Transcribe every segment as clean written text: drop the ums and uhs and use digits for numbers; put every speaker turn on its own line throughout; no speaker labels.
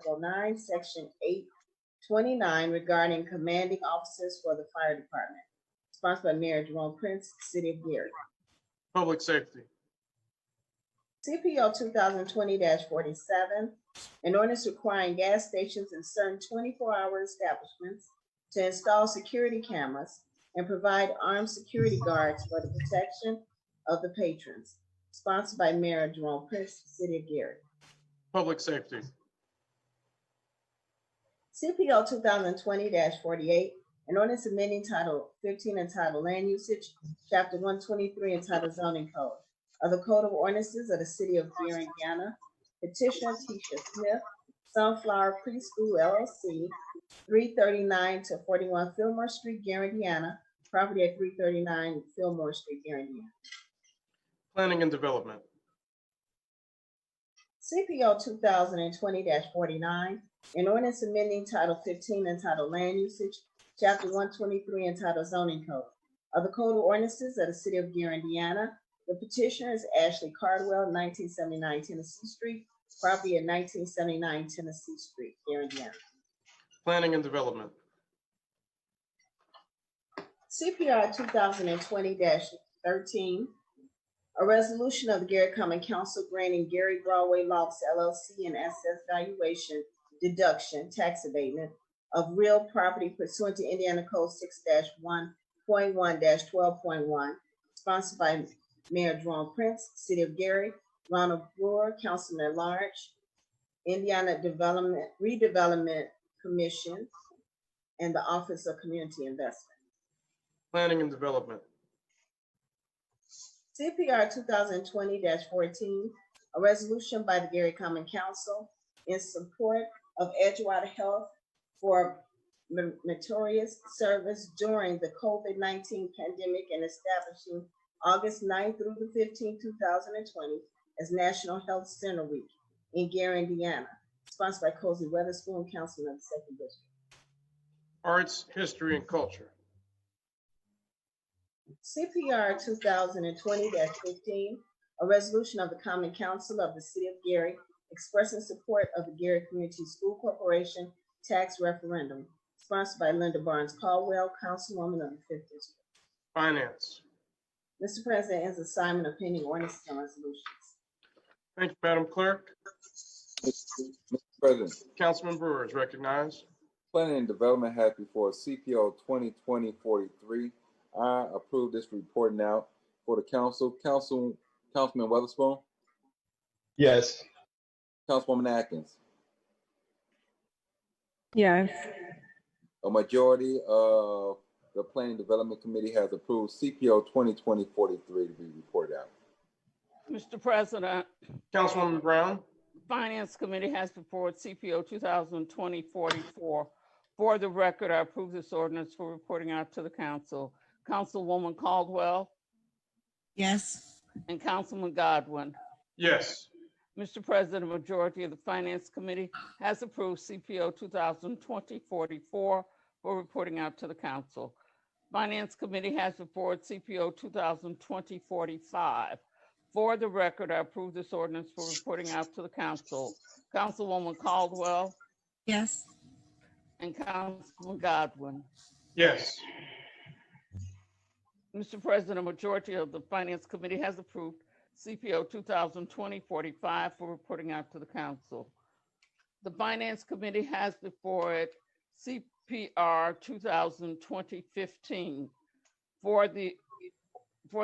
Article 9, Section 829 regarding commanding officers for the fire department. Sponsored by Mayor Jerome Prince, City of Gary.
Public safety.
CPO 2020-47, an ordinance requiring gas stations in certain 24-hour establishments to install security cameras and provide armed security guards for the protection of the patrons. Sponsored by Mayor Jerome Prince, City of Gary.
Public safety.
CPO 2020-48, an ordinance amending Title 15 entitled Land Usage, Chapter 123 entitled Zoning Code of the Code of Ordinances of the City of Gary, Indiana. Petitioner Tisha Smith, Sunflower Preschool LLC, 339 to 41 Fillmore Street, Gary, Indiana. Property at 339 Fillmore Street, Gary, Indiana.
Planning and development.
CPO 2020-49, an ordinance amending Title 15 entitled Land Usage, Chapter 123 entitled Zoning Code of the Code of Ordinances of the City of Gary, Indiana. The petitioner is Ashley Cardwell, 1979 Tennessee Street, property at 1979 Tennessee Street, Gary, Indiana.
Planning and development.
CPR 2020-13, a resolution of the Gary Common Council granting Gary Broadway Lofts LLC an asset valuation deduction tax abatement of real property pursuant to Indiana Code 6-1.1-12.1, sponsored by Mayor Jerome Prince, City of Gary, Ronald Brewer, Councilman at Large, Indiana Redevelopment Commission, and the Office of Community Investment.
Planning and development.
CPR 2020-14, a resolution by the Gary Common Council in support of Edgewater Health for meritorious service during the COVID-19 pandemic and establishing August 9th through the 15th, 2020 as National Health Center Week in Gary, Indiana. Sponsored by Cozy Weatherspoon, Councilman of the 2nd District.
Arts, history, and culture.
CPR 2020-15, a resolution of the Common Council of the City of Gary expressing support of the Gary Community School Corporation tax referendum, sponsored by Linda Barnes Caldwell, Councilwoman of the 5th District.
Finance.
Mr. President, ends assignment of pending ordinances and resolutions.
Thank you, Madam Clerk.
Mr. President,
Councilman Brewer is recognized.
Planning and Development has before CPO 2020-43. I approve this report now for the council. Councilman Weatherspoon,
Yes.
Councilwoman Atkins.
Yes.
A majority of the Planning and Development Committee has approved CPO 2020-43 to be reported out.
Mr. President,
Councilwoman Brown.
Finance Committee has before it CPO 2020-44. For the record, I approve this ordinance for reporting out to the council. Councilwoman Caldwell
yes,
and Councilman Godwin.
Yes.
Mr. President, a majority of the Finance Committee has approved CPO 2020-44 for reporting out to the council. Finance Committee has before it CPO 2020-45. For the record, I approve this ordinance for reporting out to the council. Councilwoman Caldwell
yes,
and Councilman Godwin.
Yes.
Mr. President, a majority of the Finance Committee has approved CPO 2020-45 for reporting out to the council. The Finance Committee has before it CPR 2020-15. For the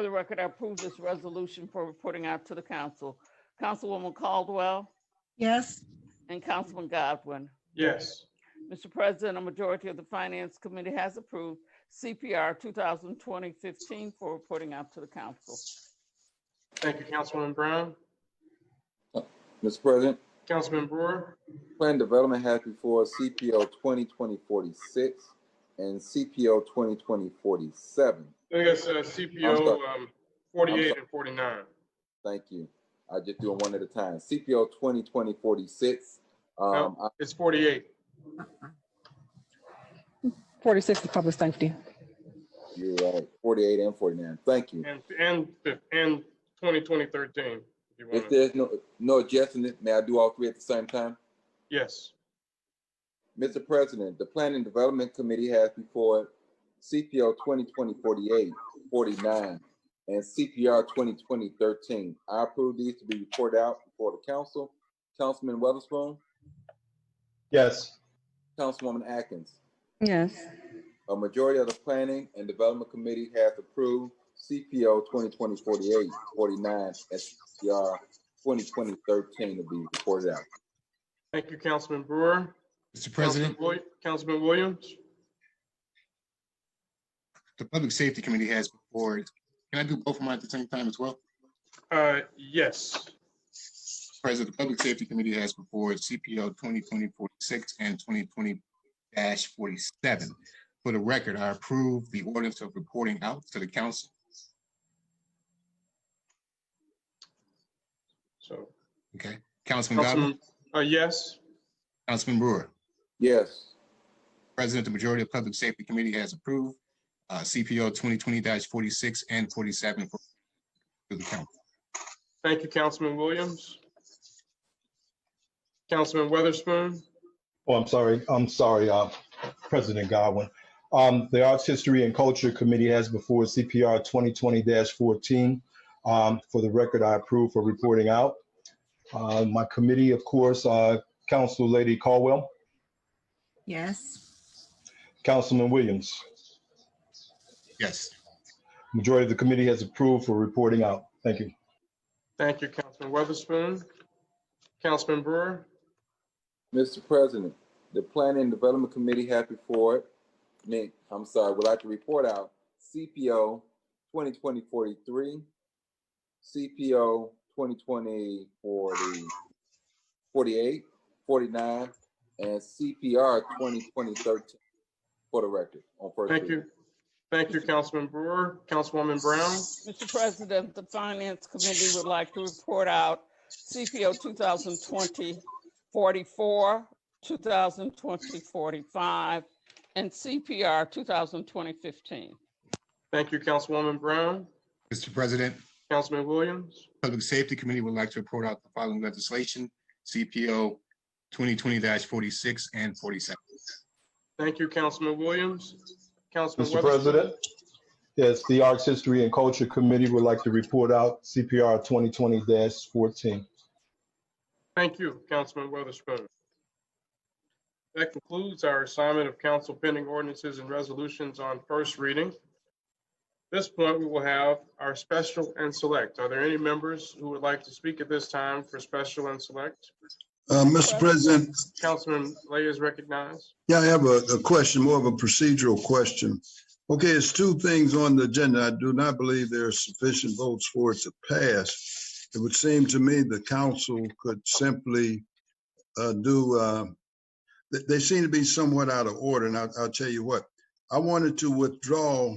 record, I approve this resolution for reporting out to the council. Councilwoman Caldwell
yes,
and Councilman Godwin.
Yes.
Mr. President, a majority of the Finance Committee has approved CPR 2020-15 for reporting out to the council.
Thank you, Councilwoman Brown.
Mr. President,
Councilman Brewer.
Planning and Development has before CPO 2020-46 and CPO 2020-47.
I think it's CPO 48 and 49.
Thank you. I just do them one at a time. CPO 2020-46.
No, it's 48.
46 is public safety.
You're right. 48 and 49. Thank you.
And 2020-13.
If there's no adjustment, may I do all three at the same time?
Yes.
Mr. President, the Planning and Development Committee has before it CPO 2020-48, 49, and CPR 2020-13. I approve these to be reported out before the council. Councilman Weatherspoon,
Yes.
Councilwoman Atkins.
Yes.
A majority of the Planning and Development Committee has approved CPO 2020-48, 49, and CPR 2020-13 to be reported out.
Thank you, Councilman Brewer.
Mr. President,
Councilman Williams.
the Public Safety Committee has before it. Can I do both of them at the same time as well?
Yes.
President, the Public Safety Committee has before it CPO 2020-46 and 2020-47. For the record, I approve the ordinance of reporting out to the council.
So,
Okay. Councilman Godwin,
Councilman, yes.
Councilman Brewer.
Yes.
President, the majority of Public Safety Committee has approved CPO 2020-46 and 47 for the council.
Thank you, Councilman Williams. Councilman Weatherspoon.
Oh, I'm sorry, President Godwin. The Arts, History, and Culture Committee has before CPR 2020-14. For the record, I approve for reporting out. My committee, of course, Council Lady Caldwell,
yes,
Councilman Williams.
Yes.
Majority of the committee has approved for reporting out. Thank you.
Thank you, Councilman Weatherspoon. Councilman Brewer.
Mr. President, the Planning and Development Committee has before it, would like to report out CPO 2020-43, CPO 2020-48, 49, and CPR 2020-13 for the record on first
Thank
reading.
you. Thank you, Councilman Brewer. Councilwoman Brown.
Mr. President, the Finance Committee would like to report out CPO 2020-44, 2020-45, and CPR 2020-15.
Thank you, Councilwoman Brown.
Mr. President,
Councilman Williams.
Public Safety Committee would like to report out the following legislation, CPO 2020-46 and 47.
Thank you, Councilman Williams. Councilman
Mr.
Weatherspoon.
President, yes, the Arts, History, and Culture Committee would like to report out CPR 2020-14.
Thank you, Councilman Weatherspoon. That concludes our assignment of council pending ordinances and resolutions on first reading. At this point, we will have our special and select. Are there any members who would like to speak at this time for special and select?
Mr. President,
Councilman Lay is recognized.
yeah, I have a question, more of a procedural question. Okay, it's two things on the agenda. I do not believe there are sufficient votes for it to pass. It would seem to me the council could simply they seem to be somewhat out of order, and I'll tell you what. I wanted to withdraw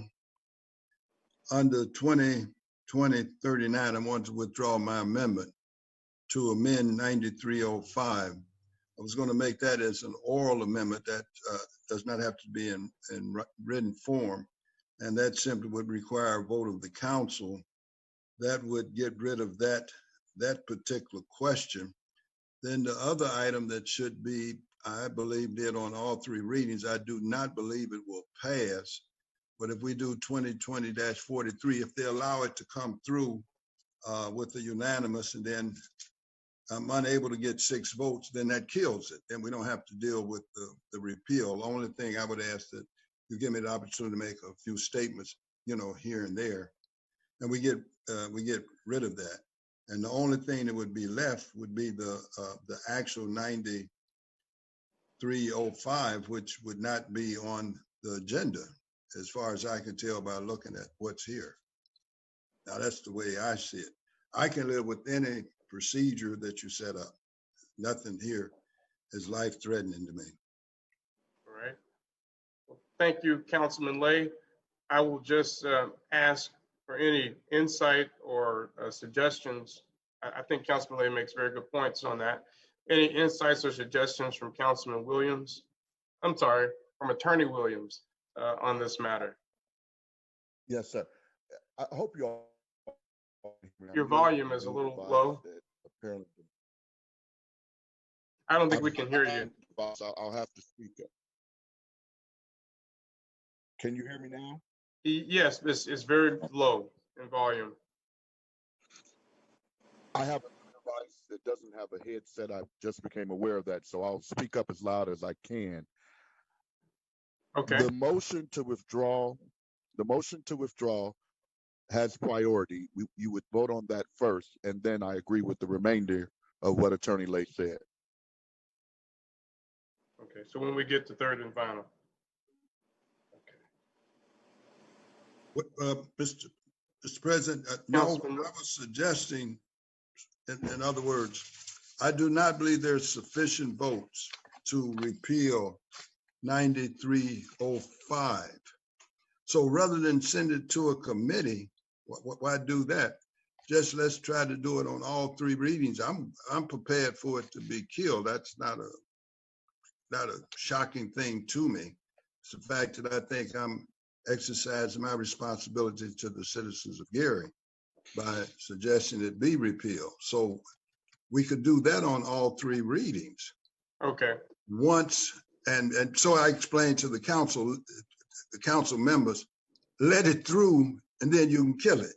under 2020-39, I wanted to withdraw my amendment to amend 9305. I was going to make that as an oral amendment that does not have to be in written form. And that simply would require a vote of the council. That would get rid of that particular question. Then the other item that should be, I believe, did on all three readings, I do not believe it will pass. But if we do 2020-43, if they allow it to come through with the unanimous, and then I'm unable to get 6 votes, then that kills it. Then we don't have to deal with the repeal. The only thing I would ask that you give me the opportunity to make a few statements, here and there, and we get rid of that. And the only thing that would be left would be the actual 9305, which would not be on the agenda, as far as I can tell by looking at what's here. Now, that's the way I see it. I can live with any procedure that you set up. Nothing here is life-threatening to me.
All right. Well, thank you, Councilman Lay. I will just ask for any insight or suggestions. I think Councilman Lay makes very good points on that. Any insights or suggestions from Councilman Williams? I'm sorry, from Attorney Williams on this matter?
Yes, sir. I hope you all.
Your volume is a little low.
Apparently.
I don't think we can hear you.
boss. I'll have to speak up. Can you hear me now?
Yes, this is very low in volume.
I have a device that doesn't have a headset. I just became aware of that, so I'll speak up as loud as I can.
Okay,
The motion to withdraw has priority. You would vote on that first, and then I agree with the remainder of what Attorney Lay said.
okay. So when we get to third and final.
Mr. President, no,
Councilman-
I was suggesting, in other words, I do not believe there's sufficient votes to repeal 9305. So rather than send it to a committee, why do that? Just let's try to do it on all three readings. I'm prepared for it to be killed. That's not a shocking thing to me. It's the fact that I think I'm exercising my responsibility to the citizens of Gary by suggesting it be repealed. So we could do that on all three readings
Okay,
once. And so I explained to the council members, let it through and then you can kill it.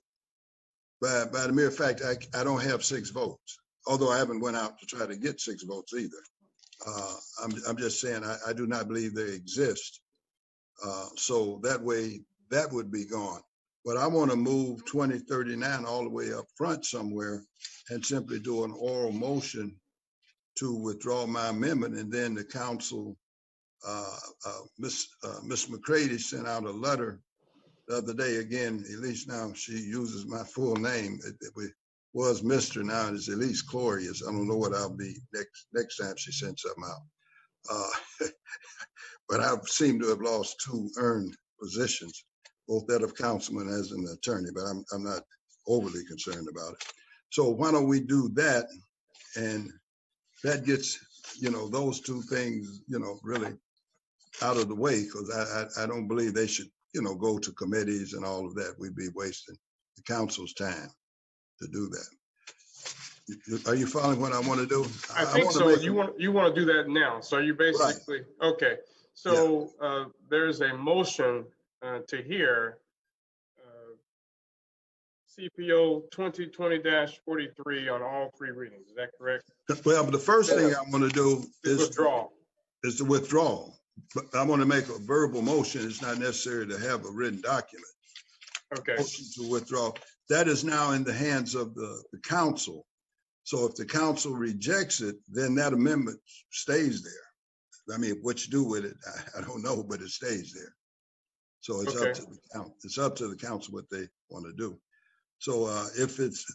By the mere fact, I don't have 6 votes, although I haven't went out to try to get 6 votes either. I'm just saying, I do not believe they exist. So that way, that would be gone. But I want to move 2039 all the way up front somewhere and simply do an oral motion to withdraw my amendment. And then the council, Ms. McCready sent out a letter the other day. Again, at least now she uses my full name. It was Mr. Now it is Elise Clorius. I don't know what I'll be next time she sends something out. But I seem to have lost 2 earned positions, both that of councilman as an attorney, but I'm not overly concerned about it. So why don't we do that? And that gets, those 2 things, really out of the way, because I don't believe they should, go to committees and all of that. We'd be wasting the council's time to do that. Are you following what I want to do?
I think so. You want to do that now. So you basically, okay. So there's a motion to hear CPO 2020-43 on all 3 readings. Is that correct?
Well, but the first thing I want to do is
Withdraw.
Is the withdrawal. But I want to make a verbal motion. It's not necessary to have a written document.
Okay.
Motion to withdraw. That is now in the hands of the council. So if the council rejects it, then that amendment stays there. I mean, what you do with it, I don't know, but it stays there. So it's up to the council. It's up to the council what they want to do. So if it's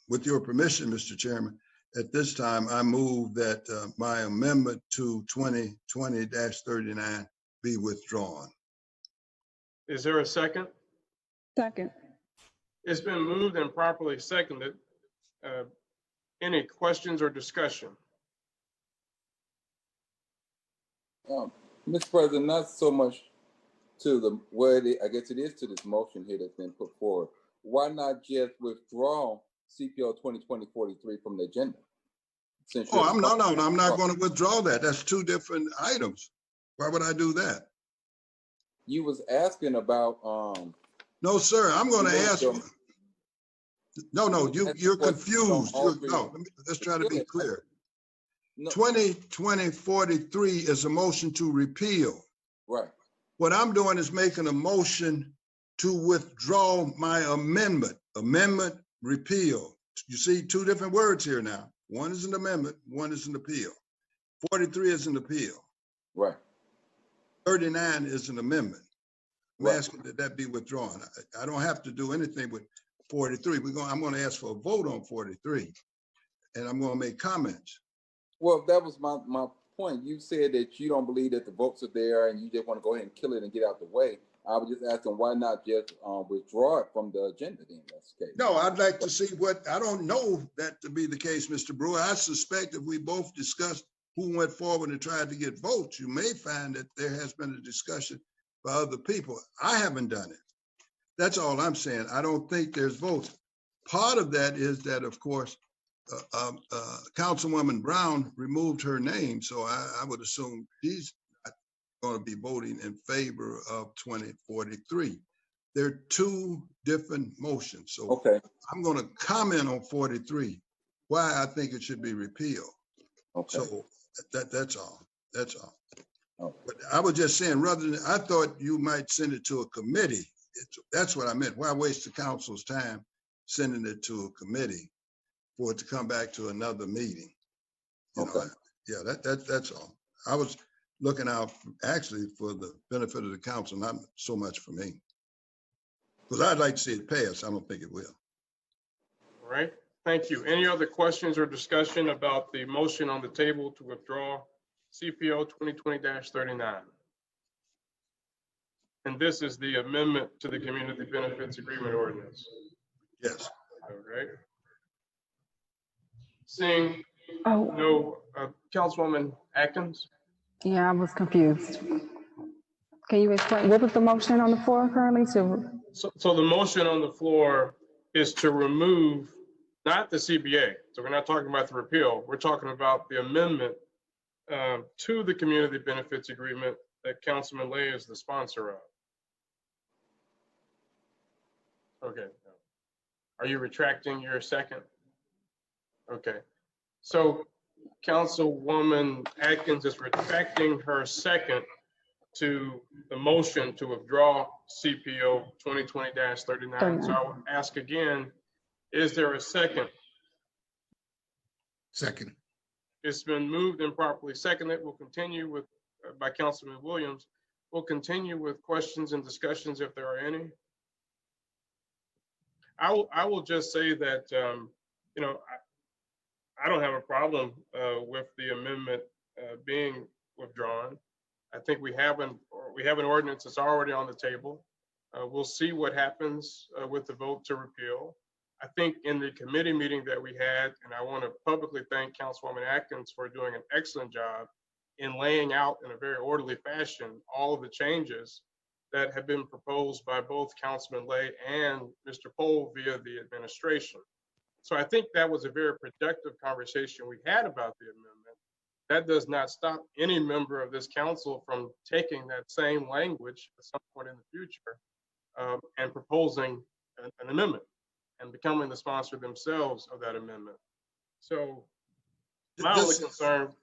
with your permission, Mr. Chairman, at this time, I move that my amendment to 2020-39 be withdrawn.
Is there a second?
Second.
It's been moved and properly seconded. Any questions or discussion?
Mr. President, not so much to the I guess it is to this motion here that's been put forward. Why not just withdraw CPO 2020-43 from the agenda?
Oh, I'm not going to withdraw that. That's 2 different items. Why would I do that?
You was asking about
No, sir. I'm going to ask. No, you're confused. Let's try to be clear. 2020-43 is a motion to repeal.
Right.
What I'm doing is making a motion to withdraw my amendment. Amendment, repeal. You see 2 different words here now. One is an amendment, one is an appeal. 43 is an appeal.
Right.
39 is an amendment. I'm
Right.
asking that that be withdrawn. I don't have to do anything with 43. I'm going to ask for a vote on 43, and I'm going to make comments.
Well, that was my point. You said that you don't believe that the votes are there and you just want to go ahead and kill it and get out the way. I was just asking why not just withdraw it from the agenda then, that's the case.
No, I'd like to see I don't know that to be the case, Mr. Brewer. I suspect if we both discussed who went forward and tried to get votes, you may find that there has been a discussion by other people. I haven't done it. That's all I'm saying. I don't think there's votes. Part of that is that, of course, Councilwoman Brown removed her name, so I would assume she's going to be voting in favor of 2043. There are two different motions, so
Okay,
I'm going to comment on 43, why I think it should be repealed.
okay.
So that's all. That's all.
Okay.
But I was just saying, rather than, I thought you might send it to a committee. That's what I meant. Why waste the council's time sending it to a committee for it to come back to another meeting? You know,
Okay.
yeah, that's all. I was looking out actually for the benefit of the council, not so much for me. Because I'd like to see it pass. I don't think it will.
All right, thank you. Any other questions or discussion about the motion on the table to withdraw CPO 2020-39? And this is the amendment to the Community Benefits Agreement Ordinance.
Yes.
All right. Seeing
Oh,
no, Councilwoman Atkins?
yeah, I was confused. Can you explain, what was the motion on the floor currently to,
So the motion on the floor is to remove, not the CBA. So we're not talking about the repeal. We're talking about the amendment to the Community Benefits Agreement that Councilman Lay is the sponsor of. Okay. Are you retracting your second? Okay. So Councilwoman Atkins is retracting her second to the motion to withdraw CPO 2020-39. So I will ask again, is there a second?
Second.
It's been moved and properly seconded. We'll continue with, by Councilman Williams. We'll continue with questions and discussions if there are any. I will just say that, you know, I don't have a problem with the amendment being withdrawn. I think we have an ordinance that's already on the table. We'll see what happens with the vote to repeal. I think in the committee meeting that we had, and I want to publicly thank Councilwoman Atkins for doing an excellent job in laying out in a very orderly fashion all of the changes that have been proposed by both Councilman Lay and Mr. Pohl via the administration. So I think that was a very productive conversation we had about the amendment. That does not stop any member of this council from taking that same language at some point in the future and proposing an amendment and becoming the sponsor themselves of that amendment. So my only concern,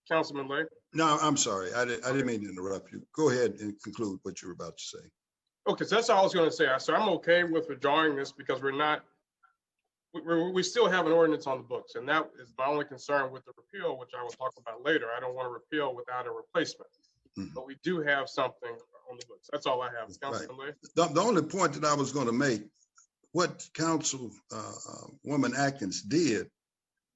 Councilman Lay.
No, I'm sorry. I didn't mean to interrupt you. Go ahead and conclude what you were about to say.
Okay, so that's all I was going to say. So I'm okay with withdrawing this because we still have an ordinance on the books, and that is my only concern with the repeal, which I will talk about later. I don't want to repeal without a replacement, but we do have something on the books. That's all I have. Councilman Lay.
The only point that I was going to make, what Councilwoman Atkins did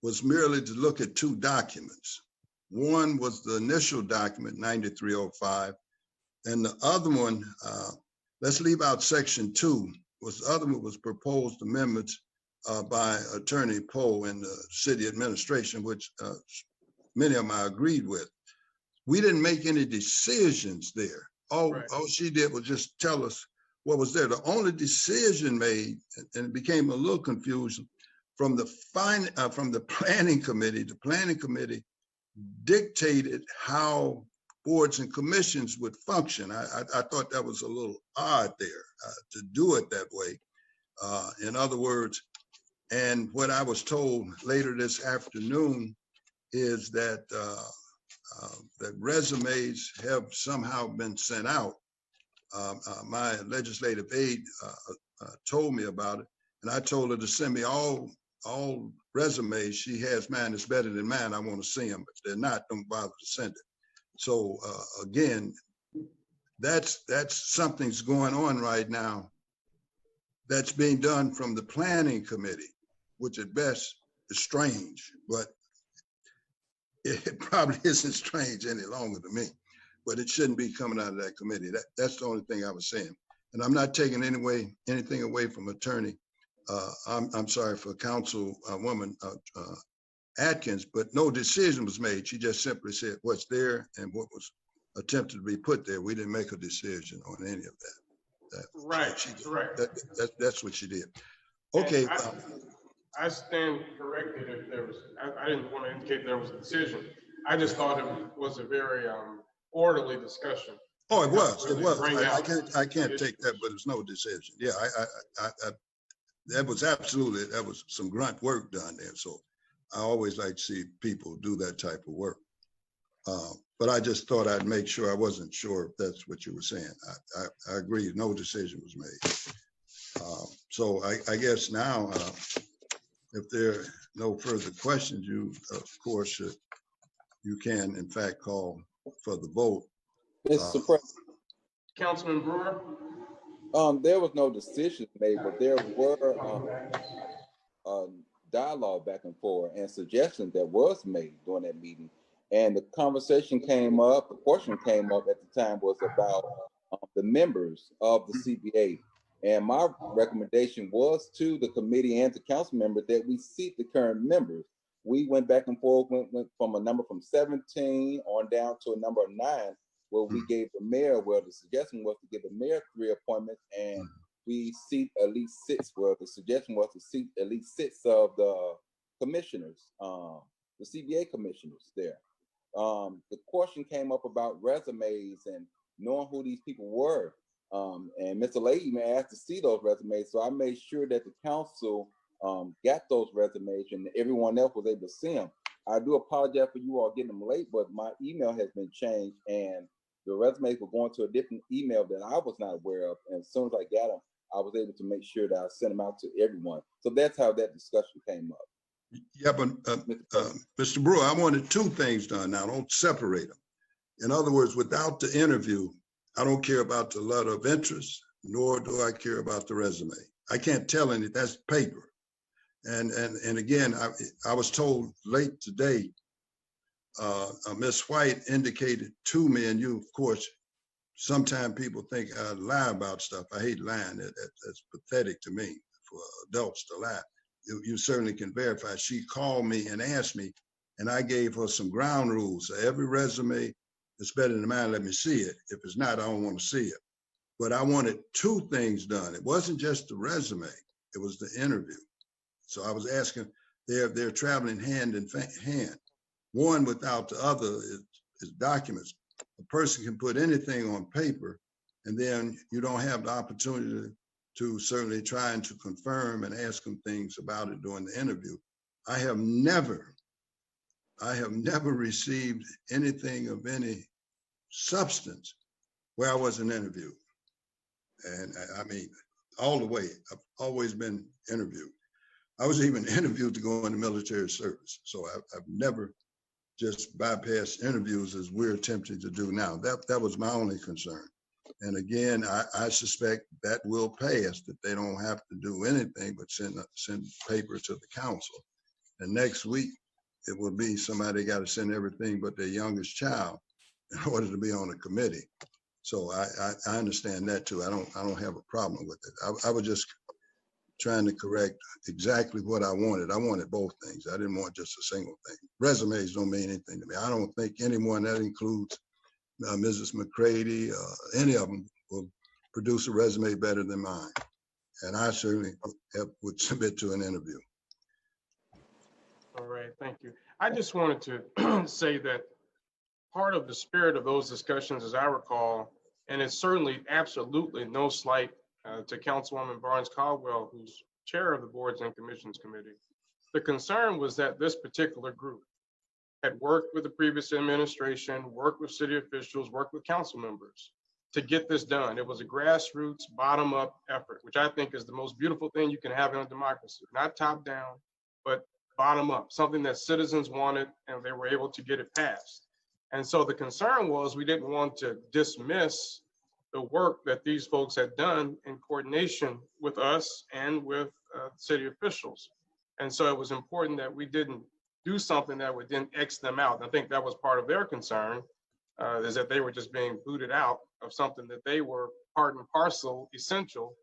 was merely to look at two documents. One was the initial document, 9305, and the other one, let's leave out section 2, was the other one was proposed amendments by Attorney Pohl in the city administration, which many of them I agreed with. We didn't make any decisions there. All she did was just tell us what was there. The only decision made, and it became a little confusion, from the planning committee. The planning committee dictated how boards and commissions would function. I thought that was a little odd there to do it that way. In other words, and what I was told later this afternoon is that that resumes have somehow been sent out. My legislative aide told me about it, and I told her to send me all resumes. She has mine is better than mine. I want to see them. If they're not, don't bother to send it. So again, that's something's going on right now that's being done from the planning committee, which at best is strange, but it probably isn't strange any longer to me. But it shouldn't be coming out of that committee. That's the only thing I was saying. And I'm not taking anything away from attorney. I'm sorry for Councilwoman Atkins, but no decision was made. She just simply said what's there and what was attempted to be put there. We didn't make a decision on any of that.
Right, right.
That's what she did. Okay.
I stand corrected if there was, I didn't want to indicate there was a decision. I just thought it was a very orderly discussion.
Oh, it was, it
Really
was.
bring
I
out
can't
the
take that, but it's no decision. Yeah, that was absolutely, that was some grunt work done there. So I always like to see people do that type of work. But I just thought I'd make sure. I wasn't sure if that's what you were saying. I agree, no decision was made. So I guess now, if there are no further questions, you, of course, you can in fact call for the vote.
Mr. President,
Councilman Brewer?
there was no decision made, but there were dialogue back and forth and suggestions that was made during that meeting. And the conversation came up, the portion came up at the time was about the members of the CBA. And my recommendation was to the committee and to council members that we seat the current members. We went back and forth, went from a number from 17 on down to a number of 9, where we gave the mayor, well, the suggestion was to give the mayor 3 appointments and we seat at least 6, well, the suggestion was to seat at least 6 of the commissioners, the CBA commissioners there. The question came up about resumes and knowing who these people were. And Mr. Leahy may ask to see those resumes. So I made sure that the council got those resumes and everyone else was able to see them. I do apologize for you all getting them late, but my email has been changed and the resumes were going to a different email that I was not aware of. And as soon as I got them, I was able to make sure that I sent them out to everyone. So that's how that discussion came up.
Yeah, but Mr. Brewer, I wanted 2 things done now. Don't separate them. In other words, without the interview, I don't care about the letter of interest, nor do I care about the resume. I can't tell any, that's paper. And again, I was told late today, Ms. White indicated to me, and you, of course, sometimes people think I lie about stuff. I hate lying. That's pathetic to me for adults to lie. You certainly can verify. She called me and asked me, and I gave her some ground rules. So every resume that's better than mine, let me see it. If it's not, I don't want to see it. But I wanted 2 things done. It wasn't just the resume, it was the interview. So I was asking, they're traveling hand in hand. One without the other is documents. A person can put anything on paper, and then you don't have the opportunity to certainly trying to confirm and ask them things about it during the interview. I have never received anything of any substance where I wasn't interviewed. And I mean, all the way, I've always been interviewed. I was even interviewed to go in the military service. So I've never just bypassed interviews as we're attempting to do now. That was my only concern. And again, I suspect that will pass, that they don't have to do anything but send paper to the council. And next week, it will be somebody got to send everything but their youngest child in order to be on a committee. So I understand that too. I don't have a problem with it. I was just trying to correct exactly what I wanted. I wanted both things. I didn't want just a single thing. Resumes don't mean anything to me. I don't think anyone, that includes Mrs. McCready, any of them will produce a resume better than mine. And I certainly would submit to an interview.
All right, thank you. I just wanted to say that part of the spirit of those discussions, as I recall, and it's certainly absolutely no slight to Councilwoman Barnes Caldwell, who's chair of the Boards and Commissions Committee. The concern was that this particular group had worked with the previous administration, worked with city officials, worked with council members to get this done. It was a grassroots, bottom-up effort, which I think is the most beautiful thing you can have in a democracy. Not top-down, but bottom-up, something that citizens wanted, and they were able to get it passed. And so the concern was we didn't want to dismiss the work that these folks had done in coordination with us and with city officials. And so it was important that we didn't do something that would then X them out. And I think that was part of their concern, is that they were just being booted out of something that they were part and parcel essential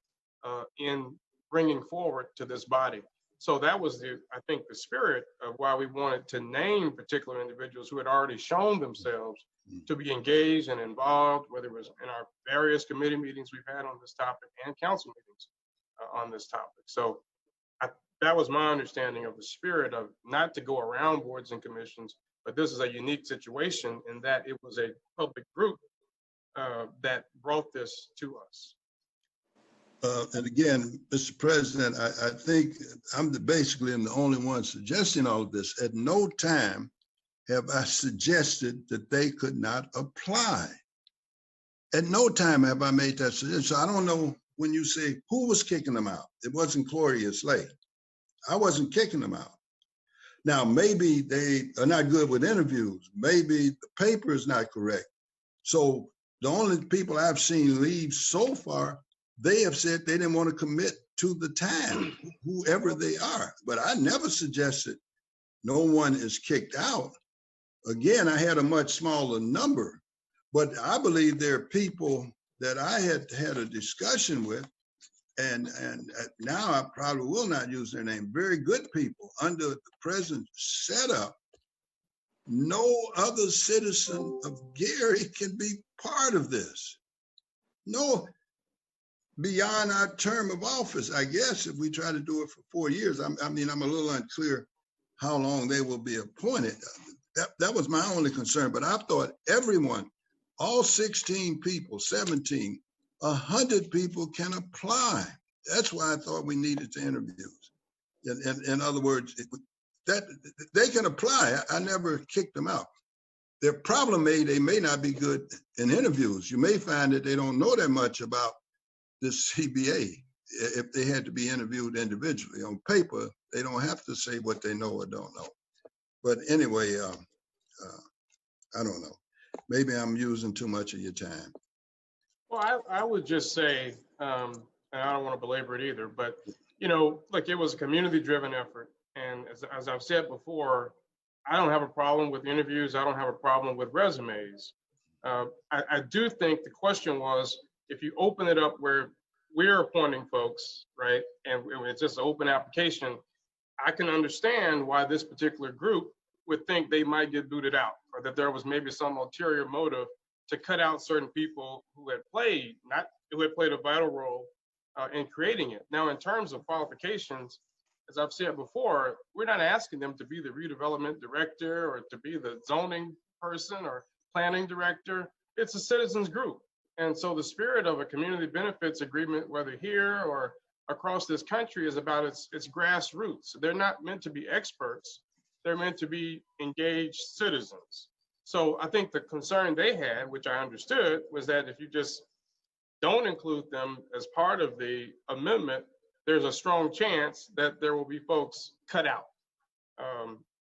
in bringing forward to this body. So that was I think the spirit of why we wanted to name particular individuals who had already shown themselves to be engaged and involved, whether it was in our various committee meetings we've had on this topic and council meetings on this topic. So that was my understanding of the spirit of not to go around boards and commissions, but this is a unique situation in that it was a public group that brought this to us.
And again, Mr. President, I think basically am the only one suggesting all of this. At no time have I suggested that they could not apply. At no time have I made that suggestion. So I don't know when you say who was kicking them out. It wasn't Gloria Slay. I wasn't kicking them out. Now, maybe they are not good with interviews. Maybe the paper is not correct. So the only people I've seen leave so far, they have said they didn't want to commit to the time, whoever they are. But I never suggested no one is kicked out. Again, I had a much smaller number, but I believe there are people that I had a discussion with, and now I probably will not use their name, very good people under the present setup. No other citizen of Gary can be part of this. No, beyond our term of office, I guess, if we try to do it for 4 years. I mean, I'm a little unclear how long they will be appointed. That was my only concern, but I thought everyone, all 16 people, 17, 100 people can apply. That's why I thought we needed the interviews. In other words, that they can apply. I never kicked them out. Their problem they may not be good in interviews. You may find that they don't know that much about the CBA if they had to be interviewed individually. On paper, they don't have to say what they know or don't know. But anyway, I don't know. Maybe I'm using too much of your time.
Well, I would just say, and I don't want to belabor it either, but, look, it was a community-driven effort. And as I've said before, I don't have a problem with interviews. I don't have a problem with resumes. I do think the question was, if you open it up where we're appointing folks, right, and it's just an open application, I can understand why this particular group would think they might get booted out, or that there was maybe some ulterior motive to cut out certain people who had played a vital role in creating it. Now, in terms of qualifications, as I've said before, we're not asking them to be the redevelopment director or to be the zoning person or planning director. It's a citizens group. And so the spirit of a community benefits agreement, whether here or across this country, is about its grassroots. They're not meant to be experts. They're meant to be engaged citizens. So I think the concern they had, which I understood, was that if you just don't include them as part of the amendment, there's a strong chance that there will be folks cut out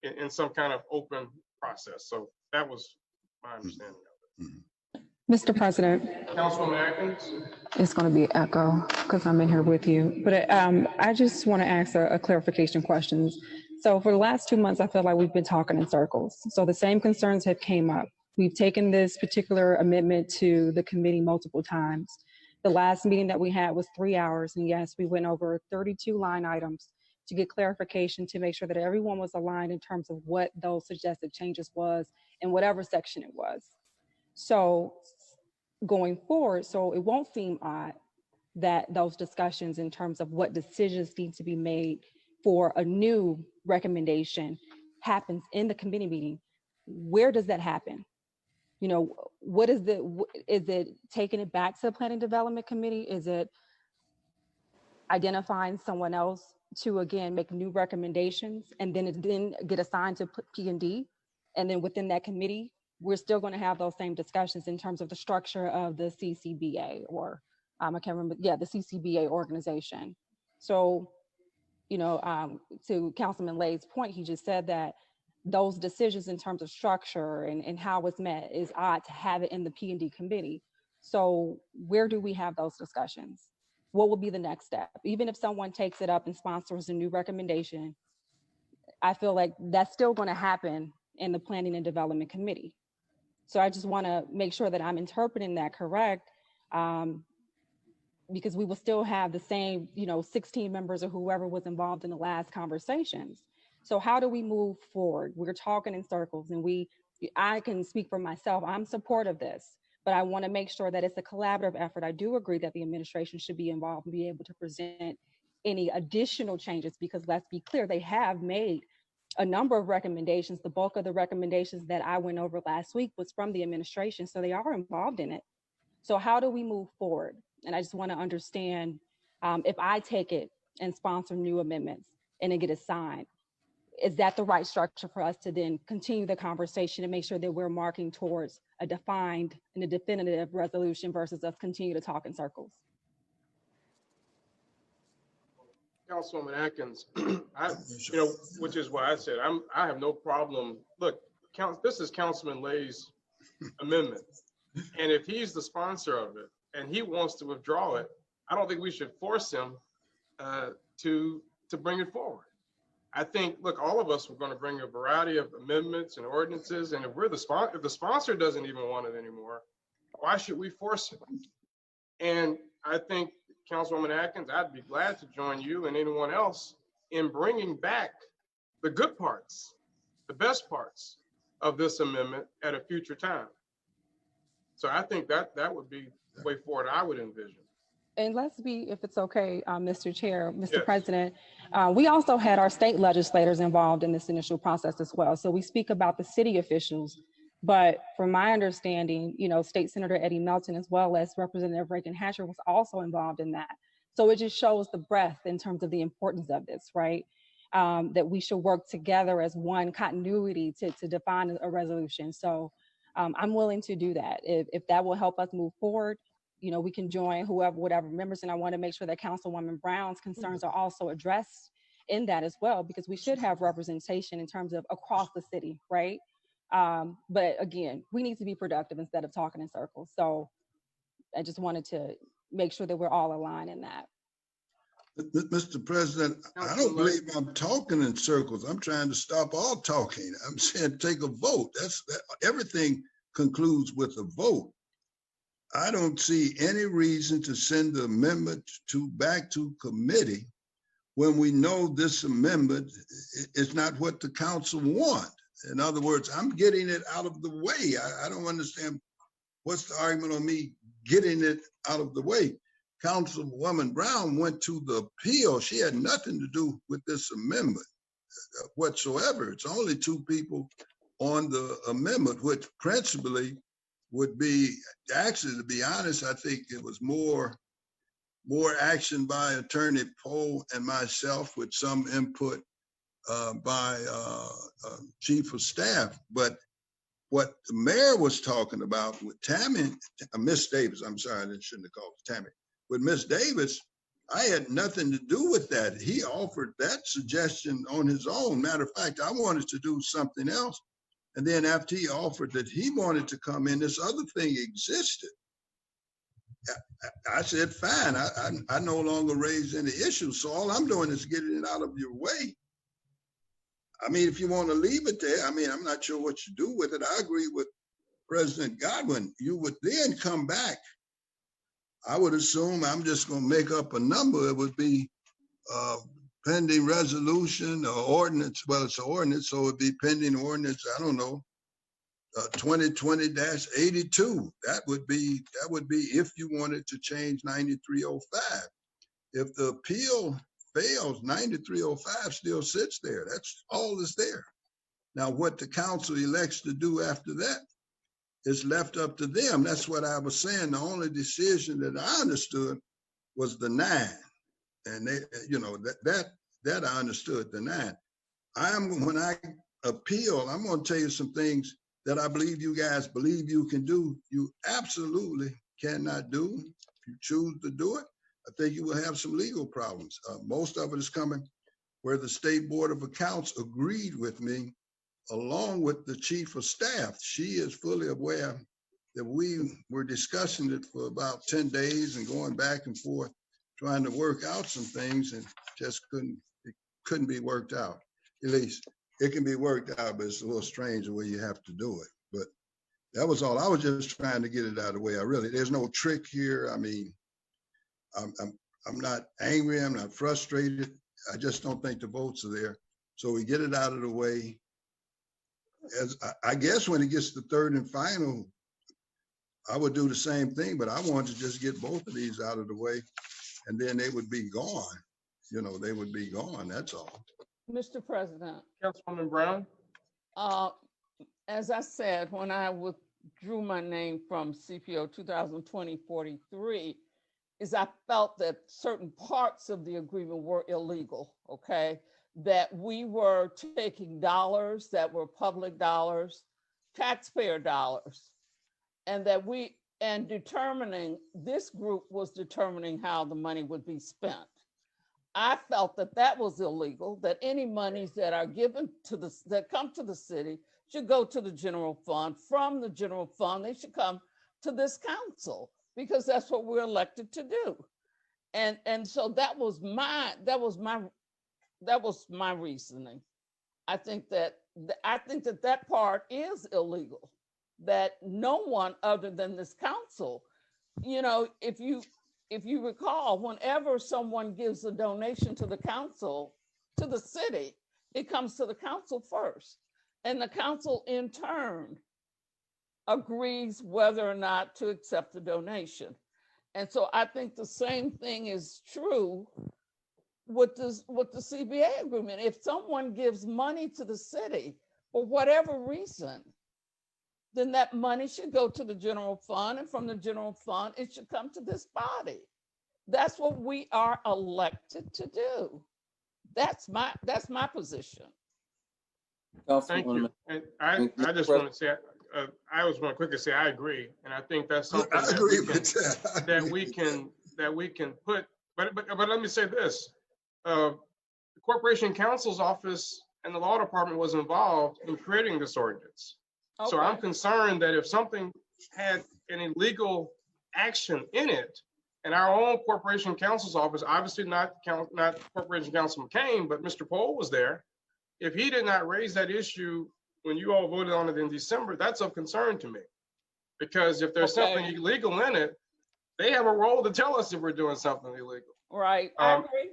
in some kind of open process. So that was my understanding of it.
Mr. President,
Councilwoman Atkins?
it's going to be echo because I'm in here with you. But I just want to ask a clarification questions. So for the last 2 months, I feel like we've been talking in circles. So the same concerns have came up. We've taken this particular amendment to the committee multiple times. The last meeting that we had was 3 hours. And yes, we went over 32 line items to get clarification to make sure that everyone was aligned in terms of what those suggested changes was in whatever section it was. So going forward, so it won't seem odd that those discussions in terms of what decisions need to be made for a new recommendation happens in the committee meeting. Where does that happen? What is it taking it back to the Planning Development Committee? Is it identifying someone else to, again, make new recommendations and then get assigned to P&D? And then within that committee, we're still going to have those same discussions in terms of the structure of the CCBA, or I can't remember, the CCBA organization. So, to Councilman Lay's point, he just said that those decisions in terms of structure and how it's met is odd to have it in the P&D committee. So where do we have those discussions? What will be the next step? Even if someone takes it up and sponsors a new recommendation, I feel like that's still going to happen in the Planning and Development Committee. So I just want to make sure that I'm interpreting that correct, because we will still have the same, 16 members or whoever was involved in the last conversations. So how do we move forward? We're talking in circles, and I can speak for myself. I'm supportive of this, but I want to make sure that it's a collaborative effort. I do agree that the administration should be involved and be able to present any additional changes, because let's be clear, they have made a number of recommendations. The bulk of the recommendations that I went over last week was from the administration, so they are involved in it. So how do we move forward? And I just want to understand, if I take it and sponsor new amendments and then get it signed, is that the right structure for us to then continue the conversation and make sure that we're marking towards a defined and a definitive resolution versus us continue to talk in circles?
Councilwoman Atkins, which is why I said I have no problem. Look, this is Councilman Lay's amendment. And if he's the sponsor of it and he wants to withdraw it, I don't think we should force him to bring it forward. I think, look, all of us were going to bring a variety of amendments and ordinances. And if the sponsor doesn't even want it anymore, why should we force him? And I think, Councilwoman Atkins, I'd be glad to join you and anyone else in bringing back the good parts, the best parts of this amendment at a future time. So I think that would be the way forward I would envision.
And let's be, if it's okay, Mr. Chair, Mr.
Yes.
President, we also had our state legislators involved in this initial process as well. So we speak about the city officials, but from my understanding, State Senator Eddie Melton, as well as Representative Reagan Hatcher, was also involved in that. So it just shows the breadth in terms of the importance of this, right? That we should work together as one continuity to define a resolution. So I'm willing to do that. If that will help us move forward, we can join whatever members, and I want to make sure that Councilwoman Brown's concerns are also addressed in that as well, because we should have representation in terms of across the city, right? But again, we need to be productive instead of talking in circles. So I just wanted to make sure that we're all aligned in that.
Mr. President, I don't believe I'm talking in circles. I'm trying to stop all talking. I'm saying take a vote. Everything concludes with a vote. I don't see any reason to send the amendment back to committee when we know this amendment is not what the council want. In other words, I'm getting it out of the way. I don't understand what's the argument on me getting it out of the way. Councilwoman Brown went to the appeal. She had nothing to do with this amendment whatsoever. It's only two people on the amendment, which principally would be, actually, to be honest, I think it was more action by Attorney Poe and myself with some input by Chief of Staff. But what the mayor was talking about with Tammy, Miss Davis, I'm sorry, I shouldn't have called her Tammy. With Miss Davis, I had nothing to do with that. He offered that suggestion on his own. Matter of fact, I wanted to do something else. And then after he offered that he wanted to come in, this other thing existed. I said, fine, I no longer raise any issues. So all I'm doing is getting it out of your way. I mean, if you want to leave it there, I mean, I'm not sure what you do with it. I agree with President Godwin. You would then come back. I would assume, I'm just going to make up a number. It would be pending resolution or ordinance. Well, it's an ordinance, so it'd be pending ordinance, I don't know, 2020-82. That would be if you wanted to change 9305. If the appeal fails, 9305 still sits there. That's all that's there. Now, what the council elects to do after that is left up to them. That's what I was saying. The only decision that I understood was the 9. And they, that I understood, the 9. When I appeal, I'm going to tell you some things that I believe you guys believe you can do. You absolutely cannot do. If you choose to do it, I think you will have some legal problems. Most of it is coming where the State Board of Accounts agreed with me, along with the Chief of Staff. She is fully aware that we were discussing it for about 10 days and going back and forth, trying to work out some things, and just couldn't be worked out. At least it can be worked out, but it's a little strange the way you have to do it. But that was all. I was just trying to get it out of the way. There's no trick here. I mean, I'm not angry. I'm not frustrated. I just don't think the votes are there. So we get it out of the way. As I guess when it gets to third and final, I would do the same thing, but I want to just get both of these out of the way, and then they would be gone. you know, they would be gone, that's all.
Mr. President,
Councilwoman Brown?
as I said, when I withdrew my name from CPO 2020-43, is I felt that certain parts of the agreement were illegal, okay? That we were taking dollars that were public dollars, taxpayer dollars, and that this group was determining how the money would be spent. I felt that that was illegal, that any monies that are given that come to the city should go to the general fund. From the general fund, they should come to this council because that's what we're elected to do. And so that was my reasoning. I think that part is illegal, that no one other than this council, you know, if you recall, whenever someone gives a donation to the council, to the city, it comes to the council first. And the council in turn agrees whether or not to accept the donation. And so I think the same thing is true with the CBA agreement. If someone gives money to the city for whatever reason, then that money should go to the general fund, and from the general fund, it should come to this body. That's what we are elected to do. That's my position.
Thank you. And I just want to say, I was going to quickly say, I agree. And I think that's something
I agree with that.
that we can put, but let me say this. The Corporation Counsel's office and the law department was involved in creating this ordinance.
Okay.
So I'm concerned that if something had an illegal action in it, and our own Corporation Counsel's office, obviously not Corporation Counsel McCain, but Mr. Pohl was there. If he did not raise that issue when you all voted on it in December, that's of concern to me. Because if there's something illegal in it, they have a role to tell us if we're doing something illegal.
Right, I agree.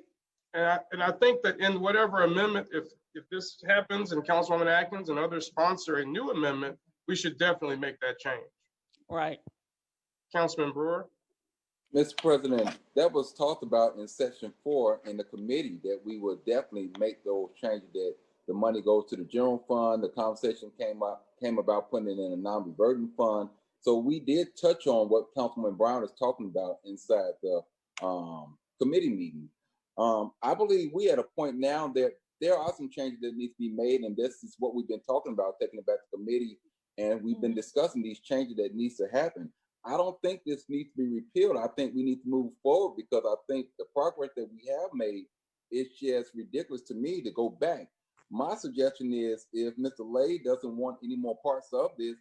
And I think that in whatever amendment, if this happens and Councilwoman Atkins and others sponsor a new amendment, we should definitely make that change.
Right.
Councilman Brewer?
Mr. President, that was talked about in section 4 in the committee, that we would definitely make those changes, that the money goes to the general fund. The conversation came about putting it in a non-reverting fund. So we did touch on what Councilman Brown is talking about inside the committee meeting. I believe we at a point now that there are some changes that need to be made, and this is what we've been talking about, taking it back to committee, and we've been discussing these changes that needs to happen. I don't think this needs to be repealed. I think we need to move forward, because I think the progress that we have made is just ridiculous to me to go back. My suggestion is, if Mr. Lay doesn't want any more parts of this,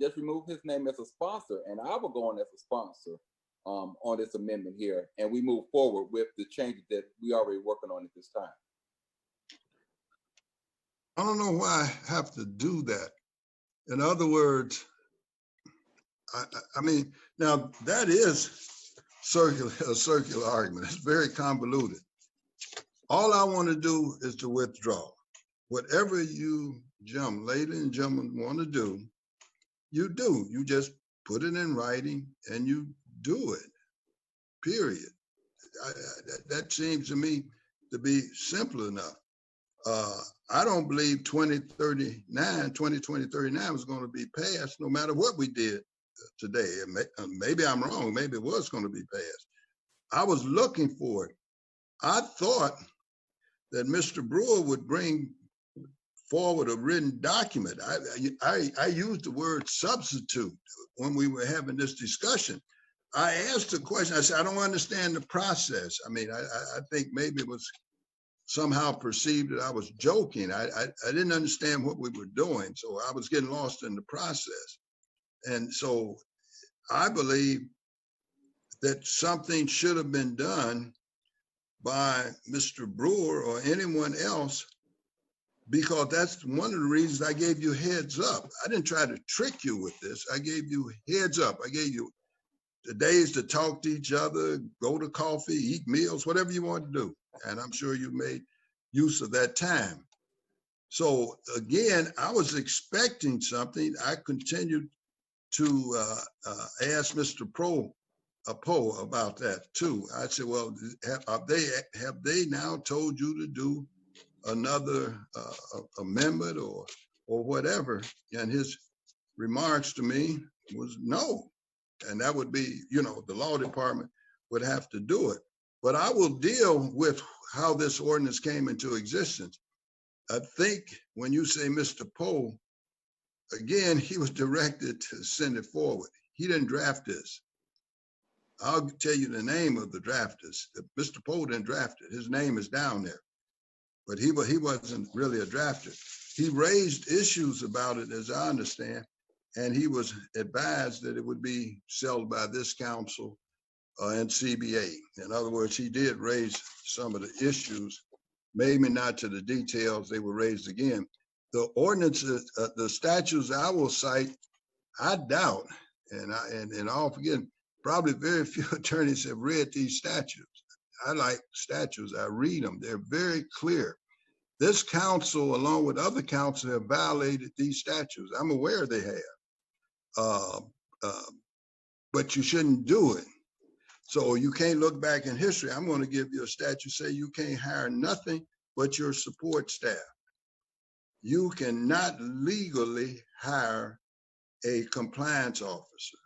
just remove his name as a sponsor, and I will go on as a sponsor on this amendment here, and we move forward with the changes that we already working on at this time.
I don't know why I have to do that. In other words, I mean, now that is a circular argument. It's very convoluted. All I want to do is to withdraw. Whatever you ladies and gentlemen, want to do, you do. You just put it in writing and you do it, period. That seems to me to be simple enough. I don't believe 2020-39 was going to be passed no matter what we did today. Maybe I'm wrong. Maybe it was going to be passed. I was looking for it. I thought that Mr. Brewer would bring forward a written document. I used the word substitute when we were having this discussion. I asked a question. I said, I don't understand the process. I mean, I think maybe it was somehow perceived that I was joking. I didn't understand what we were doing, so I was getting lost in the process. And so I believe that something should have been done by Mr. Brewer or anyone else, because that's one of the reasons I gave you heads up. I didn't try to trick you with this. I gave you heads up. I gave you the days to talk to each other, go to coffee, eat meals, whatever you want to do. And I'm sure you made use of that time. So again, I was expecting something. I continued to ask Mr. Pohl Poe about that too. I said, well, have they now told you to do another amendment or whatever? And his remarks to me was no. And that would be, the law department would have to do it. But I will deal with how this ordinance came into existence. I think when you say Mr. Poe, again, he was directed to send it forward. He didn't draft this. I'll tell you the name of the drafters. Mr. Poe didn't draft it. His name is down there. But he wasn't really a drafter. He raised issues about it, as I understand, and he was advised that it would be settled by this council and CBA. In other words, he did raise some of the issues, maybe not to the details they were raised again. The ordinances, the statutes I will cite, I doubt, and I'll forget, probably very few attorneys have read these statutes. I like statutes, I read them, they're very clear. This council, along with other councils, have violated these statutes. I'm aware they have, but you shouldn't do it. So you can't look back in history. I'm going to give you a statute, say you can't hire nothing but your support staff. You cannot legally hire a compliance officer.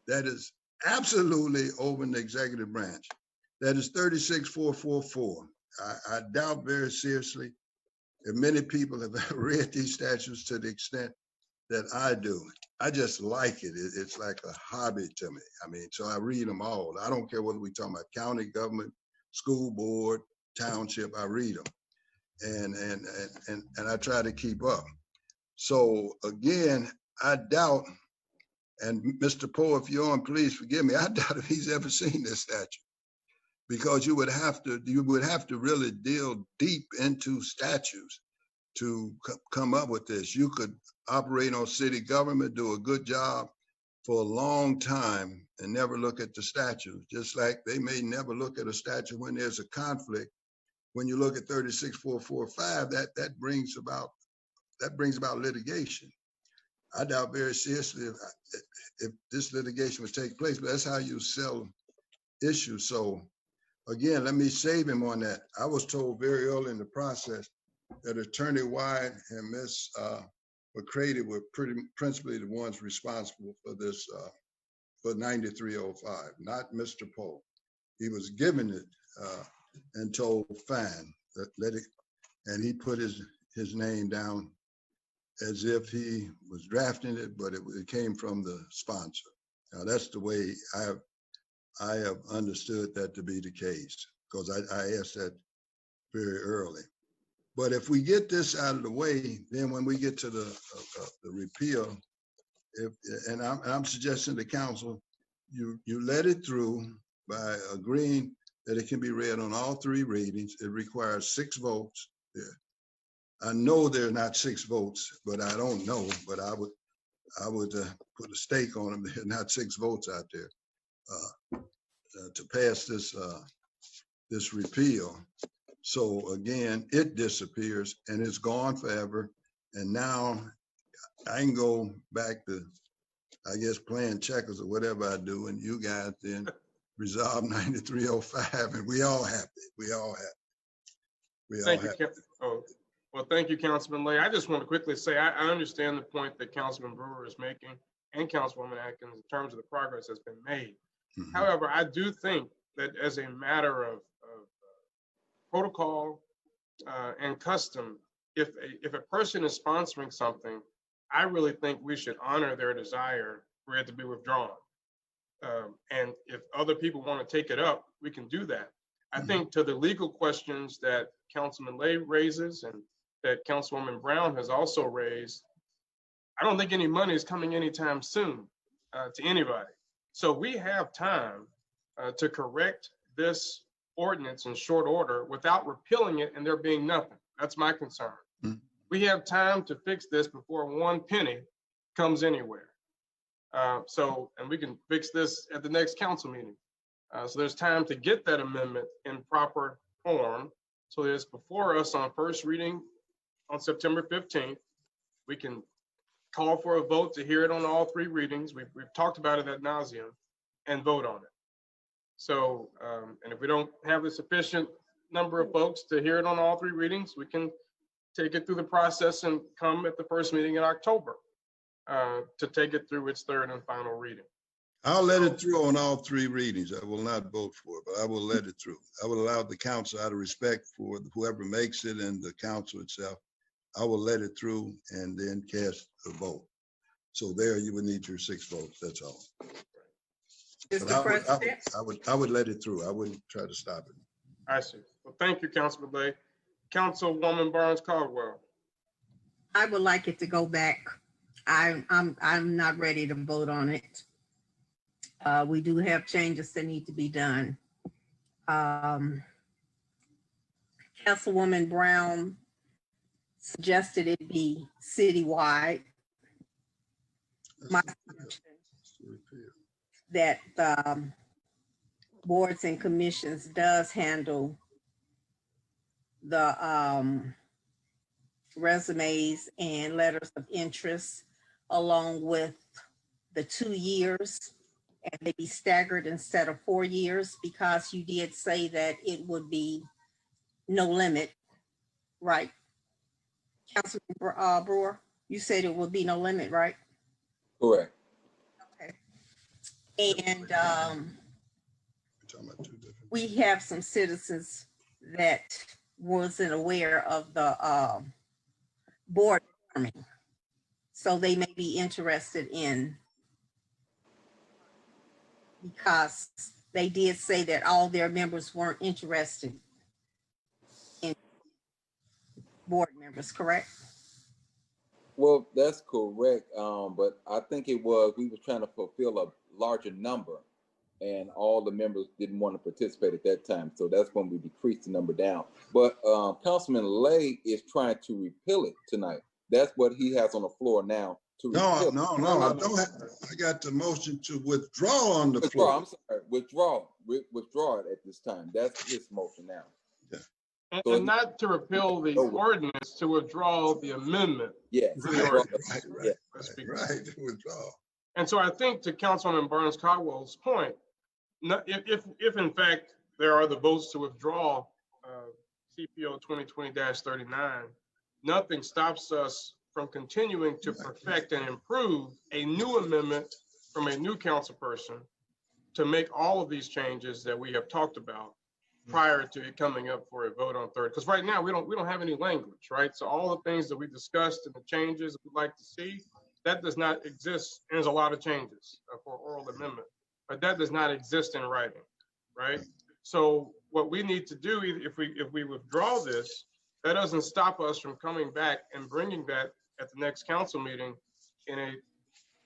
That is absolutely over in the executive branch. That is 36444. I doubt very seriously if many people have read these statutes to the extent that I do. I just like it. It's like a hobby to me. I mean, so I read them all. I don't care whether we're talking about county government, school board, township, I read them. And I try to keep up. So again, I doubt, and Mr. Poe, if you're on, please forgive me, I doubt if he's ever seen this statute. Because you would have to really deal deep into statutes to come up with this. You could operate on city government, do a good job for a long time and never look at the statute. Just like they may never look at a statute when there's a conflict. When you look at 36445, that brings about litigation. I doubt very seriously if this litigation would take place, but that's how you sell issues. So again, let me save him on that. I was told very early in the process that Attorney White and Ms. McCready were principally the ones responsible for this, for 9305, not Mr. Poe. He was given it and told, fine, let it, and he put his name down as if he was drafting it, but it came from the sponsor. Now that's the way I have understood that to be the case, because I asked that very early. But if we get this out of the way, then when we get to the repeal, and I'm suggesting to council, you let it through by agreeing that it can be read on all three readings. It requires 6 votes. Yeah. I know there are not 6 votes, but I don't know. But I would put a stake on them. There are not 6 votes out there to pass this repeal. So again, it disappears and it's gone forever. And now I can go back to, I guess, playing checkers or whatever I do, and you guys then resolve 9305, and we all happy. We all happy.
Thank you. Well, thank you, Councilman Lay. I just want to quickly say, I understand the point that Councilman Brewer is making and Councilwoman Atkins in terms of the progress that's been made. Mm-hmm. However, I do think that as a matter of protocol and custom, if a person is sponsoring something, I really think we should honor their desire for it to be withdrawn. And if other people want to take it up, we can do that. I think to the legal questions that Councilman Lay raises and that Councilwoman Brown has also raised, I don't think any money is coming anytime soon to anybody. So we have time to correct this ordinance in short order without repealing it and there being nothing. That's my concern. Mm-hmm. We have time to fix this before 1 penny comes anywhere. And we can fix this at the next council meeting. So there's time to get that amendment in proper form. So that it's before us on first reading on September 15th. We can call for a vote to hear it on all 3 readings. We've talked about it ad nauseum. and vote on it. So, and if we don't have a sufficient number of folks to hear it on all 3 readings, we can take it through the process and come at the first meeting in October to take it through its 3rd and final reading.
I'll let it through on all 3 readings. I will not vote for it, but I will let it through. I will allow the council, out of respect for whoever makes it and the council itself, I will let it through and then cast a vote. So there you would need your 6 votes, that's all. But
Mr. President,
I would let it through. I wouldn't try to stop it.
I see. Well, thank you, Councilman Lay. Councilwoman Barnes Caldwell.
I would like it to go back. I'm not ready to vote on it. We do have changes that need to be done. Councilwoman Brown suggested it be citywide. My that boards and commissions does handle the resumes and letters of interest along with the 2 years, and they be staggered instead of 4 years, because you did say that it would be no limit, right? Councilman Brewer, you said it would be no limit, right?
Correct.
Okay. And we have some citizens that wasn't aware of the board forming, so they may be interested in, because they did say that all their members weren't interested in board members, correct?
Well, that's correct. But I think we were trying to fulfill a larger number, and all the members didn't want to participate at that time. So that's when we decreased the number down. But Councilman Lay is trying to repeal it tonight. That's what he has on the floor now.
No, I don't have, I got the motion to withdraw on the
Withdraw,
floor.
I'm sorry, withdraw it at this time. That's his motion now.
And not to repeal the ordinance, to withdraw the amendment.
Yes.
To the ordinance.
Right, withdraw.
And so I think, to Councilwoman Barnes Caldwell's point, if in fact there are the votes to withdraw CPO 2020-39, nothing stops us from continuing to perfect and improve a new amendment from a new council person to make all of these changes that we have talked about prior to it coming up for a vote on 3rd. Because right now we don't have any language, right? So all the things that we discussed and the changes we'd like to see, that does not exist. There's a lot of changes for oral amendment, but that does not exist in writing, right? So what we need to do, if we withdraw this, that doesn't stop us from coming back and bringing that at the next council meeting in a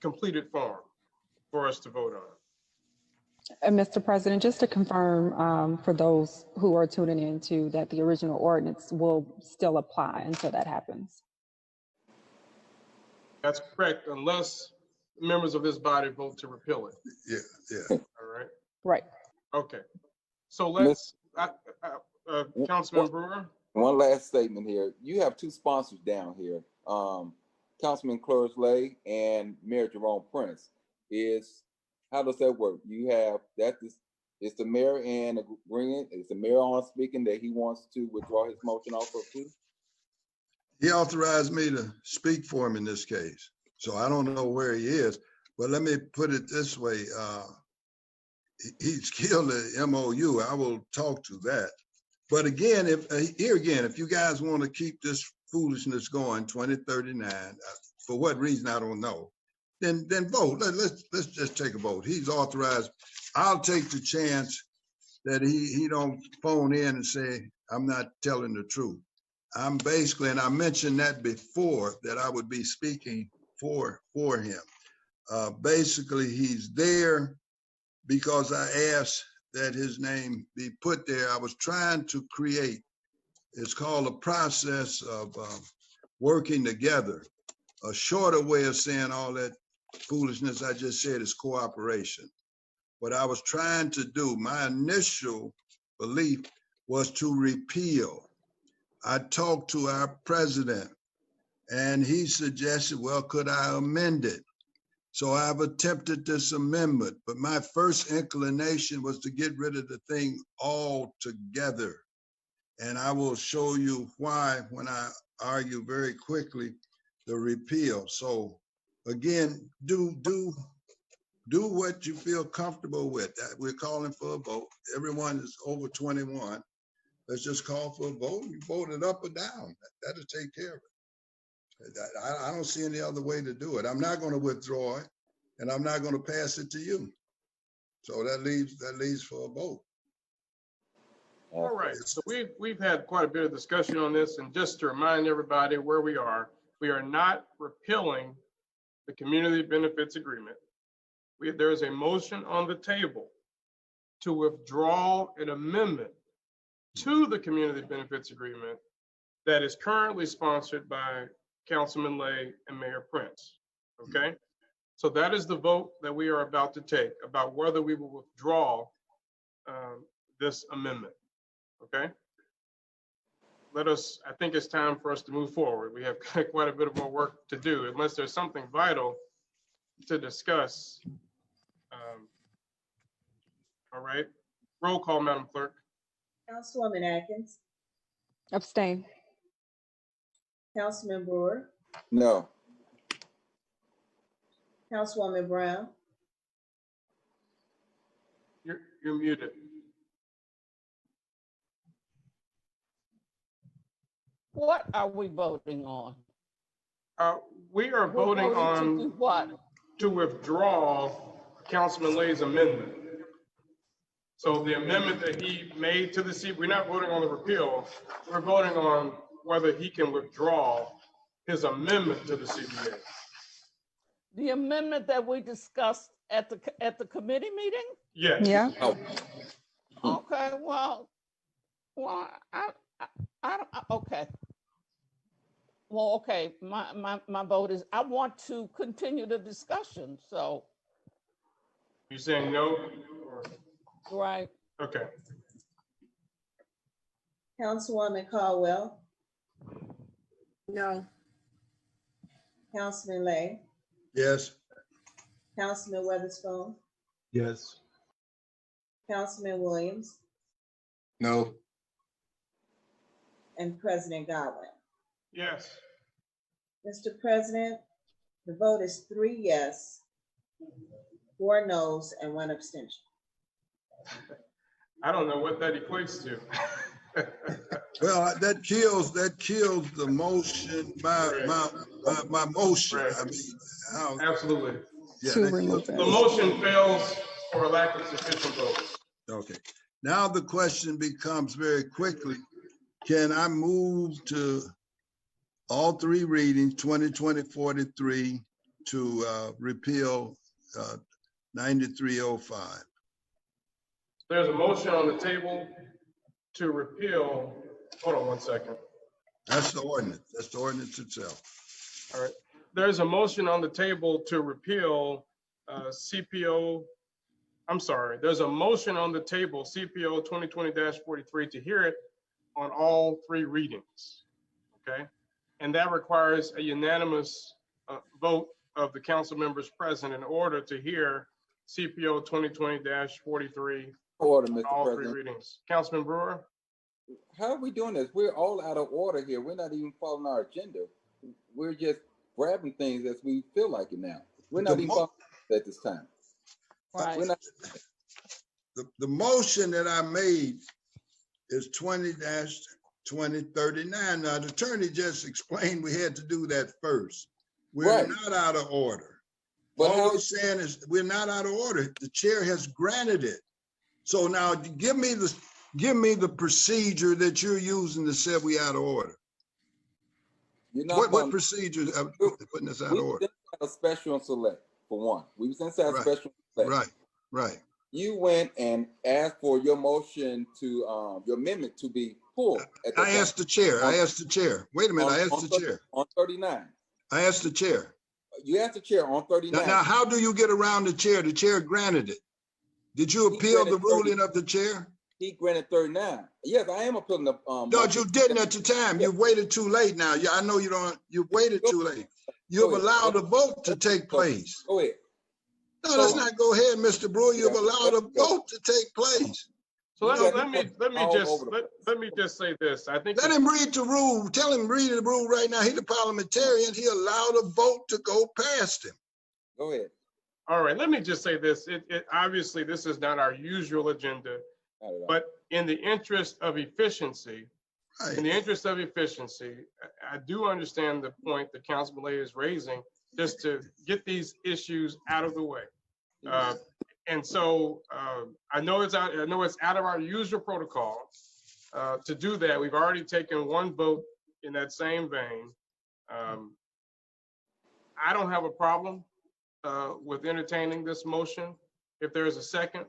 completed form for us to vote on.
And Mr. President, just to confirm for those who are tuning in too, that the original ordinance will still apply until that happens.
That's correct, unless members of this body vote to repeal it.
Yeah.
All right.
Right.
Okay. So let's, Councilman Brewer.
One last statement here. You have 2 sponsors down here, Councilman Cloris Lay and Mayor Jerome Prince. How does that work? You have it's the mayor and agreeing. Is the mayor on speaking that he wants to withdraw his motion also too?
He authorized me to speak for him in this case. So I don't know where he is, but let me put it this way. He's killed the MOU. I will talk to that. But again, if you guys want to keep this foolishness going, 2039, for what reason, I don't know, then vote. Let's just take a vote. He's authorized. I'll take the chance that he don't phone in and say, I'm not telling the truth. I'm basically, and I mentioned that before, that I would be speaking for him. Basically, he's there because I asked that his name be put there. I was trying to create, it's called a process of working together. A shorter way of saying all that foolishness I just said is cooperation. What I was trying to do, my initial belief was to repeal. I talked to our president and he suggested, well, could I amend it? So I've attempted this amendment, but my first inclination was to get rid of the thing altogether. And I will show you why when I argue very quickly the repeal. So again, do what you feel comfortable with. We're calling for a vote. Everyone is over 21. Let's just call for a vote. You vote it up or down. That'll take care of it. I don't see any other way to do it. I'm not going to withdraw it, and I'm not going to pass it to you. So that leaves for a vote.
All right, so we've had quite a bit of discussion on this, and just to remind everybody where we are not repealing the community benefits agreement. There is a motion on the table to withdraw an amendment to the community benefits agreement that is currently sponsored by Councilman Lay and Mayor Prince, okay? So that is the vote that we are about to take about whether we will withdraw this amendment, okay? I think it's time for us to move forward. We have quite a bit of more work to do, unless there's something vital to discuss. All right, roll call, Madam Clerk.
Councilwoman Atkins,
Abstain.
Councilman Brewer,
No.
Councilwoman Brown,
You're muted.
What are we voting on?
We are
We're
voting
to do
on
what?
to withdraw Councilman Lay's amendment. So the amendment that he made to the we're not voting on the repeal. We're voting on whether he can withdraw his amendment to the CBA.
The amendment that we discussed at the committee meeting?
Yes.
Yeah.
Oh.
Okay, well, okay. Well, okay, my vote is, I want to continue the discussion, so.
You saying no?
Right.
Okay.
Councilwoman Caldwell,
No.
Councilman Lay,
Yes.
Councilman Weatherspoon,
Yes.
Councilman Williams,
No.
and President Godwin.
Yes.
Mr. President, the vote is 3 yes, 4 noes, and 1 abstention.
I don't know what that equates to.
Well, that kills the motion, my motion.
Right.
I mean, how?
Absolutely.
Yeah,
To
that
remove
kills-
The motion fails for lack of sufficient votes.
Okay, now the question becomes very quickly, can I move to all 3 readings, 2020-43, to repeal 9305?
There's a motion on the table to repeal, hold on 1 second.
That's the ordinance. That's the ordinance itself.
All right. There's a motion on the table to repeal CPO. I'm sorry. There's a motion on the table, CPO 2020-43, to hear it on all 3 readings. Okay. And that requires a unanimous vote of the council members present in order to hear CPO 2020-43
Order,
on
Mr.
all 3
President.
readings. Councilman Brewer?
How are we doing this? We're all out of order here. We're not even following our agenda. We're just grabbing things as we feel like it now. We're not
The
even
mo-
following at this time.
Right.
We're not.
The motion that I made is 20-2039. Now, the attorney just explained we had to do that first. We're
Right.
not out of order.
But
All
how?
we're saying is we're not out of order. The chair has granted it. So now give me the procedure that you're using to say we out of order.
You're not
What
following-
procedures are putting us out
We
of
was
order?
inside a special and select, for one. We was inside
Right.
special and select.
Right, right.
You went and asked for your motion to, your amendment to be pulled. At that
I asked the chair. I asked the chair. Wait a minute. I asked the chair.
On 39.
I asked the chair.
You asked the chair on 39.
Now, how do you get around the chair? The chair granted it. Did you
He
appeal the
granted 30.
ruling of the chair?
He granted 39. Yes, I am appealing the,
No,
motion.
you didn't at the time. You waited too late now. Yeah, I know you don't, you waited too late. You've allowed a vote to take place.
Go ahead.
No, let's not go ahead, Mr. Brewer. You've
Yeah.
allowed a vote to take place.
So let
All
me just say this. I think
Let him read the rule. Tell him read the rule right now. He's a parliamentarian. He allowed a vote to go past him.
Go ahead.
all right, let me just say this. Obviously, this is not our usual agenda,
Not at all.
but in the interest of efficiency, in the
Right.
interest of efficiency, I do understand the point that Councilman Lay is raising, just to get these issues out of the way. And so I know it's out of our usual protocol to do that. We've already taken one vote in that same vein. I don't have a problem with entertaining this motion if there is a second,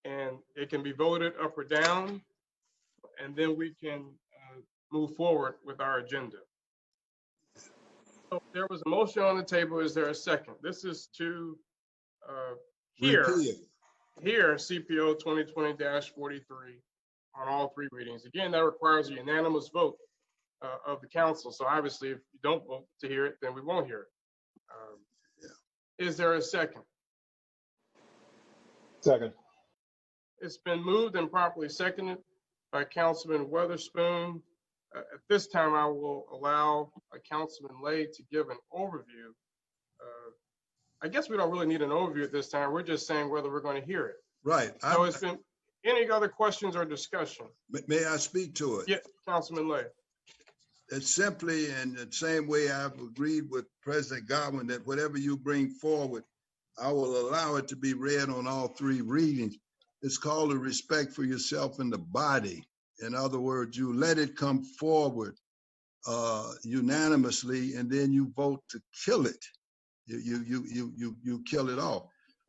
and it can be voted up or down, and then we can move forward with our agenda. So there was a motion on the table. Is there a second? This is to hear CPO 2020-43 on all three readings. Again, that requires a unanimous vote of the council. So obviously, if you don't vote to hear it, then we won't hear it. Is there a second?
Second.
It's been moved and properly seconded by Councilman Weatherspoon. At this time, I will allow Councilman Lay to give an overview. I guess we don't really need an overview at this time. We're just saying whether we're going to hear it.
Right.
So it's been, any other questions or discussion?
May I speak to it?
Yeah, Councilman Lay.
It's simply in the same way I've agreed with President Godwin that whatever you bring forward, I will allow it to be read on all three readings. It's called a respect for yourself and the body. In other words, you let it come forward unanimously, and then you vote to kill it. You kill it off.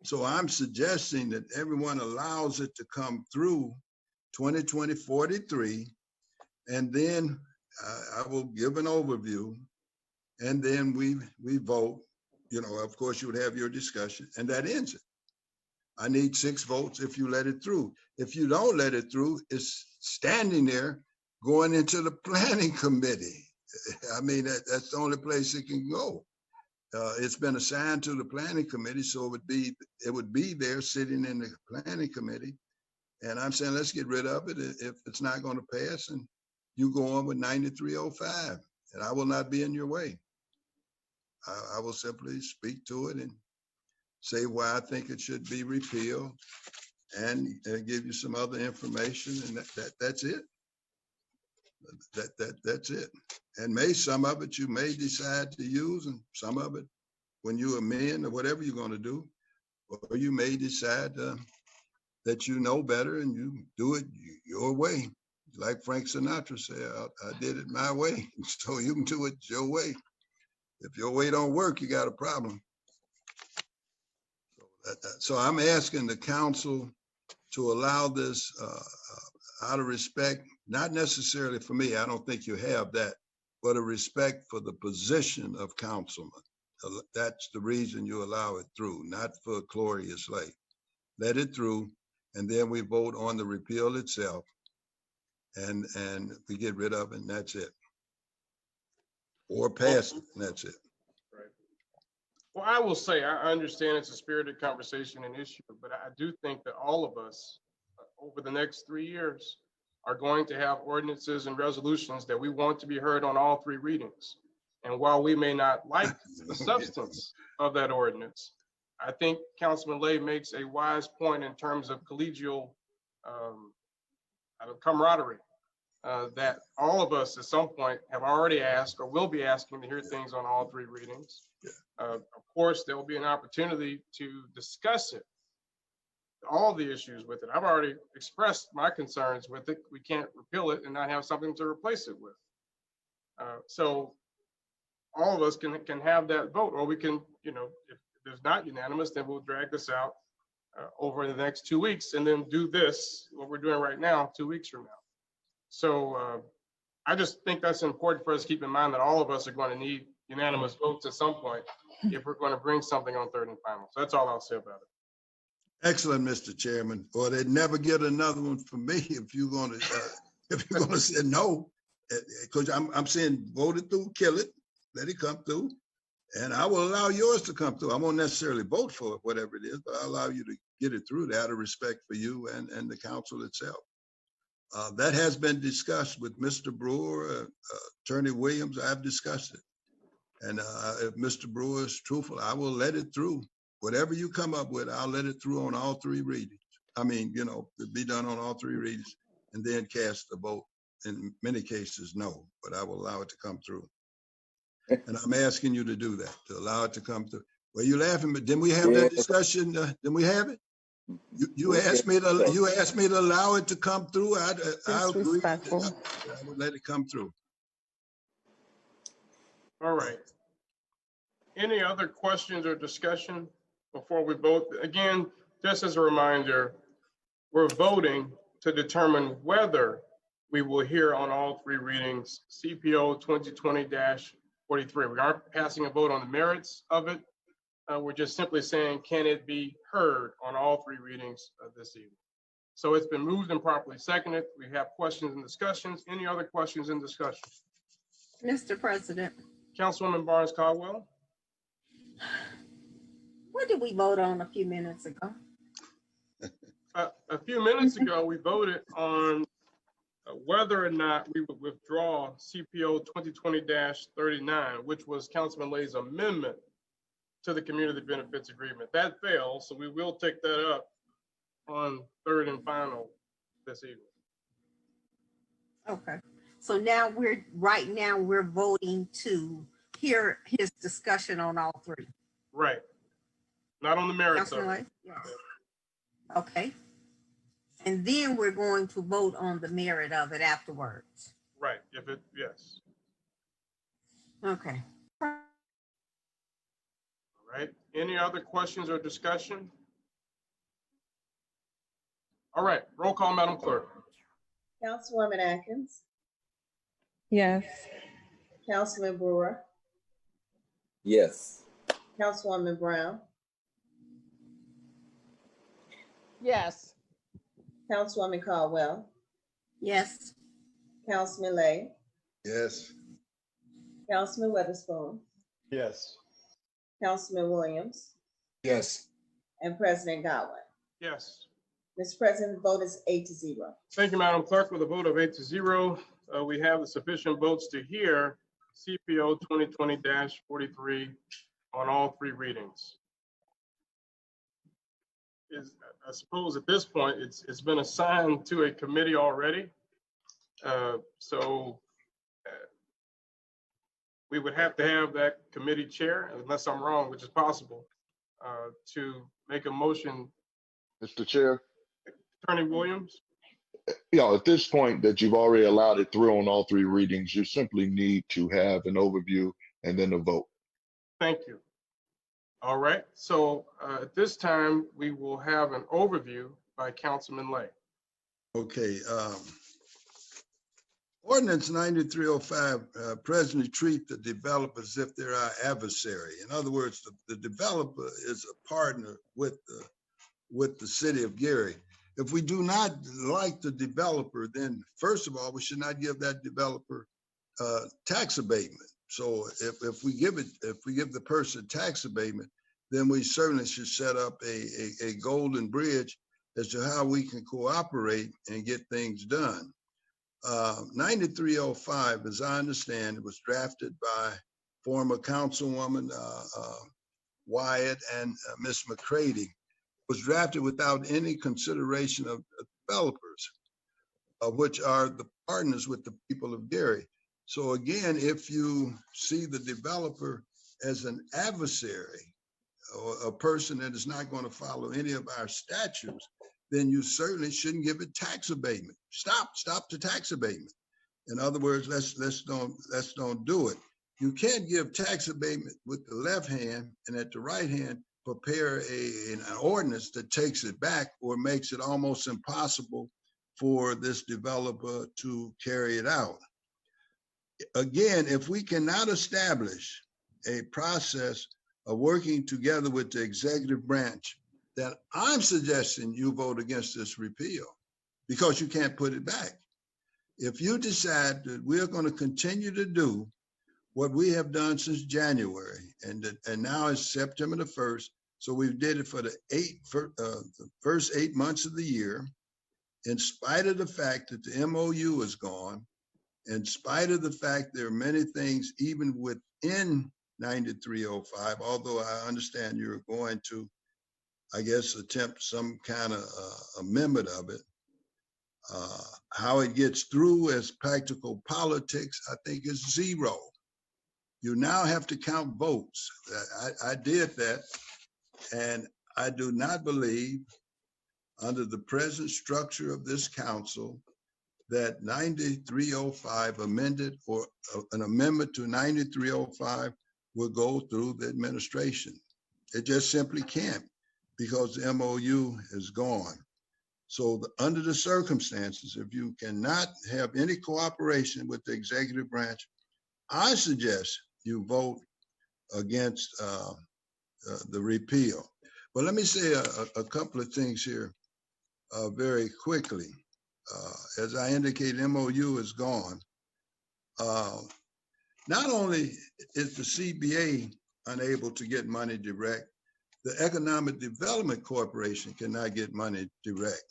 So I'm suggesting that everyone allows it to come through 2020-43, and then I will give an overview, and then we vote. You know, of course, you would have your discussion, and that ends it. I need 6 votes if you let it through. If you don't let it through, it's standing there going into the planning committee. I mean, that's the only place it can go. It's been assigned to the planning committee, so it would be there sitting in the planning committee. And I'm saying, let's get rid of it if it's not going to pass, and you go on with 9305, and I will not be in your way. I will simply speak to it and say why I think it should be repealed, and give you some other information, and that's it. That's it. And some of it you may decide to use, and some of it when you amend or whatever you're going to do, or you may decide that you know better and you do it your way. Like Frank Sinatra said, I did it my way, so you can do it your way. If your way don't work, you got a problem. So I'm asking the council to allow this out of respect, not necessarily for me, I don't think you have that, but a respect for the position of councilman. That's the reason you allow it through, not for Glorious Lake. Let it through, and then we vote on the repeal itself, and we get rid of it, and that's it. Or pass it, and that's it.
Right. Well, I will say, I understand it's a spirited conversation and issue, but I do think that all of us over the next 3 years are going to have ordinances and resolutions that we want to be heard on all three readings. And while we may not like the substance of that ordinance, I think Councilman Lay makes a wise point in terms of collegial camaraderie, that all of us at some point have already asked or will be asking to hear things on all three readings. Of course, there will be an opportunity to discuss it, all the issues with it. I've already expressed my concerns with it. We can't repeal it and not have something to replace it with. So all of us can have that vote, or we can, you know, if there's not unanimous, then we'll drag this out over the next 2 weeks and then do this, what we're doing right now, 2 weeks from now. So I just think that's important for us to keep in mind, that all of us are going to need unanimous votes at some point if we're going to bring something on third and final. So that's all I'll say about it.
Excellent, Mr. Chairman. Or they'd never get another one from me if you're gonna say no. Because I'm saying vote it through, kill it, let it come through. And I will allow yours to come through. I won't necessarily vote for it, whatever it is, but I'll allow you to get it through out of respect for you and the council itself. That has been discussed with Mr. Brewer, Attorney Williams. I've discussed it. And if Mr. Brewer is truthful, I will let it through. Whatever you come up with, I'll let it through on all three readings. I mean, you know, to be done on all three readings and then cast the vote. In many cases, no, but I will allow it to come through. And I'm asking you to do that, to allow it to come through. Well, you laughing, but didn't we have that discussion? Didn't we have it? You asked me to allow it to come through. I agree.
Disrespectful.
I would let it come through.
All right. Any other questions or discussion before we vote? Again, just as a reminder, we're voting to determine whether we will hear on all three readings CPO 2020-43. We aren't passing a vote on the merits of it. We're just simply saying, can it be heard on all three readings this evening? So it's been moved and properly seconded. We have questions and discussions. Any other questions and discussion?
Mr. President,
Councilwoman Barnes Caldwell.
what did we vote on a few minutes ago?
A few minutes ago, we voted on whether or not we would withdraw CPO 2020-39, which was Councilman Lay's amendment to the community benefits agreement. That failed, so we will take that up on third and final this evening.
Okay, so now right now we're voting to hear his discussion on all three.
Right. Not on the merits of
Councilman
it.
Lay? Yes. Okay. And then we're going to vote on the merit of it afterwards.
Right, yes.
Okay.
All right, any other questions or discussion? All right, roll call, Madam Clerk.
Councilwoman Atkins,
Yes.
Councilman Brewer,
Yes.
Councilwoman Brown,
Yes.
Councilwoman Caldwell,
Yes.
Councilman Lay,
Yes.
Councilman Weatherspoon,
Yes.
Councilman Williams,
Yes.
and President Godwin.
Yes.
Mr. President, the vote is 8-0.
Thank you, Madam Clerk. With a vote of 8-0, we have the sufficient votes to hear CPO 2020-43 on all three readings. I suppose at this point, it's been assigned to a committee already. So we would have to have that committee chair, unless I'm wrong, which is possible, to make a motion.
Mr. Chair,
Attorney Williams?
at this point that you've already allowed it through on all three readings, you simply need to have an overview and then a vote.
Thank you. All right, so at this time, we will have an overview by Councilman Lay.
Okay. Ordinance 9305 presently treat the developers as if they're our adversary. In other words, the developer is a partner with the city of Gary. If we do not like the developer, then first of all, we should not give that developer tax abatement. So if we give the person tax abatement, then we certainly should set up a golden bridge as to how we can cooperate and get things done. 9305, as I understand, it was drafted by former Councilwoman Wyatt and Ms. McCready. Was drafted without any consideration of developers, which are the partners with the people of Gary. So again, if you see the developer as an adversary or a person that is not going to follow any of our statutes, then you certainly shouldn't give it tax abatement. Stop the tax abatement. In other words, let's don't do it. You can't give tax abatement with the left hand and at the right hand prepare an ordinance that takes it back or makes it almost impossible for this developer to carry it out. Again, if we cannot establish a process of working together with the executive branch then I'm suggesting you vote against this repeal because you can't put it back. If you decide that we're going to continue to do what we have done since January, and now it's September the 1st, so we did it for the first 8 months of the year, in spite of the fact that the MOU is gone, in spite of the fact there are many things even within 9305, although I understand you're going to, I guess, attempt some kind of amendment of it. How it gets through as practical politics, I think is zero. You now have to count votes. I did that, and I do not believe under the present structure of this council that 9305 amended or an amendment to 9305 will go through the administration. It just simply can't because the MOU is gone. So under the circumstances, if you cannot have any cooperation with the executive branch, I suggest you vote against the repeal. But let me say a couple of things here very quickly. As I indicated, MOU is gone. Not only is the CBA unable to get money direct, the Economic Development Corporation cannot get money direct.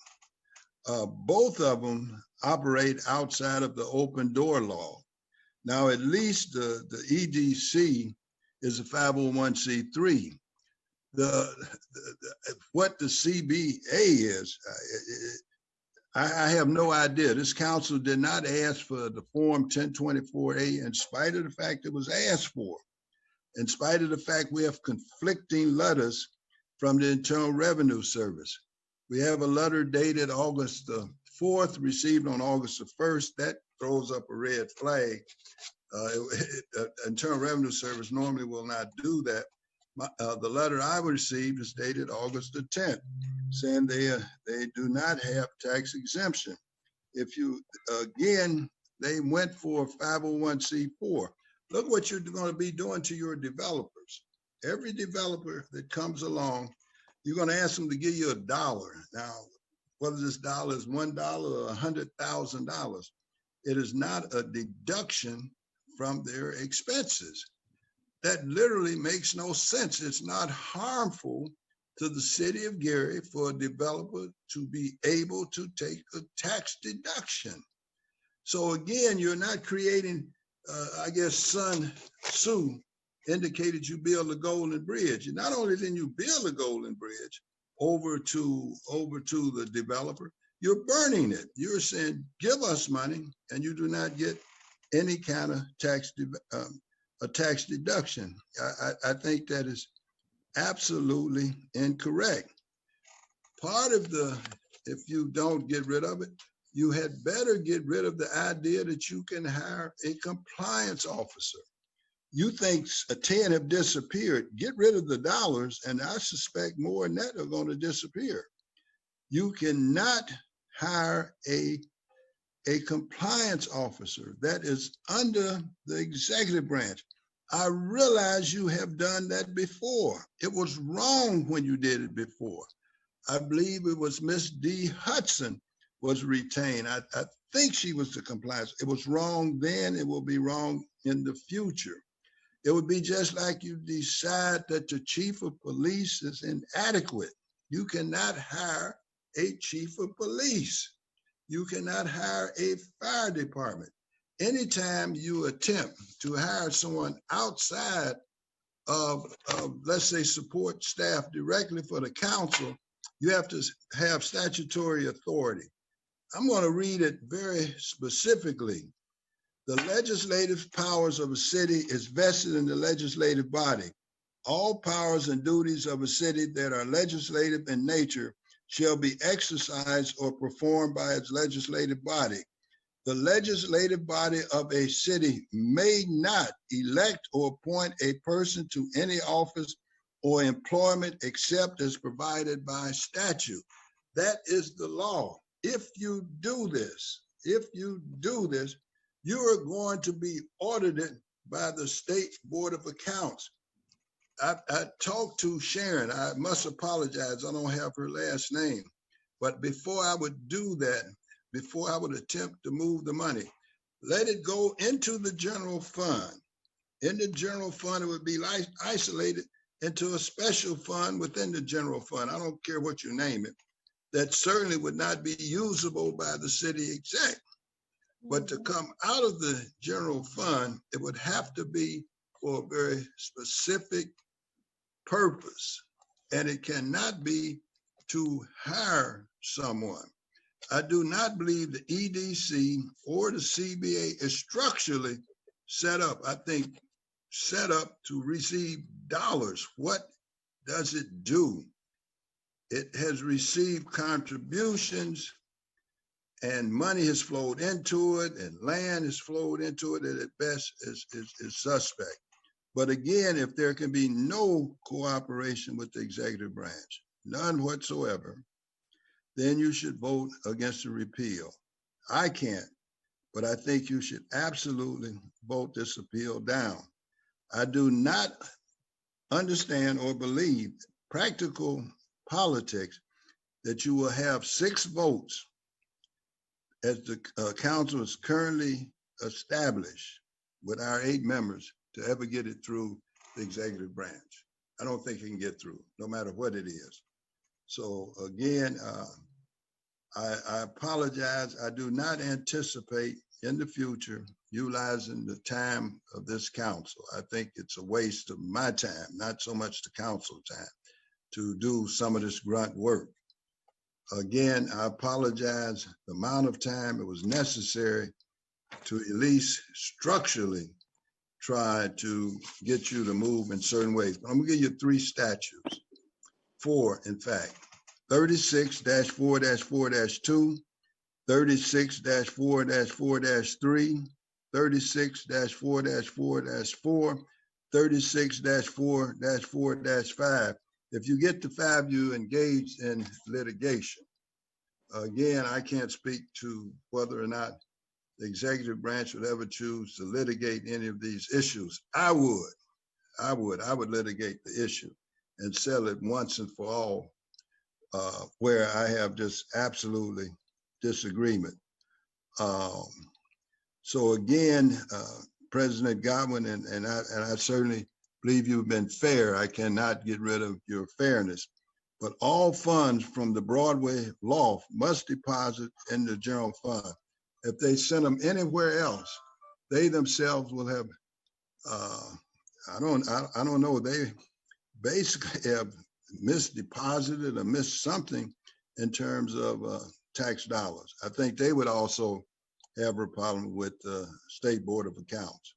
Both of them operate outside of the open door law. Now, at least the EDC is a 501c3. What the CBA is, I have no idea. This council did not ask for the Form 1024A in spite of the fact it was asked for, in spite of the fact we have conflicting letters from the Internal Revenue Service. We have a letter dated August the 4th, received on August the 1st. That throws up a red flag. Internal Revenue Service normally will not do that. The letter I received is dated August the 10th, saying they do not have tax exemption. If you, again, they went for 501c4. Look what you're going to be doing to your developers. Every developer that comes along, you're going to ask them to give you $1. Now, whether this dollar is $1 or $100,000, it is not a deduction from their expenses. That literally makes no sense. It's not harmful to the city of Gary for a developer to be able to take a tax deduction. So again, you're not creating, I guess Sun Tzu indicated you build a golden bridge. And not only did you build a golden bridge over to the developer, you're burning it. You're saying, give us money, and you do not get any kind of tax deduction. I think that is absolutely incorrect. Part of if you don't get rid of it, you had better get rid of the idea that you can hire a compliance officer. You think 10 have disappeared, get rid of the dollars, and I suspect more than that are going to disappear. You cannot hire a compliance officer that is under the executive branch. I realize you have done that before. It was wrong when you did it before. I believe it was Miss D. Hudson was retained. I think she was the compliance. It was wrong then, it will be wrong in the future. It would be just like you decide that the chief of police is inadequate. You cannot hire a chief of police. You cannot hire a fire department. Anytime you attempt to hire someone outside of let's say, support staff directly for the council, you have to have statutory authority. I'm going to read it very specifically. The legislative powers of a city is vested in the legislative body. All powers and duties of a city that are legislative in nature shall be exercised or performed by its legislative body. The legislative body of a city may not elect or appoint a person to any office or employment except as provided by statute. That is the law. If you do this, you are going to be audited by the State Board of Accounts. I talked to Sharon. I must apologize. I don't have her last name. But before I would do that, before I would attempt to move the money, let it go into the general fund. In the general fund, it would be isolated into a special fund within the general fund. I don't care what you name it. That certainly would not be usable by the city exec. But to come out of the general fund, it would have to be for a very specific purpose. And it cannot be to hire someone. I do not believe the EDC or the CBA is structurally set up, I think, set up to receive dollars. What does it do? It has received contributions and money has flowed into it and land has flowed into it, and at best is suspect. But again, if there can be no cooperation with the executive branch, none whatsoever, then you should vote against the repeal. I can't, but I think you should absolutely vote this appeal down. I do not understand or believe practical politics that you will have 6 votes as the council is currently established with our 8 members to ever get it through the executive branch. I don't think it can get through, no matter what it is. So again, I apologize. I do not anticipate in the future utilizing the time of this council. I think it's a waste of my time, not so much the council time, to do some of this grunt work. Again, I apologize the amount of time it was necessary to at least structurally try to get you to move in certain ways. But I'm gonna give you 3 statutes, 4 in fact, 36-4-4-2, 36-4-4-3, 36-4-4-4, 36-4-4-5. If you get to 5, you engage in litigation. Again, I can't speak to whether or not the executive branch would ever choose to litigate any of these issues. I would litigate the issue and settle it once and for all, where I have just absolutely disagreement. So again, President Godwin, and I certainly believe you've been fair. I cannot get rid of your fairness, but all funds from the Broadway loft must deposit in the general fund. If they send them anywhere else, they themselves will have, I don't know, they basically have misdeposited or missed something in terms of tax dollars. I think they would also have a problem with the State Board of Accounts.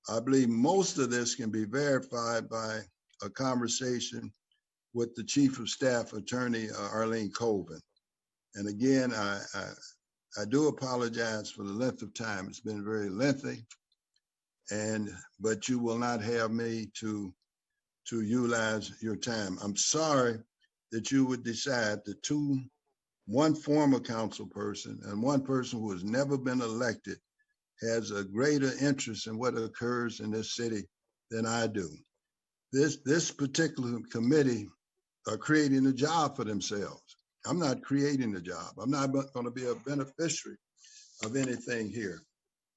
I believe most of this can be verified by a conversation with the Chief of Staff, Attorney Arlene Colvin. And again, I do apologize for the length of time. It's been very lengthy, but you will not have me to utilize your time. I'm sorry that you would decide that one former council person and one person who has never been elected has a greater interest in what occurs in this city than I do. This particular committee are creating a job for themselves. I'm not creating a job. I'm not going to be a beneficiary of anything here.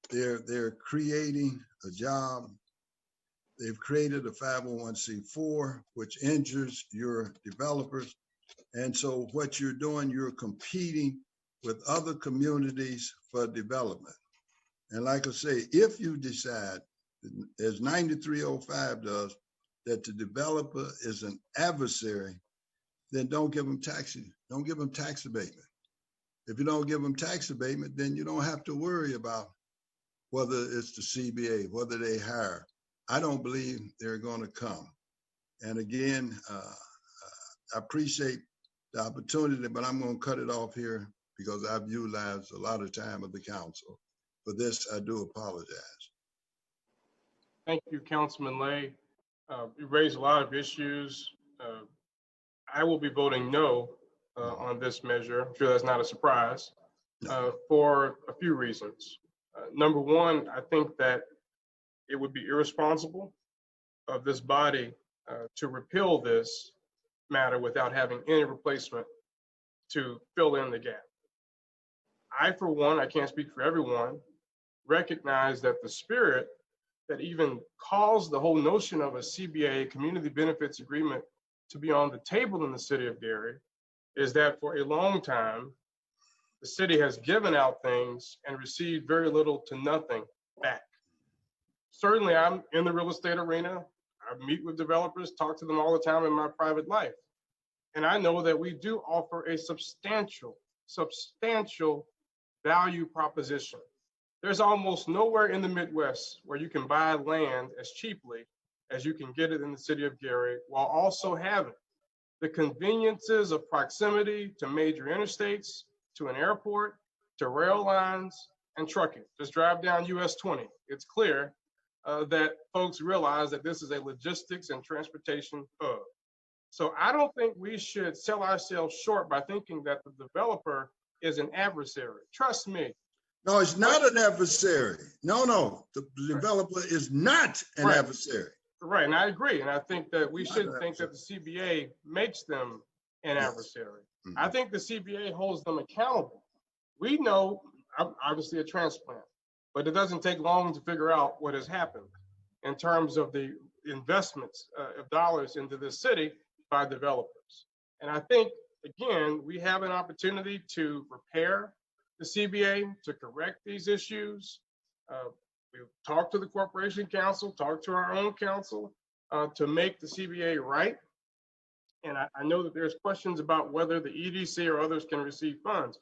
They're creating a job. They've created a 501c4, which injures your developers. And so what you're doing, you're competing with other communities for development. And like I say, if you decide, as 9305 does, that the developer is an adversary, then don't give them tax abatement. If you don't give them tax abatement, then you don't have to worry about whether it's the CBA, whether they hire. I don't believe they're going to come. And again, I appreciate the opportunity, but I'm going to cut it off here because I've utilized a lot of time of the council. For this, I do apologize.
Thank you, Councilman Lay. You raised a lot of issues. I will be voting no on this measure. I'm sure that's not a surprise for a few reasons. Number one, I think that it would be irresponsible of this body to repeal this matter without having any replacement to fill in the gap. I, for one, I can't speak for everyone, recognize that the spirit that even caused the whole notion of a CBA, community benefits agreement, to be on the table in the city of Gary is that for a long time, the city has given out things and received very little to nothing back. Certainly, I'm in the real estate arena. I meet with developers, talk to them all the time in my private life. And I know that we do offer a substantial value proposition. There's almost nowhere in the Midwest where you can buy land as cheaply as you can get it in the city of Gary, while also having the conveniences of proximity to major interstates, to an airport, to rail lines, and trucking. Just drive down US 20. It's clear that folks realize that this is a logistics and transportation hub. So I don't think we should sell ourselves short by thinking that the developer is an adversary. Trust me.
No, it's not an adversary. No, the developer is not an adversary.
Right, and I agree. And I think that we shouldn't think that the CBA makes them an adversary. I think the CBA holds them accountable. We know, obviously, a transplant, but it doesn't take long to figure out what has happened in terms of the investments of dollars into this city by developers. And I think, again, we have an opportunity to repair the CBA, to correct these issues. We've talked to the Corporation Council, talked to our own council to make the CBA right. And I know that there's questions about whether the EDC or others can receive funds.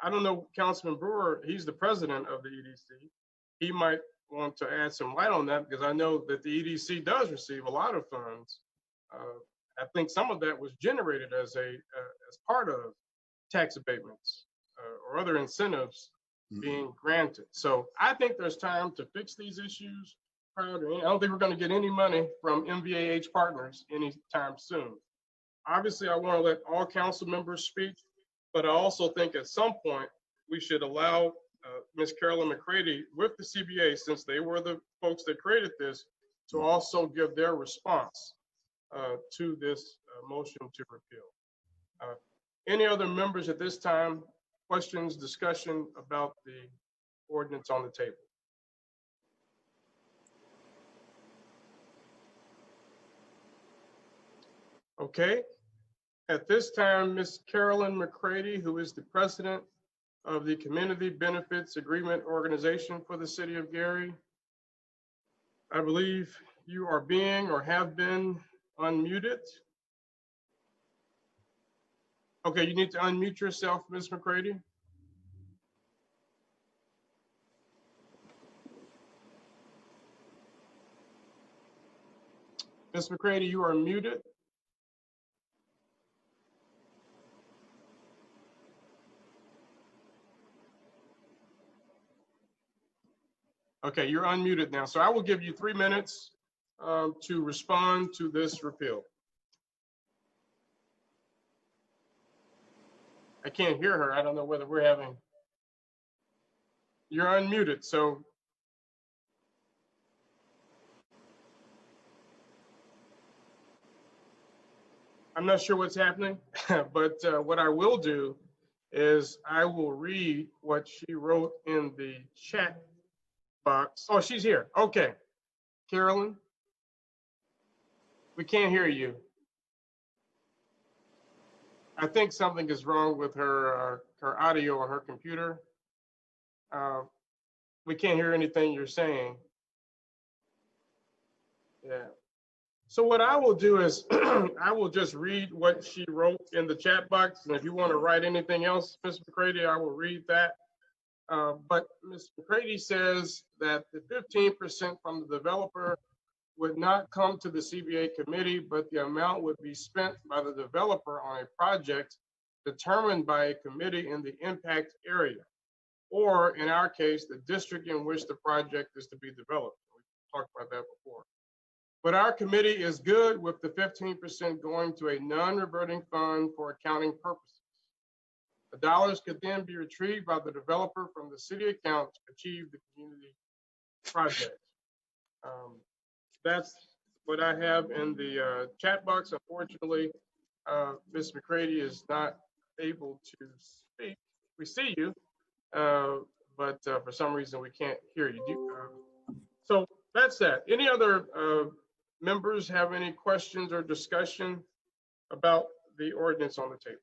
I don't know, Councilman Brewer, he's the president of the EDC. He might want to add some light on that because I know that the EDC does receive a lot of funds. I think some of that was generated as part of tax abatements or other incentives being granted. So I think there's time to fix these issues. I don't think we're going to get any money from MVAH partners anytime soon. Obviously, I want to let all council members speak, but I also think at some point we should allow Ms. Carolyn McCready with the CBA, since they were the folks that created this, to also give their response to this motion to repeal. Any other members at this time? Questions, discussion about the ordinance on the table? Okay. At this time, Ms. Carolyn McCready, who is the president of the Community Benefits Agreement Organization for the City of Gary, I believe you are being or have been unmuted. Okay, you need to unmute yourself, Ms. McCready. Ms. McCready, you are muted. Okay, you're unmuted now. So I will give you 3 minutes to respond to this repeal. I can't hear her. I don't know whether we're having. You're unmuted, so. I'm not sure what's happening, but what I will do is I will read what she wrote in the chat box. Oh, she's here. Okay. Carolyn, we can't hear you. I think something is wrong with her audio on her computer. We can't hear anything you're saying. Yeah. So what I will do is I will just read what she wrote in the chat box. And if you want to write anything else, Ms. McCready, I will read that. But Ms. McCready says that the 15% from the developer would not come to the CBA committee, but the amount would be spent by the developer on a project determined by a committee in the impact area, or in our case, the district in which the project is to be developed. We talked about that before. But our committee is good with the 15% going to a non-reverting fund for accounting purposes. The dollars could then be retrieved by the developer from the city account to achieve the community project. That's what I have in the chat box. Unfortunately, Ms. McCready is not able to speak. We see you, but for some reason we can't hear you. So that's that. Any other members have any questions or discussion about the ordinance on the table?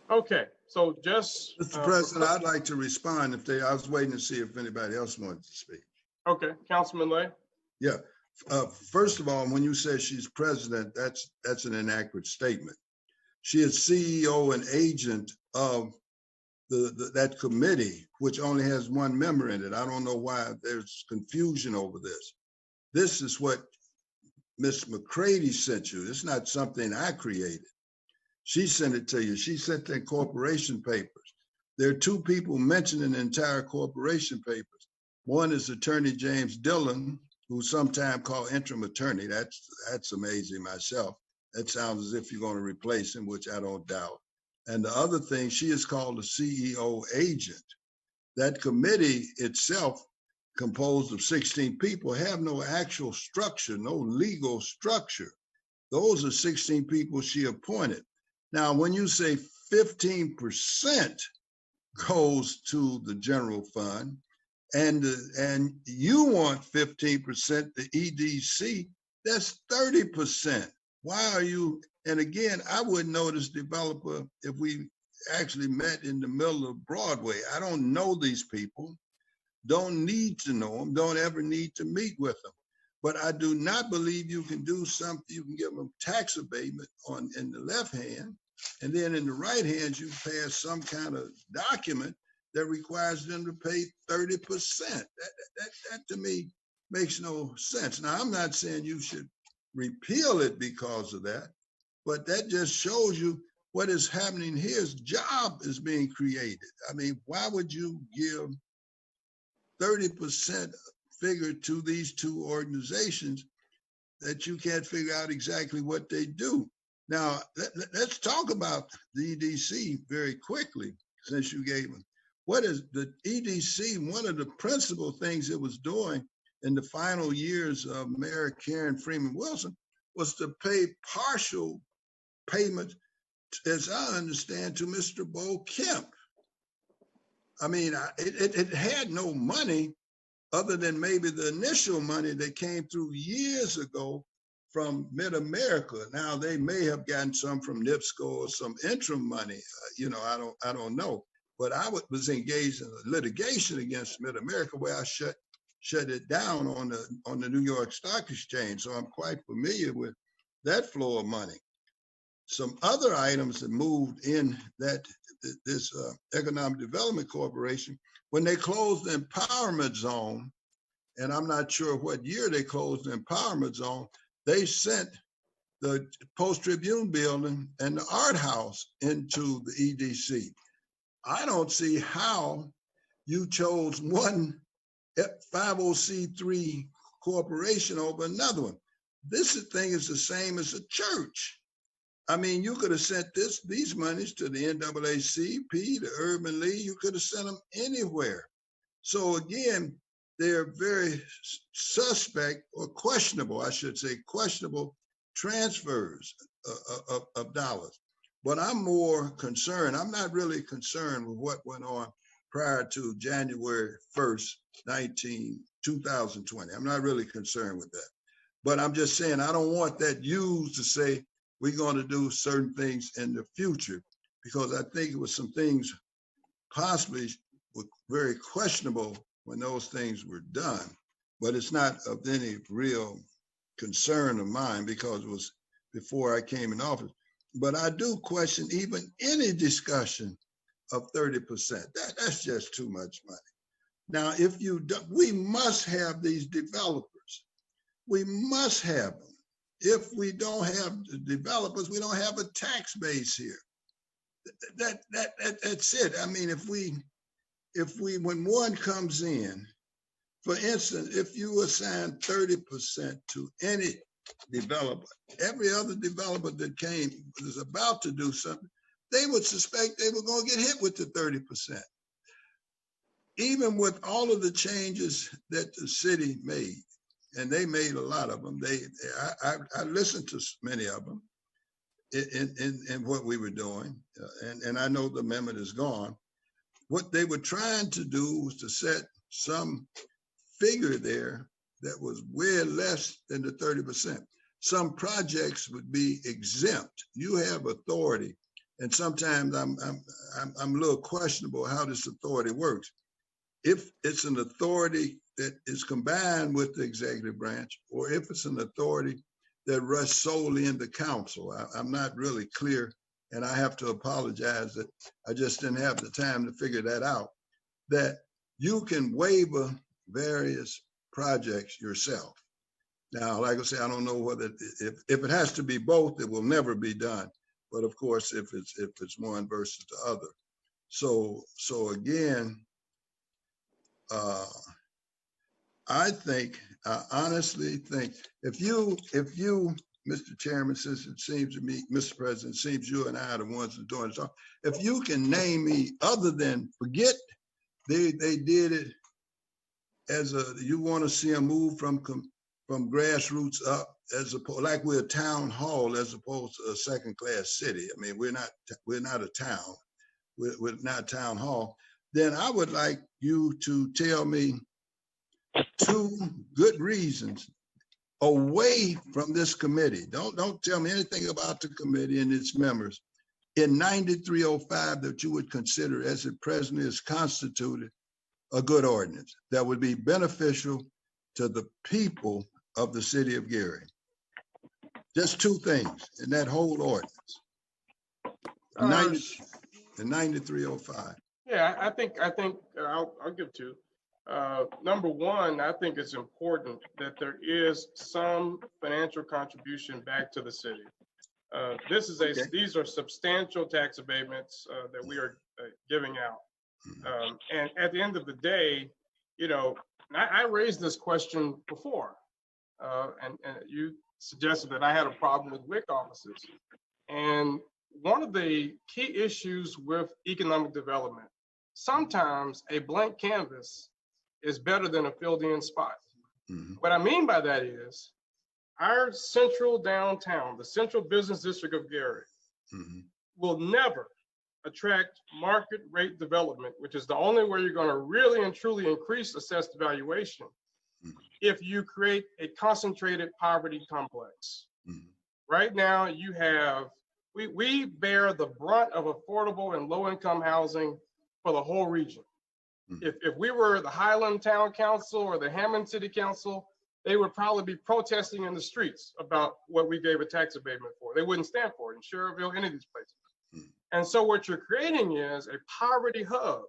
Okay, so just.
Mr. President, I'd like to respond I was waiting to see if anybody else wanted to speak.
Okay, Councilman Lay.
Yeah. First of all, when you say she's president, that's an inaccurate statement. She is CEO and agent of that committee, which only has one member in it. I don't know why there's confusion over this. This is what Ms. McCready sent you. It's not something I created. She sent it to you. She sent the corporation papers. There are two people mentioned in the entire corporation papers. One is Attorney James Dillon, who's sometimes called interim attorney. That's amazing myself. That sounds as if you're going to replace him, which I don't doubt. And the other thing, she is called a CEO agent. That committee itself, composed of 16 people, have no actual structure, no legal structure. Those are 16 people she appointed. Now, when you say 15% goes to the general fund, and you want 15% to EDC, that's 30%. Why are you? And again, I wouldn't know this developer if we actually met in the middle of Broadway. I don't know these people, don't need to know them, don't ever need to meet with them. But I do not believe you can do something. You can give them tax abatement in the left hand, and then in the right hand, you pass some kind of document that requires them to pay 30%. That to me makes no sense. Now, I'm not saying you should repeal it because of that, but that just shows you what is happening here. Is job is being created. I mean, why would you give 30% figure to these two organizations that you can't figure out exactly what they do? Now, let's talk about the EDC very quickly, since you gave them. What is the EDC? One of the principal things it was doing in the final years of Mayor Karen Freeman Wilson was to pay partial payment, as I understand, to Mr. Bo Kemp. I mean, it had no money other than maybe the initial money that came through years ago from Mid-America. Now, they may have gotten some from NIPSCO or some interim money. I don't know. But I was engaged in a litigation against Mid-America where I shut it down on the New York Stock Exchange. So I'm quite familiar with that flow of money. Some other items that moved in this Economic Development Corporation, when they closed the empowerment zone, and I'm not sure what year they closed the empowerment zone, they sent the Post-Tribune building and the art house into the EDC. I don't see how you chose one 50C3 corporation over another one. This thing is the same as a church. I mean, you could have sent these monies to the NAACP, the Urban League. You could have sent them anywhere. So again, they're very suspect or questionable, I should say, questionable transfers of dollars. But I'm more concerned. I'm not really concerned with what went on prior to January 1st, 2020. I'm not really concerned with that. But I'm just saying, I don't want that used to say we're going to do certain things in the future, because I think it was some things possibly were very questionable when those things were done. But it's not of any real concern of mine because it was before I came in office. But I do question even any discussion of 30%. That's just too much money. Now, if you do, we must have these developers. We must have them. If we don't have the developers, we don't have a tax base here. That's it. I mean, if we when one comes in, for instance, if you assign 30% to any developer, every other developer that was about to do something, they would suspect they were going to get hit with the 30%. even with all of the changes that the city made, and they made a lot of them, I listened to many of them in what we were doing, and I know the amendment is gone. What they were trying to do was to set some figure there that was way less than the 30%. Some projects would be exempt. You have authority, and sometimes I'm a little questionable how this authority works. If it's an authority that is combined with the executive branch, or if it's an authority that rests solely in the council, I'm not really clear, and I have to apologize that I just didn't have the time to figure that out, that you can waiver various projects yourself. Now, like I say, I don't know whether if it has to be both, it will never be done. But of course, if it's one versus the other. So again, I honestly think if you, Mr. Chairman, since it seems to me, Mr. President, it seems you and I are the ones that are doing this, if you can name me other than forget they did it as you want to see a move from grassroots up, as opposed, like we're a town hall as opposed to a second-class city. I mean, we're not a town. We're not a town hall. Then I would like you to tell me 2 good reasons away from this committee. Don't tell me anything about the committee and its members in 9305 that you would consider, as it presently is constituted, a good ordinance that would be beneficial to the people of the city of Gary. Just 2 things in that whole ordinance. 9305.
Yeah, I think I'll give 2. Number one, I think it's important that there is some financial contribution back to the city. These are substantial tax abatements that we are giving out. And at the end of the day, you know, I raised this question before, and you suggested that I had a problem with WIC offices. And one of the key issues with economic development, sometimes a blank canvas is better than a filled-in spot. Mm-hmm. What I mean by that is our central downtown, the central business district of Gary, mm-hmm. will never attract market rate development, which is the only way you're going to really and truly increase assessed valuation, mm-hmm. if you create a concentrated poverty complex. Mm-hmm. Right now, you have, we bear the brunt of affordable and low-income housing for the whole region. Mm-hmm. If we were the Highland Town Council or the Hammond City Council, they would probably be protesting in the streets about what we gave a tax abatement for. They wouldn't stand for it in Sherrville, any of these places. Mm-hmm. And so what you're creating is a poverty hub.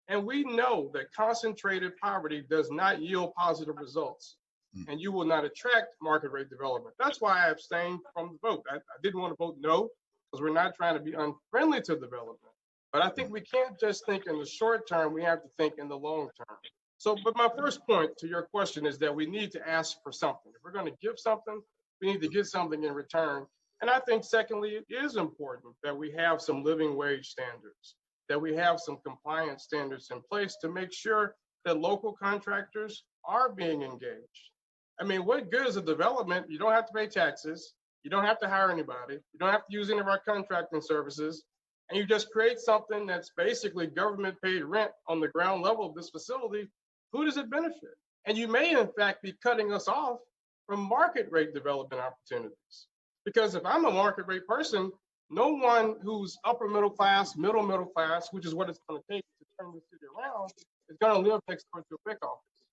And we know that concentrated poverty does not yield positive results. Mm-hmm. And you will not attract market rate development. That's why I abstained from the vote. I didn't want to vote no, because we're not trying to be unfriendly to development. But I think we can't just think in the short term, we have to think in the long term. So, but my first point to your question is that we need to ask for something. If we're going to give something, we need to get something in return. And I think secondly, it is important that we have some living wage standards, that we have some compliance standards in place to make sure that local contractors are being engaged. I mean, what good is a development? You don't have to pay taxes. You don't have to hire anybody. You don't have to use any of our contracting services. And you just create something that's basically government paid rent on the ground level of this facility. Who does it benefit? And you may in fact be cutting us off from market rate development opportunities. Because if I'm a market rate person, no one who's upper middle class, middle class, which is what it's going to take to turn the city around, is going to live next door to a WIC office.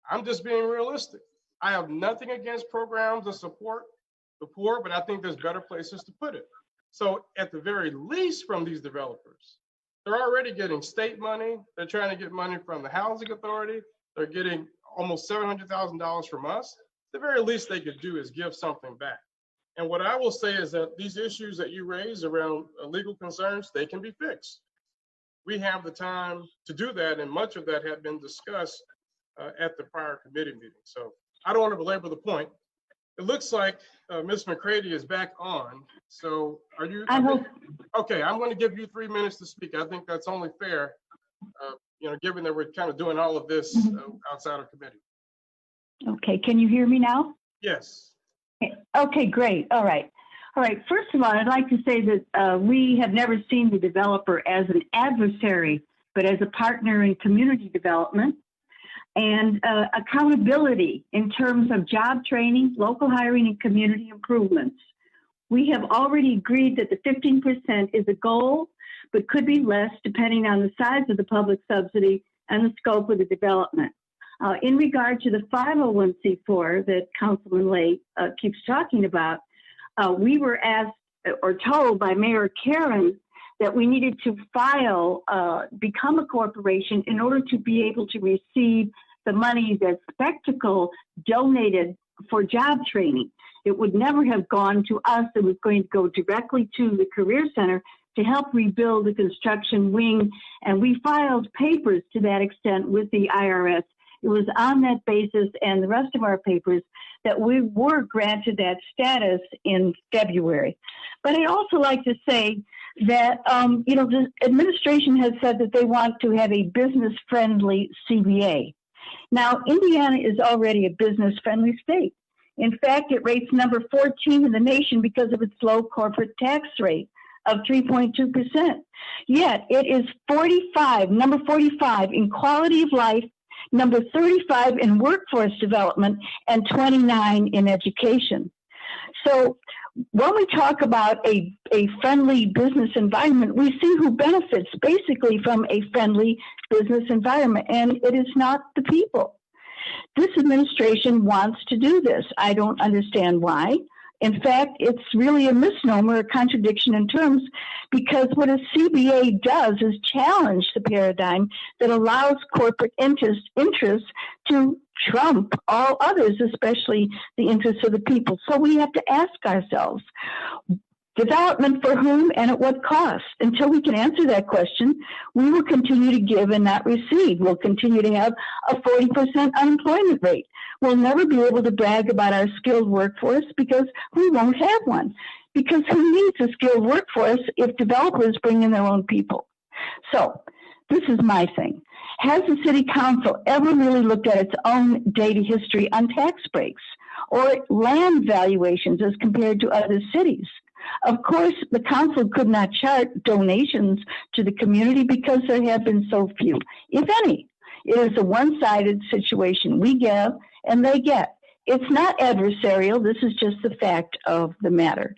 I'm just being realistic. I have nothing against programs that support the poor, but I think there's better places to put it. So at the very least from these developers, they're already getting state money. They're trying to get money from the housing authority. They're getting almost $700,000 from us. The very least they could do is give something back. And what I will say is that these issues that you raise around legal concerns, they can be fixed. We have the time to do that, and much of that had been discussed at the prior committee meeting. So I don't want to belabor the point. It looks like Ms. McCready is back on. So are you? Okay, I'm going to give you 3 minutes to speak. I think that's only fair. given that we're kind of doing all of this outside of committee.
Okay, can you hear me now?
Yes.
Okay, great. All right. All right. First of all, I'd like to say that we have never seen the developer as an adversary, but as a partner in community development and accountability in terms of job training, local hiring, and community improvements. We have already agreed that the 15% is a goal, but could be less depending on the size of the public subsidy and the scope of the development. In regard to the 501c4 that Councilman Lay keeps talking about, we were asked or told by Mayor Karen that we needed to file, become a corporation in order to be able to receive the money that Spectacle donated for job training. It would never have gone to us. It was going to go directly to the Career Center to help rebuild the construction wing. And we filed papers to that extent with the IRS. It was on that basis and the rest of our papers that we were granted that status in February. But I'd also like to say that, the administration has said that they want to have a business-friendly CBA. Now, Indiana is already a business-friendly state. In fact, it rates number 14 in the nation because of its low corporate tax rate of 3.2%. Yet it is number 45 in quality of life, number 35 in workforce development, and 29 in education. So when we talk about a friendly business environment, we see who benefits basically from a friendly business environment, and it is not the people. This administration wants to do this. I don't understand why. In fact, it's really a misnomer, a contradiction in terms, because what a CBA does is challenge the paradigm that allows corporate interests to trump all others, especially the interests of the people. So we have to ask ourselves, development for whom and at what cost? Until we can answer that question, we will continue to give and not receive. We'll continue to have a 40% unemployment rate. We'll never be able to brag about our skilled workforce because we won't have one. Because who needs a skilled workforce if developers bring in their own people? So this is my thing. Has the city council ever really looked at its own data history on tax breaks or land valuations as compared to other cities? Of course, the council could not chart donations to the community because there have been so few, if any. It is a one-sided situation. We give and they get. It's not adversarial. This is just the fact of the matter.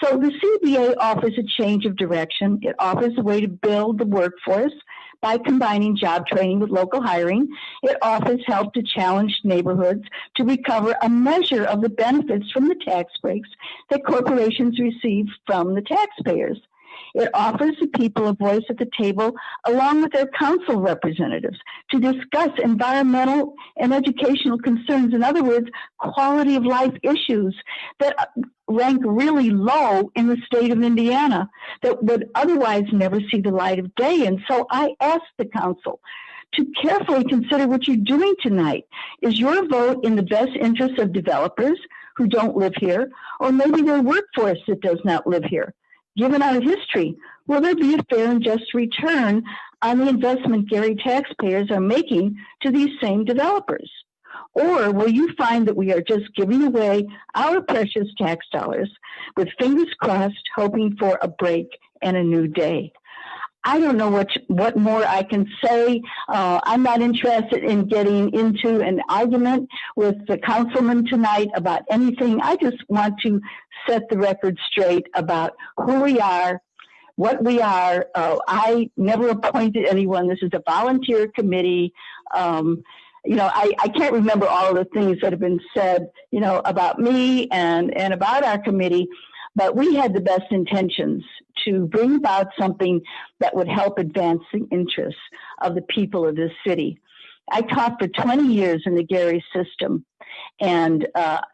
So the CBA offers a change of direction. It offers a way to build the workforce by combining job training with local hiring. It offers help to challenged neighborhoods to recover a measure of the benefits from the tax breaks that corporations receive from the taxpayers. It offers the people a voice at the table along with their council representatives to discuss environmental and educational concerns. In other words, quality of life issues that rank really low in the state of Indiana that would otherwise never see the light of day. And so I ask the council to carefully consider what you're doing tonight. Is your vote in the best interest of developers who don't live here, or maybe their workforce that does not live here? Given our history, will there be a fair and just return on the investment Gary taxpayers are making to these same developers? Or will you find that we are just giving away our precious tax dollars with fingers crossed, hoping for a break and a new day? I don't know what more I can say. I'm not interested in getting into an argument with the councilman tonight about anything. I just want to set the record straight about who we are, what we are. I never appointed anyone. This is a volunteer committee. I can't remember all of the things that have been said, about me and about our committee, but we had the best intentions to bring about something that would help advance the interests of the people of this city. I taught for 20 years in the Gary system, and at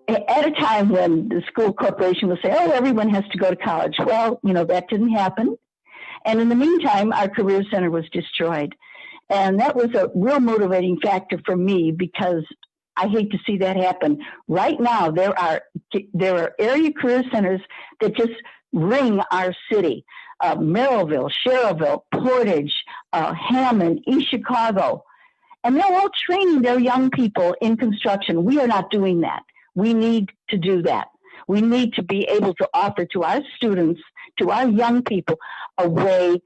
a time when the school corporation would say, oh, everyone has to go to college. Well, that didn't happen. And in the meantime, our career center was destroyed. And that was a real motivating factor for me because I hate to see that happen. Right now, there are area career centers that just ring our city. Merrillville, Sherrville, Portage, Hammond, East Chicago. And they're all training their young people in construction. We are not doing that. We need to do that. We need to be able to offer to our students, to our young people, a way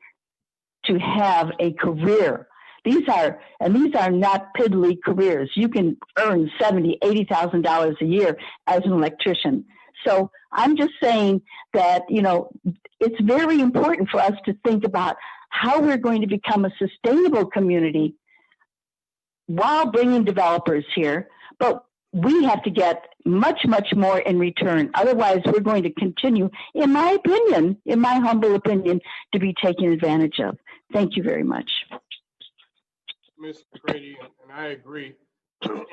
to have a career. These are not piddly careers. You can earn $70,000, $80,000 a year as an electrician. So I'm just saying that, you know, it's very important for us to think about how we're going to become a sustainable community while bringing developers here. But we have to get much, much more in return. Otherwise, we're going to continue, in my opinion, in my humble opinion, to be taken advantage of. Thank you very much.
Ms. Grady, and I agree.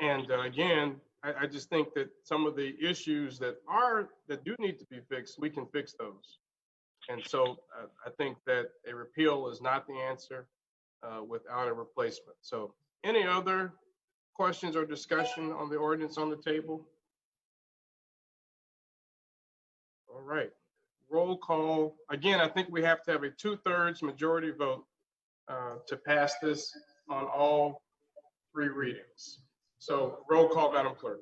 And again, I just think that some of the issues that do need to be fixed, we can fix those. And so I think that a repeal is not the answer without a replacement. So any other questions or discussion on the ordinance on the table? All right, roll call. Again, I think we have to have a 2/3 majority vote to pass this on all 3 readings. So roll call, Madam Clerk.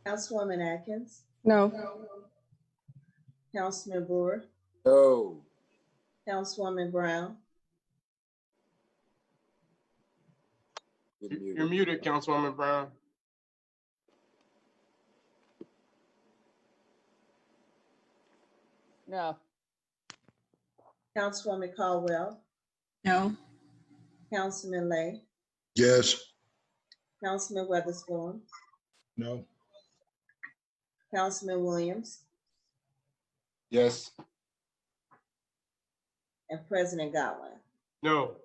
Councilwoman Atkins,
No.
Councilman Brewer,
No.
Councilwoman Brown,
You're muted, Councilwoman Brown.
No.
Councilwoman Caldwell,
No.
Councilman Lay,
Yes.
Councilman Weatherspoon,
No.
Councilman Williams,
Yes.
and President Godwin.
No.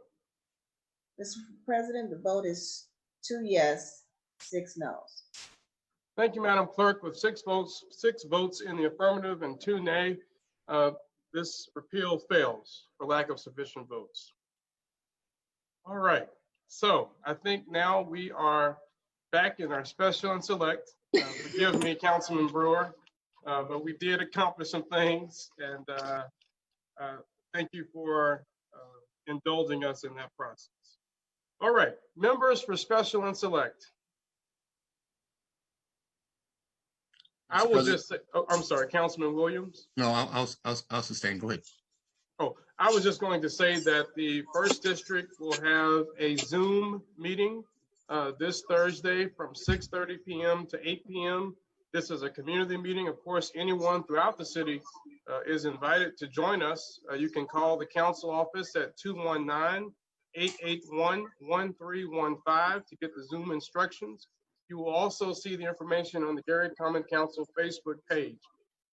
Mr. President, the vote is 2 yes, 6 no's.
Thank you, Madam Clerk. With 6 votes in the affirmative and 2 nay, this repeal fails for lack of sufficient votes. All right, so I think now we are back in our special and select. Forgive me, Councilman Brewer, but we did accomplish some things, and thank you for indulging us in that process. All right, members for special and select. I will just say, oh, I'm sorry, Councilman Williams.
No, I'll sustain. Go ahead.
Oh, I was just going to say that the first district will have a Zoom meeting this Thursday from 6:30 p.m. to 8 p.m. This is a community meeting. Of course, anyone throughout the city is invited to join us. You can call the council office at 219-881-1315 to get the Zoom instructions. You will also see the information on the Gary Common Council Facebook page.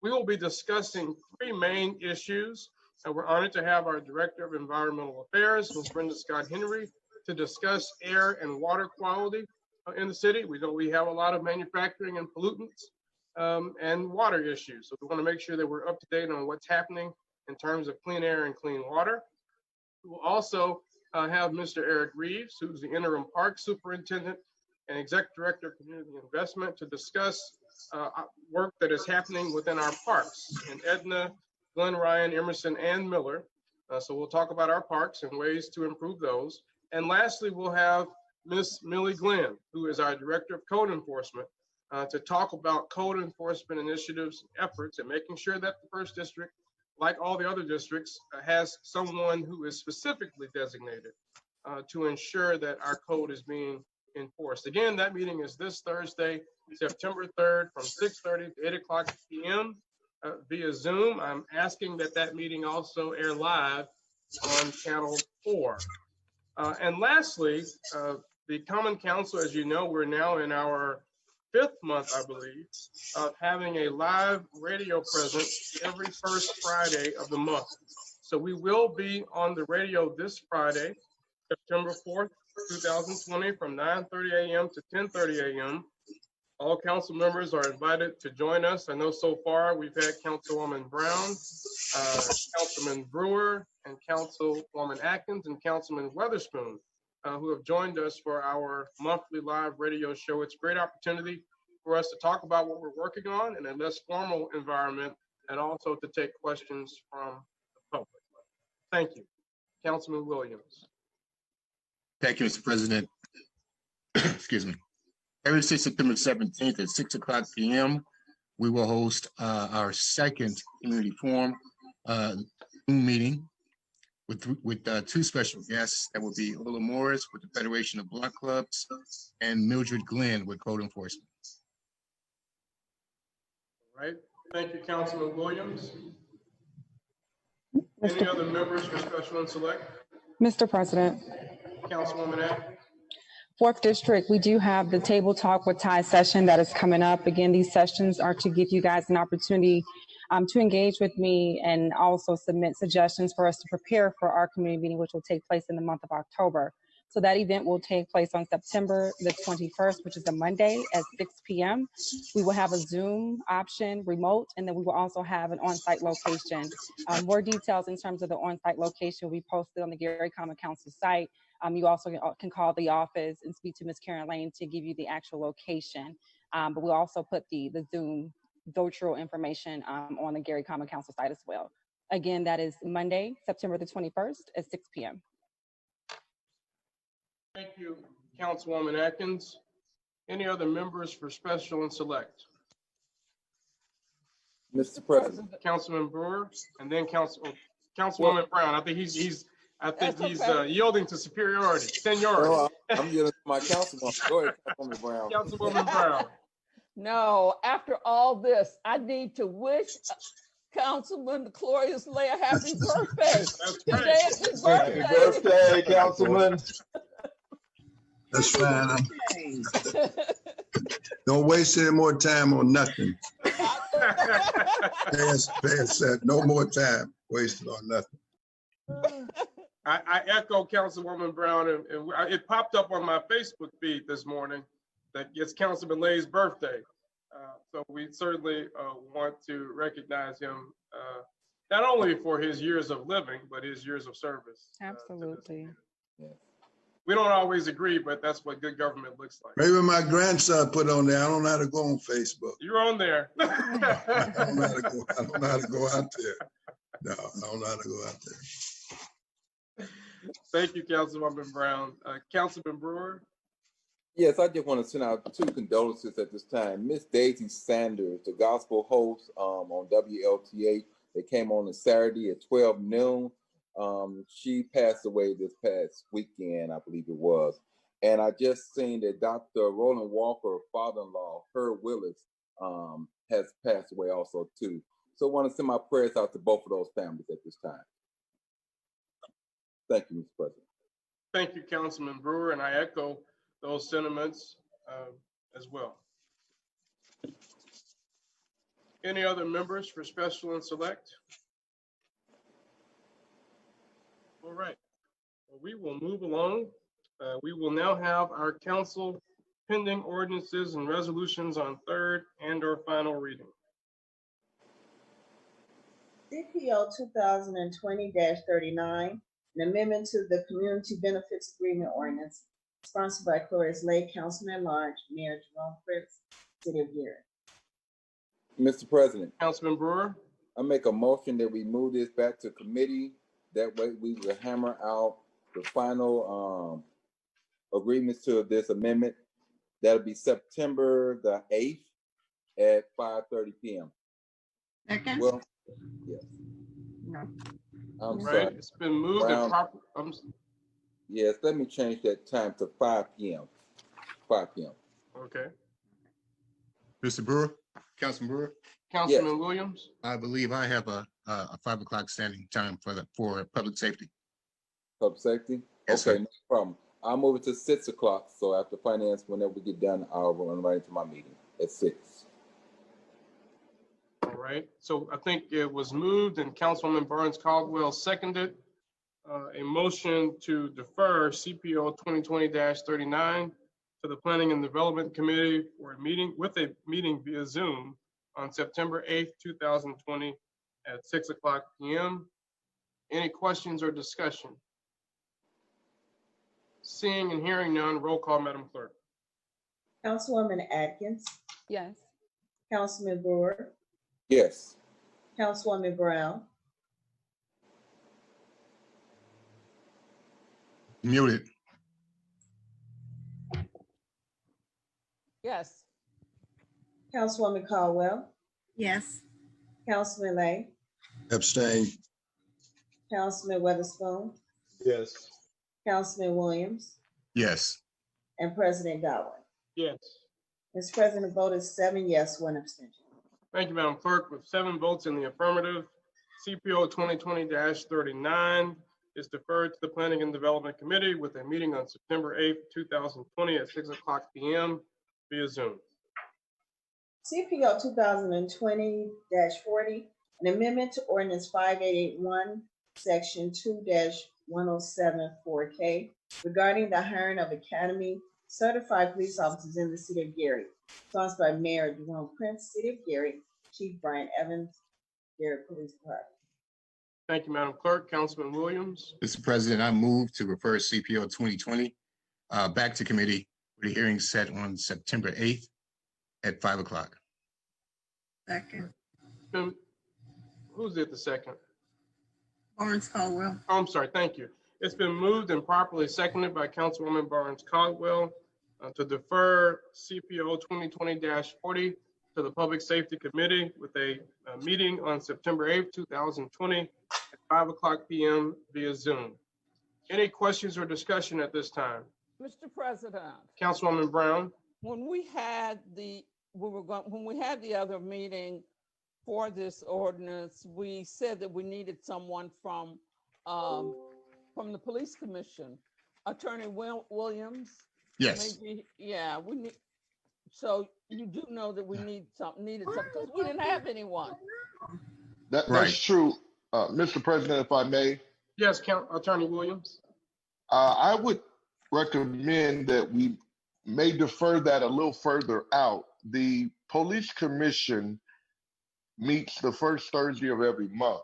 We will be discussing 3 main issues, and we're honored to have our Director of Environmental Affairs, Ms. Brenda Scott Henry, to discuss air and water quality in the city. We know we have a lot of manufacturing and pollutants and water issues. So we want to make sure that we're up to date on what's happening in terms of clean air and clean water. We will also have Mr. Eric Reeves, who's the interim park superintendent and executive director of community investment, to discuss work that is happening within our parks in Edna, Glen Ryan, Emerson, and Miller. So we'll talk about our parks and ways to improve those. And lastly, we'll have Ms. Millie Glenn, who is our Director of Code Enforcement, to talk about code enforcement initiatives, efforts, and making sure that the first district, like all the other districts, has someone who is specifically designated to ensure that our code is being enforced. Again, that meeting is this Thursday, September 3rd, from 6:30 to 8 o'clock p.m. Via Zoom. I'm asking that meeting also air live on Channel 4. And lastly, the Common Council, as you know, we're now in our 5th month, I believe, of having a live radio presence every first Friday of the month. So we will be on the radio this Friday, September 4th, 2020, from 9:30 a.m. to 10:30 a.m. All council members are invited to join us. I know so far we've had Councilwoman Brown, Councilman Brewer, and Councilwoman Atkins, and Councilman Weatherspoon who have joined us for our monthly live radio show. It's a great opportunity for us to talk about what we're working on in a less formal environment, and also to take questions from the public. Thank you. Councilman Williams.
Thank you, Mr. President. Excuse me. Thursday, September 17th at 6:00 p.m., we will host our second community forum meeting with two special guests. That will be Lola Morris with the Federation of Block Clubs and Mildred Glenn with Code Enforcement.
All right. Thank you, Councilman Williams. Any other members for special and select?
Mr. President,
Councilwoman Atkins.
4th District, we do have the Table Talk with Ty session that is coming up. Again, these sessions are to give you guys an opportunity to engage with me and also submit suggestions for us to prepare for our community meeting, which will take place in the month of October. So that event will take place on September the 21st, which is a Monday at 6 p.m. We will have a Zoom option, remote, and then we will also have an on-site location. More details in terms of the on-site location will be posted on the Gary Common Council site. You also can call the office and speak to Ms. Karen Lane to give you the actual location. But we'll also put the Zoom virtual information on the Gary Common Council site as well. Again, that is Monday, September the 21st at 6 p.m.
Thank you, Councilwoman Atkins. Any other members for special and select?
Mr. President.
Councilman Brewer, and then Councilwoman Brown. I think he's yielding to superiority, seniority.
No, I'm yielding to my councilwoman. Go ahead, Councilwoman Brown.
Councilwoman Brown.
No, after all this, I need to wish Councilman Clorius Lay a happy birthday. Today is his birthday.
Happy birthday, Councilman.
That's fine. Don't waste any more time on nothing. Pass that. No more time wasted on nothing.
I echo Councilwoman Brown, and it popped up on my Facebook feed this morning that it's Councilman Lay's birthday. So we certainly want to recognize him, not only for his years of living, but his years of service.
Absolutely.
We don't always agree, but that's what good government looks like.
Maybe my grandson put on there. I don't know how to go on Facebook.
You're on there.
I don't know how to go out there. No, I don't know how to go out there.
Thank you, Councilwoman Brown. Councilman Brewer.
Yes, I just want to send out two condolences at this time. Miss Daisy Sanders, the gospel host on WLTA, they came on Saturday at 12 noon. She passed away this past weekend, I believe it was. And I just seen that Dr. Roland Walker, father-in-law, Herb Willis, has passed away also too. So I want to send my prayers out to both of those families at this time. Thank you, Mr. President.
Thank you, Councilman Brewer, and I echo those sentiments as well. Any other members for special and select? All right, well, we will move along. We will now have our council pending ordinances and resolutions on third and or final reading.
CPO 2020-39, an amendment to the Community Benefits Agreement Ordinance, sponsored by Clorius Lay, Councilman at Large, Mayor Jerome Fritz, City of Gary.
Mr. President.
Councilman Brewer.
I make a motion that we move this back to committee. That way we will hammer out the final agreements to this amendment. That'll be September the 8th at 5:30 p.m.
Second?
Well, yes.
No.
I'm
Right,
sorry.
it's been moved and proper.
Yes, let me change that time to 5 p.m. 5 p.m.
Okay.
Mr. Brewer, Councilman Brewer,
Councilman Williams.
I believe I have a 5 o'clock standing time for public safety.
Public safety?
Yes,
Okay,
sir.
no problem. I'll move it to 6 o'clock. So after finance, whenever we get done, I'll run right into my meeting at 6.
All right, so I think it was moved and Councilwoman Burns Caldwell seconded a motion to defer CPO 2020-39 to the Planning and Development Committee for a meeting via Zoom on September 8th, 2020 at 6 o'clock p.m. Any questions or discussion? Seeing and hearing none, roll call, Madam Clerk.
Councilwoman Atkins,
Yes.
Councilman Brewer,
Yes.
Councilwoman Brown,
Muted.
Yes.
Councilwoman Caldwell,
Yes.
Councilman Lay,
Abstain.
Councilman Weatherspoon,
Yes.
Councilman Williams,
Yes.
and President Godwin.
Yes.
Mr. President, the vote is 7 yes, 1 abstention.
Thank you, Madam Clerk. With 7 votes in the affirmative, CPO 2020-39 is deferred to the Planning and Development Committee with a meeting on September 8th, 2020 at 6:00 p.m. via Zoom.
CPO 2020-40, an amendment to ordinance 5881, section 2-1074K regarding the hiring of academy certified police officers in the city of Gary, sponsored by Mayor Jerome Prince, City of Gary, Chief Brian Evans, Gary Police Department.
Thank you, Madam Clerk. Councilman Williams.
Mr. President, I move to refer CPO 2020 back to committee with a hearing set on September 8th at 5:00.
Second.
Who's at the second?
Barnes Caldwell.
Oh, I'm sorry. Thank you. It's been moved and properly seconded by Councilwoman Barnes Caldwell to defer CPO 2020-40 to the Public Safety Committee with a meeting on September 8th, 2020 at 5:00 p.m. via Zoom. Any questions or discussion at this time?
Mr. President,
Councilwoman Brown.
when we had the other meeting for this ordinance, we said that we needed someone from the police commission. Attorney Williams?
Yes.
Maybe, yeah, we need, so you do know that we needed something, because we didn't have anyone.
That's
Right.
true. Mr. President, if I may,
Yes, Attorney Williams.
I would recommend that we may defer that a little further out. The police commission meets the first Thursday of every month.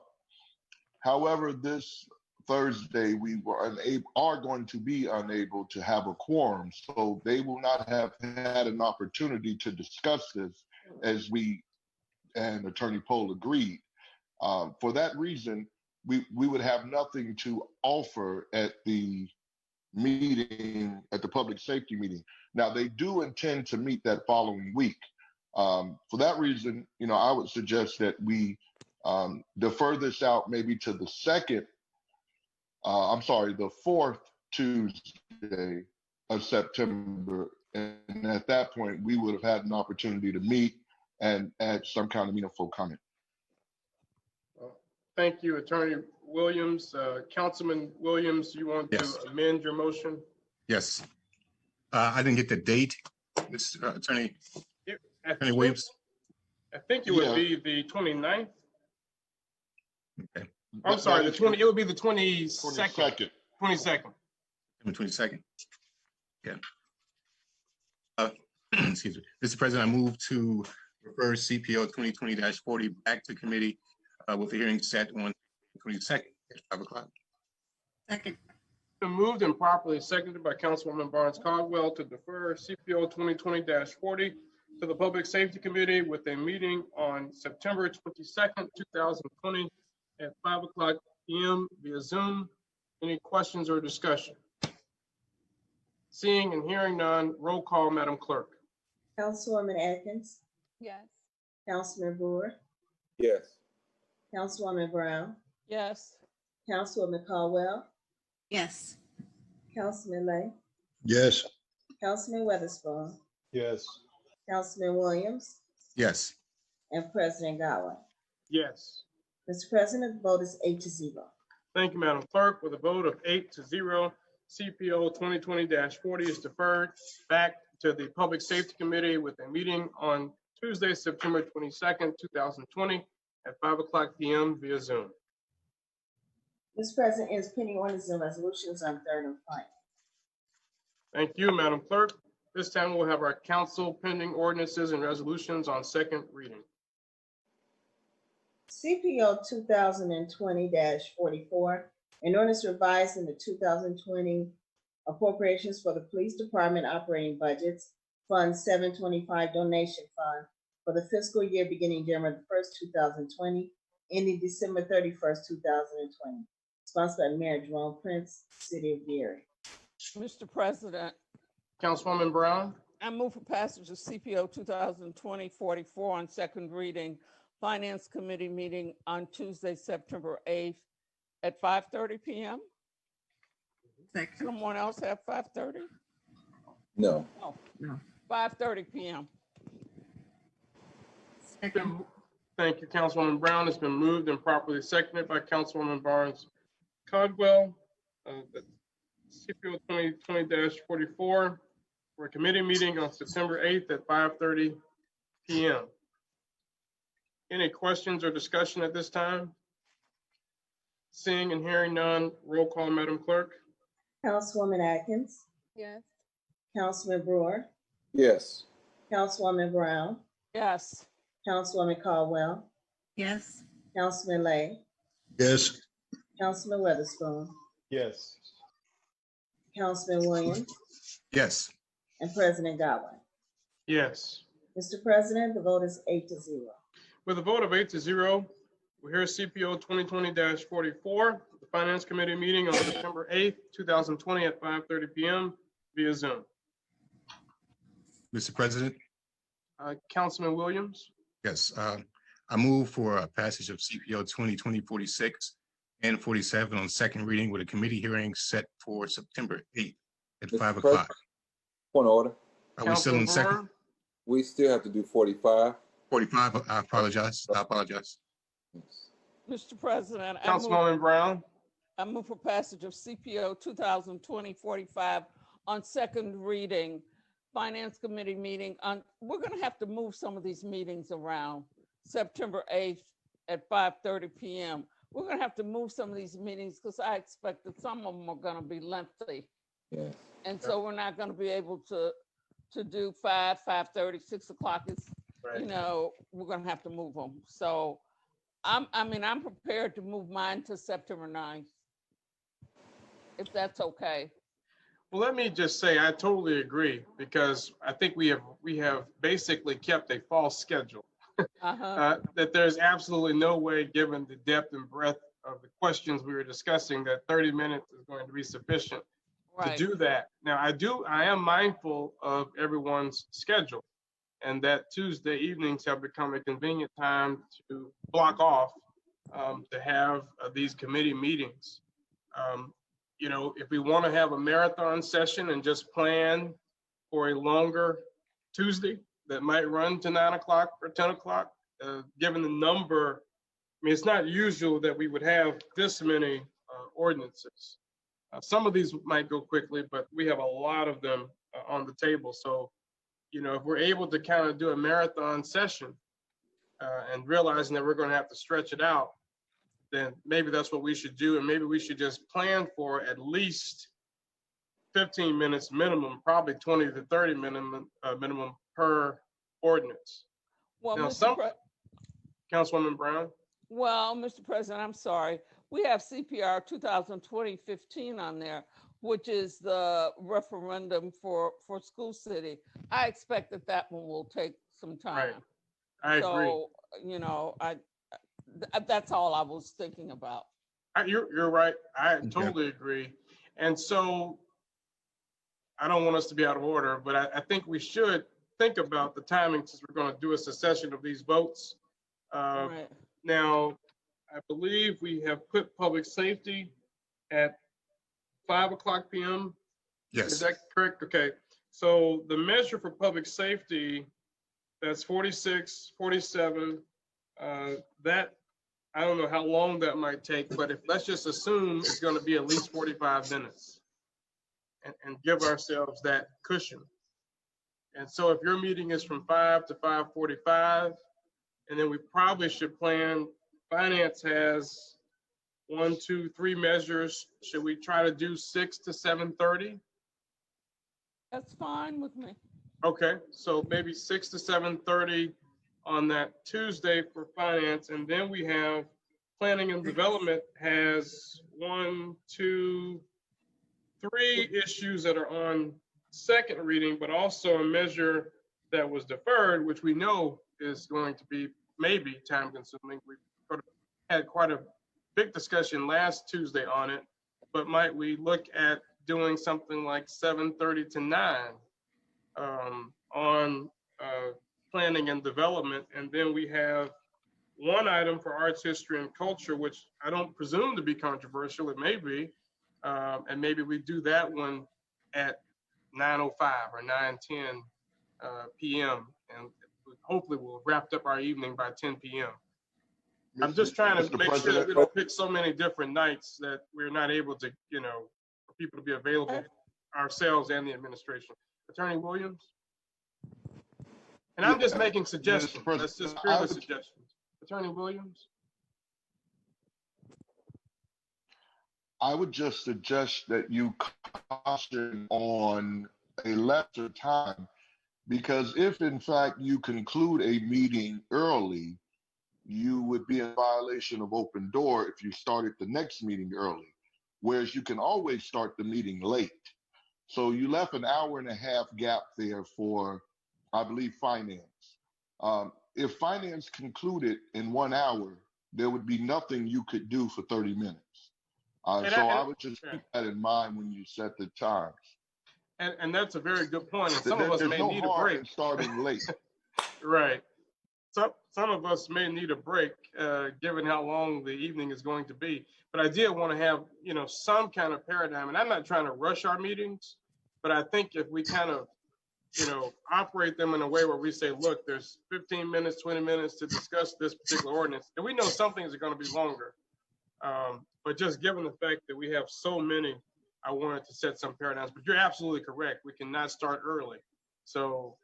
However, this Thursday, we are going to be unable to have a quorum, so they will not have had an opportunity to discuss this as we and Attorney Pohl agreed. For that reason, we would have nothing to offer at the meeting, at the public safety meeting. Now, they do intend to meet that following week. For that reason, I would suggest that we defer this out maybe to the the fourth Tuesday of September. And at that point, we would have had an opportunity to meet and add some kind of meaningful comment.
Thank you, Attorney Williams. Councilman Williams, you want
Yes.
to amend your motion?
Yes. I didn't get the date, Mr. Attorney
Attorney
Williams.
I think it would
Yeah.
be the 29th.
Okay.
I'm sorry, it would be the 22nd.
22nd.
22nd.
September 22nd. Yeah. Excuse me. Mr. President, I move to refer CPO 2020-40 back to committee with the hearing set on 22nd at 5:00.
Second.
Been moved and properly seconded by Councilwoman Barnes Caldwell to defer CPO 2020-40 to the Public Safety Committee with a meeting on September 22nd, 2020 at 5:00 p.m. via Zoom. Any questions or discussion? Seeing and hearing none, roll call, Madam Clerk.
Councilwoman Atkins,
Yes.
Councilman Brewer,
Yes.
Councilwoman Brown,
Yes.
Councilwoman Caldwell,
Yes.
Councilman Lay,
Yes.
Councilman Weatherspoon,
Yes.
Councilman Williams,
Yes.
and President Godwin.
Yes.
Mr. President, the vote is 8-0.
Thank you, Madam Clerk. With a vote of 8-0, CPO 2020-40 is deferred back to the Public Safety Committee with a meeting on Tuesday, September 22nd, 2020 at 5:00 p.m. via Zoom.
Mr. President, is pending ordinances and resolutions on third and final.
Thank you, Madam Clerk. This time we'll have our council pending ordinances and resolutions on second reading.
CPO 2020-44, an ordinance revising the 2020 appropriations for the police department operating budgets, Fund 725 donation fund for the fiscal year beginning January 1st, 2020, ending December 31st, 2020. Sponsored by Mayor Jerome Prince, City of Gary.
Mr. President,
Councilwoman Brown,
I move for passage of CPO 2020-44 on second reading. Finance Committee meeting on Tuesday, September 8th at 5:30 p.m.
Second.
Someone else have 5:30?
No.
No.
5:30 p.m.
Second.
thank you, Councilwoman Brown. It's been moved and properly seconded by Councilwoman Barnes Caldwell. That CPO 2020-44 for a committee meeting on September 8th at 5:30 p.m. Any questions or discussion at this time? Seeing and hearing none, roll call, Madam Clerk.
Councilwoman Atkins,
Yes.
Councilman Brewer,
Yes.
Councilwoman Brown,
Yes.
Councilwoman Caldwell,
Yes.
Councilman Lay,
Yes.
Councilman Weatherspoon,
Yes.
Councilman Williams,
Yes.
and President Godwin.
Yes.
Mr. President, the vote is 8-0.
With a vote of 8-0, we hear CPO 2020-44, the Finance Committee meeting on September 8th, 2020 at 5:30 p.m. via Zoom.
Mr. President,
Councilman Williams,
yes, I move for a passage of CPO 2020-46 and 47 on second reading with a committee hearing set for September 8th at
Mr.
5
President,
o'clock.
Point of order.
Are we still in
Councilman
second?
Brewer,
We still have to do 45.
45, I apologize.
Mr. President,
Councilwoman Brown,
I move for passage of CPO 2020-45 on second reading. Finance Committee meeting on, we're gonna have to move some of these meetings around. September 8th at 5:30 p.m. We're gonna have to move some of these meetings because I expect that some of them are gonna be lengthy.
Yes.
And so we're not gonna be able to do 5:30, 6 o'clock. It's, you know, we're gonna have to move them. So I'm prepared to move mine to September 9th. If that's okay.
well, let me just say, I totally agree, because I think we have basically kept a false schedule. That there's absolutely no way, given the depth and breadth of the questions we were discussing, that 30 minutes is going to be sufficient to do that. Now, I am mindful of everyone's schedule, and that Tuesday evenings have become a convenient time to block off to have these committee meetings. You know, if we want to have a marathon session and just plan for a longer Tuesday that might run to 9 o'clock or 10 o'clock, given the number, I mean, it's not usual that we would have this many ordinances. Some of these might go quickly, but we have a lot of them on the table. So, you know, if we're able to kind of do a marathon session and realizing that we're going to have to stretch it out, then maybe that's what we should do. And maybe we should just plan for at least 15 minutes minimum, probably 20 to 30 minimum per ordinance.
Well,
Now, Councilwoman Brown.
Well, Mr. President, I'm sorry. We have CPR 2020-15 on there, which is the referendum for School City. I expect that one will take some time.
Right. I agree.
So, you know, that's all I was thinking about.
You're right. I totally agree. And so I don't want us to be out of order, but I think we should think about the timing, since we're going to do a succession of these votes.
Right.
Now, I believe we have put public safety at 5 o'clock p.m.
Yes.
Is that correct? Okay. So the measure for public safety, that's 46, 47. That, I don't know how long that might take, but let's just assume it's going to be at least 45 minutes and give ourselves that cushion. And so if your meeting is from 5 to 5:45, and then we probably should plan, finance has 1, 2, 3 measures. Should we try to do 6 to 7:30?
That's fine with me.
Okay, so maybe 6 to 7:30 on that Tuesday for finance, and then we have planning and development has 1, 2, 3 issues that are on second reading, but also a measure that was deferred, which we know is going to be maybe time consuming. We had quite a big discussion last Tuesday on it, but might we look at doing something like 7:30 to 9 on planning and development? And then we have one item for arts, history, and culture, which I don't presume to be controversial. It may be. And maybe we do that one at 9:05 or 9:10 p.m. And hopefully we'll wrap up our evening by 10 p.m. I'm just trying to
Mr.
make sure that
President,
we don't pick so many different nights that we're not able to, for people to be available, ourselves and the administration. Attorney Williams? And I'm just making suggestions.
President,
That's just
I
purely
would-
suggestions. Attorney Williams?
I would just suggest that you caution on a lesser time, because if in fact you conclude a meeting early, you would be in violation of open door if you started the next meeting early, whereas you can always start the meeting late. So you left an hour and a half gap there for, I believe, finance. If finance concluded in 1 hour, there would be nothing you could do for 30 minutes. So I would just keep that in mind when you set the times.
And that's a very good point. And some of us
There's
may
no
need a
harm
break.
in starting late.
Right. Some of us may need a break, given how long the evening is going to be. But I did want to have, some kind of paradigm. And I'm not trying to rush our meetings, but I think if we kind of, operate them in a way where we say, look, there's 15 minutes, 20 minutes to discuss this particular ordinance, and we know some things are going to be longer. But just given the fact that we have so many, I wanted to set some paradigms. But you're absolutely correct. We cannot start early. So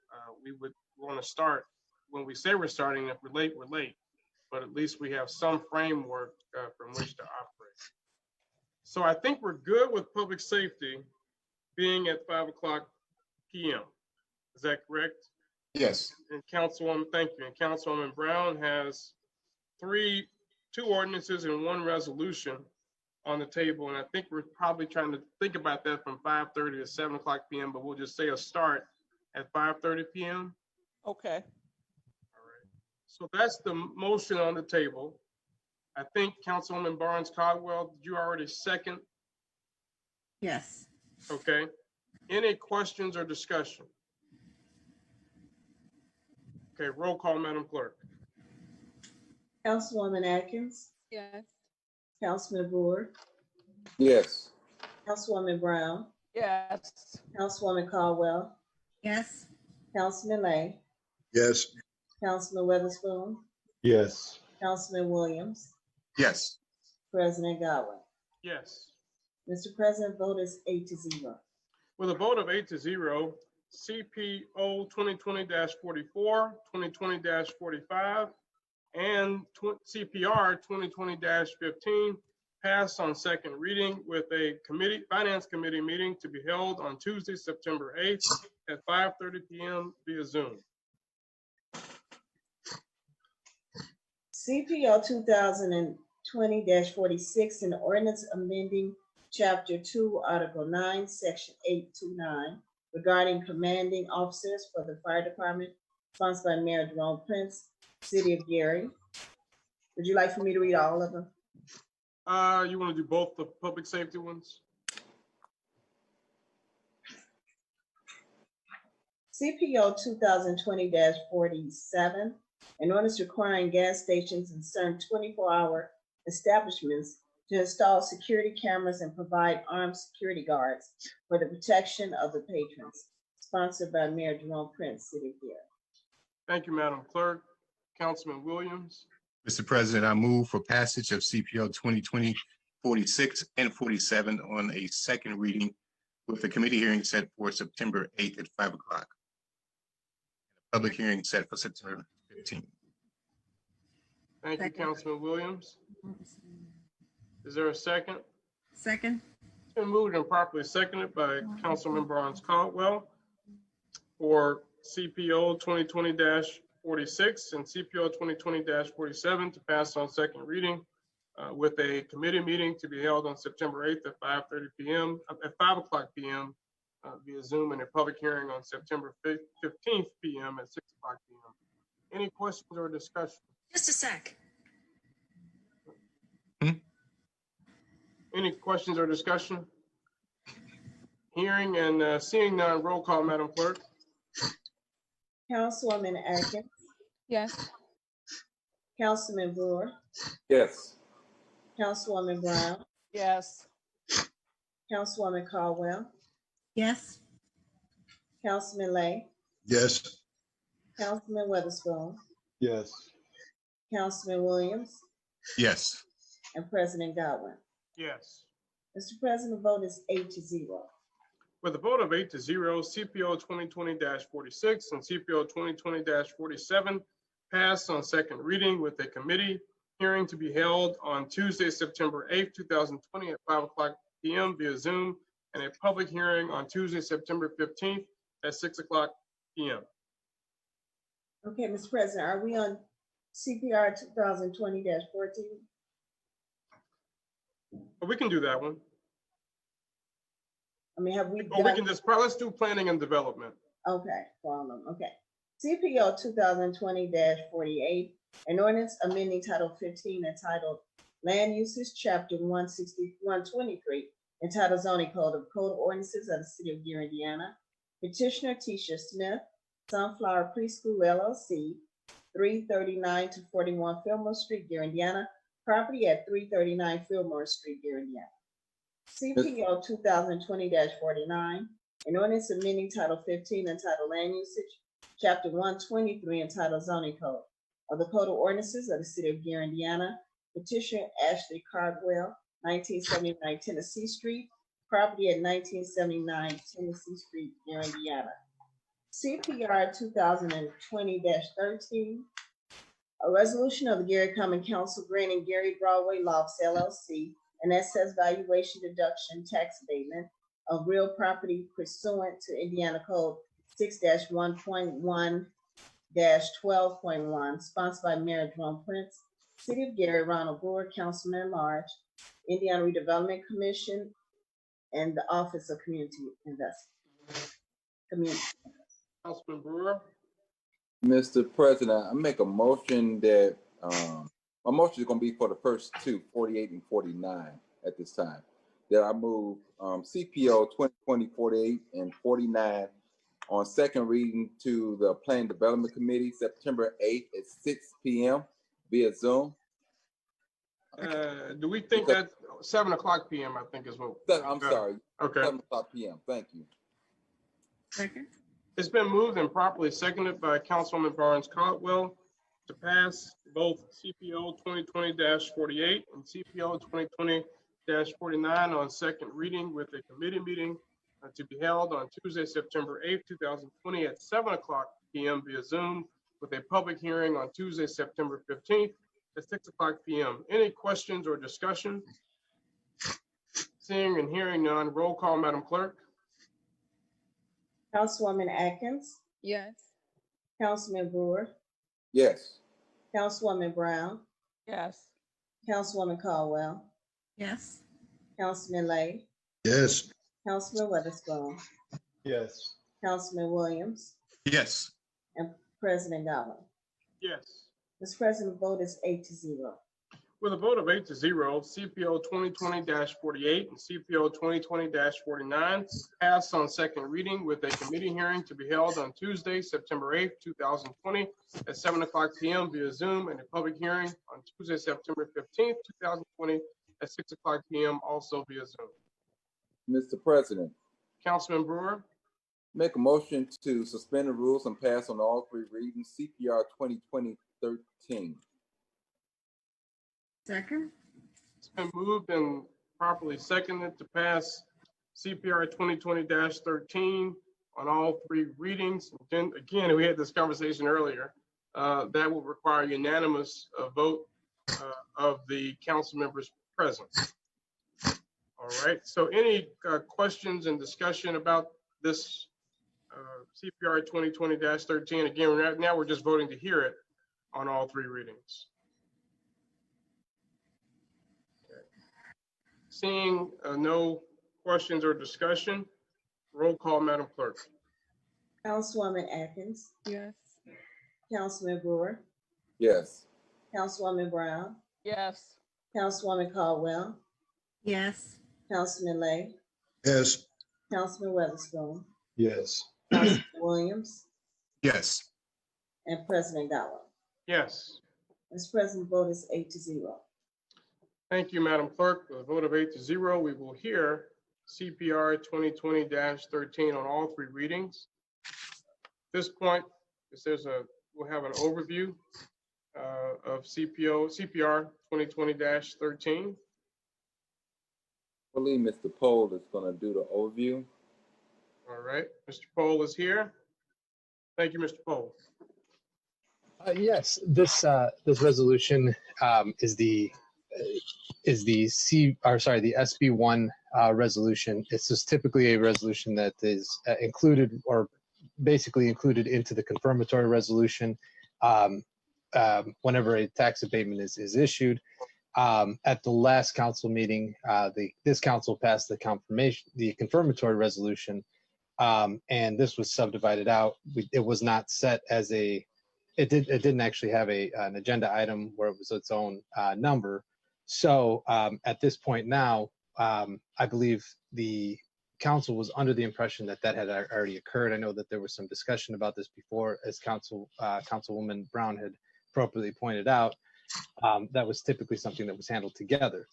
we would want to start when we say we're starting. If we're late, we're late. But at least we have some framework from which to operate. So I think we're good with public safety being at 5:00 p.m. Is that correct?
Yes.
And Councilwoman, thank you. And Councilwoman Brown has two ordinances and one resolution on the table. And I think we're probably trying to think about that from 5:30 to 7:00 p.m., but we'll just say a start at 5:30 p.m.
Okay.
All right. So that's the motion on the table. I think Councilwoman Barnes Caldwell, did you already second?
Yes.
Okay. Any questions or discussion? Okay, roll call, Madam Clerk.
Councilwoman Atkins,
Yes.
Councilman Brewer,
Yes.
Councilwoman Brown,
Yes.
Councilwoman Caldwell,
Yes.
Councilman Lay,
Yes.
Councilman Weatherspoon,
Yes.
Councilman Williams,
Yes.
President Godwin.
Yes.
Mr. President, vote is 8-0.
With a vote of 8-0, CPO 2020-44, 2020-45, and CPR 2020-15 passed on second reading with a Finance Committee meeting to be held on Tuesday, September 8th at 5:30 p.m. via Zoom.
CPO 2020-46, an ordinance amending Chapter 2, Article 9, Section 829, regarding commanding officers for the fire department, sponsored by Mayor Jerome Prince, City of Gary. Would you like for me to read all of them?
You want to do both the public safety ones?
CPO 2020-47, an ordinance requiring gas stations and certain 24-hour establishments to install security cameras and provide armed security guards for the protection of the patrons, sponsored by Mayor Jerome Prince, City of Gary.
Thank you, Madam Clerk. Councilman Williams.
Mr. President, I move for passage of CPO 2020-46 and 47 on a second reading with the committee hearing set for September 8th at 5:00. Public hearing set for September 15th.
Thank you,
Second.
Councilman Williams. Is there a second?
Second.
It's been moved and properly seconded by Councilman Barnes Caldwell for CPO 2020-46 and CPO 2020-47 to pass on second reading. with a committee meeting to be held on September 8th at 5:30 p.m., at 5 o'clock p.m. Via Zoom, and a public hearing on September 15th p.m. at 6 o'clock p.m. Any questions or discussion?
Just a sec.
Any questions or discussion? Hearing and seeing none, roll call, Madam Clerk.
Councilwoman Atkins,
Yes.
Councilman Brewer,
Yes.
Councilwoman Brown,
Yes.
Councilwoman Caldwell,
Yes.
Councilman Lay,
Yes.
Councilman Weatherspoon,
Yes.
Councilman Williams,
Yes.
and President Godwin.
Yes.
Mr. President, the vote is 8-0.
With a vote of 8-0, CPO 2020-46 and CPO 2020-47 passed on second reading with a committee hearing to be held on Tuesday, September 8th, 2020 at 5 o'clock p.m. via Zoom, and a public hearing on Tuesday, September 15th at 6 o'clock p.m.
Okay, Mr. President, are we on CPR 2020-14?
But we can do that one.
I mean, have we
Or we
done?
can just, let's do planning and development.
Okay, follow, okay. CPO 2020-48, an ordinance amending Title 15 entitled Land Uses, Chapter 123, entitled Zoning Code of Ordinances of the City of Gary, Indiana. Petitioner Tisha Smith, Sunflower Preschool LLC, 339 to 41 Fillmore Street, Gary, Indiana. Property at 339 Fillmore Street, Gary, Indiana. CPO 2020-49, an ordinance amending Title 15 entitled Land Usage, Chapter 123 entitled Zoning Code of the Code of Ordinances of the City of Gary, Indiana. Petitioner Ashley Cardwell, 1979 Tennessee Street. Property at 1979 Tennessee Street, Gary, Indiana. CPR 2020-13, a resolution of the Gary Common Council granting Gary Broadway Lofts LLC an excess valuation deduction tax abatement of real property pursuant to Indiana Code 6-1.1-12.1, sponsored by Mayor Jerome Prince, City of Gary, Ronald Brewer, Councilman at Large, Indiana Redevelopment Commission, and the Office of Community Investment.
Councilman Brewer.
Mr. President, I make a motion that, my motion is gonna be for the first two, 48 and 49 at this time. That I move CPO 2020-48 and 49 on second reading to the Plan Development Committee, September 8th at 6 p.m. via Zoom.
Do we think that 7 o'clock p.m. I think is what?
I'm sorry.
Okay.
7 o'clock p.m. Thank you.
Second.
It's been moved and properly seconded by Councilwoman Barnes Caldwell to pass both CPO 2020-48 and CPO 2020-49 on second reading with a committee meeting to be held on Tuesday, September 8th, 2020 at 7 o'clock p.m. via Zoom, with a public hearing on Tuesday, September 15th at 6 o'clock p.m. Any questions or discussion? Seeing and hearing none, roll call, Madam Clerk.
Councilwoman Atkins,
Yes.
Councilman Brewer,
Yes.
Councilwoman Brown,
Yes.
Councilwoman Caldwell,
Yes.
Councilman Lay,
Yes.
Councilman Weatherspoon,
Yes.
Councilman Williams,
Yes.
and President Godwin.
Yes.
Mr. President, the vote is 8-0.
With a vote of 8-0, CPO 2020-48 and CPO 2020-49 passed on second reading with a committee hearing to be held on Tuesday, September 8th, 2020 at 7 o'clock p.m. via Zoom, and a public hearing on Tuesday, September 15th, 2020 at 6 o'clock p.m. also via Zoom.
Mr. President,
Councilman Brewer.
make a motion to suspend the rules and pass on all three readings, CPR 2020-13.
Second.
It's been moved and properly seconded to pass CPR 2020-13 on all three readings. Then again, we had this conversation earlier. That will require unanimous vote of the council members present. All right. So any questions and discussion about this CPR 2020-13? Again, right now we're just voting to hear it on all three readings. Seeing no questions or discussion, roll call, Madam Clerk.
Councilwoman Atkins,
Yes.
Councilman Brewer,
Yes.
Councilwoman Brown,
Yes.
Councilwoman Caldwell,
Yes.
Councilman Lay,
Yes,
Councilman Weatherspoon,
Yes.
Councilman Williams,
Yes.
and President Godwin.
Yes.
Mr. President, the vote is 8-0.
Thank you, Madam Clerk. With a vote of 8-0, we will hear CPR 2020-13 on all three readings. At this point, we'll have an overview of CPR 2020-13.
I believe Mr. Pohl is going to do the overview.
All right, Mr. Pohl is here. Thank you, Mr. Pohl.
Yes, this resolution is the SB1 resolution. It's just typically a resolution that is included or basically included into the confirmatory resolution whenever a tax abatement is issued. At the last council meeting, this council passed the confirmatory resolution, and this was subdivided out. It was not set as a. It didn't actually have an agenda item where it was its own number. So at this point now, I believe the council was under the impression that had already occurred. I know that there was some discussion about this before, as Councilwoman Brown had appropriately pointed out. That was typically something that was handled together.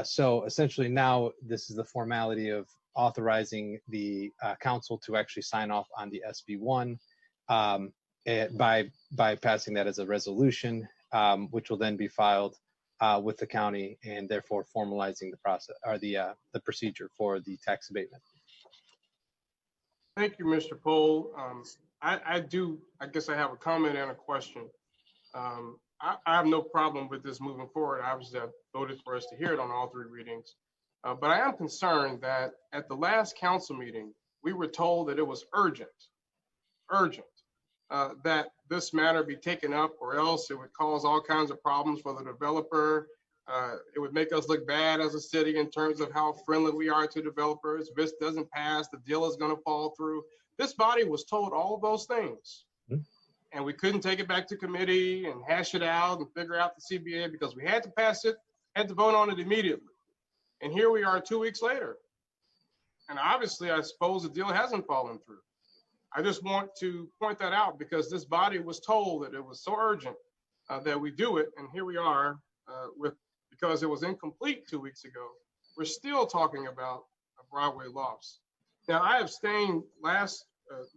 So essentially now this is the formality of authorizing the council to actually sign off on the SB1 by passing that as a resolution, which will then be filed with the county and therefore formalizing the process or the procedure for the tax abatement.
Thank you, Mr. Pohl. I guess I have a comment and a question. I have no problem with this moving forward. Obviously, I voted for us to hear it on all three readings. But I am concerned that at the last council meeting, we were told that it was urgent, that this matter be taken up, or else it would cause all kinds of problems for the developer. It would make us look bad as a city in terms of how friendly we are to developers. If this doesn't pass, the deal is going to fall through. This body was told all of those things. And we couldn't take it back to committee and hash it out and figure out the CBA because we had to pass it, had to vote on it immediately. And here we are 2 weeks later. And obviously, I suppose the deal hasn't fallen through. I just want to point that out because this body was told that it was so urgent that we do it. And here we are because it was incomplete 2 weeks ago. We're still talking about a Broadway loss. Now, I abstained last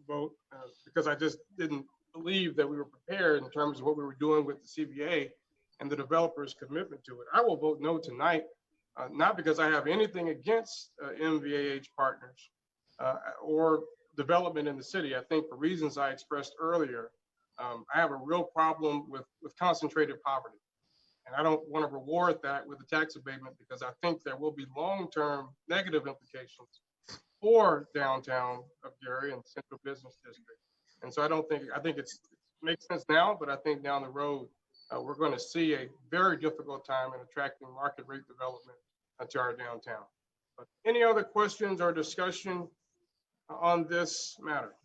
vote because I just didn't believe that we were prepared in terms of what we were doing with the CBA and the developer's commitment to it. I will vote no tonight, not because I have anything against MVAH partners or development in the city. I think for reasons I expressed earlier, I have a real problem with concentrated poverty. And I don't want to reward that with a tax abatement because I think there will be long-term negative implications for downtown of Gary and Central Business District. And so I think it makes sense now, but I think down the road, we're going to see a very difficult time in attracting market rate development to our downtown. But any other questions or discussion on this matter?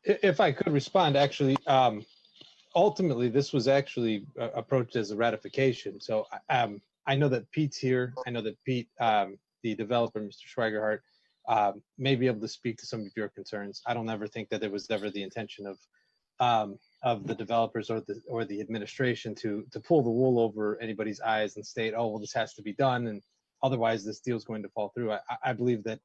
If I could respond, actually, ultimately, this was actually approached as a ratification. So I know that Pete's here. I know that Pete, the developer, Mr. Schweigerhart, may be able to speak to some of your concerns. I don't ever think that there was ever the intention of the developers or the administration to pull the wool over anybody's eyes and state, oh, well, this has to be done, and otherwise this deal is going to fall through. I believe that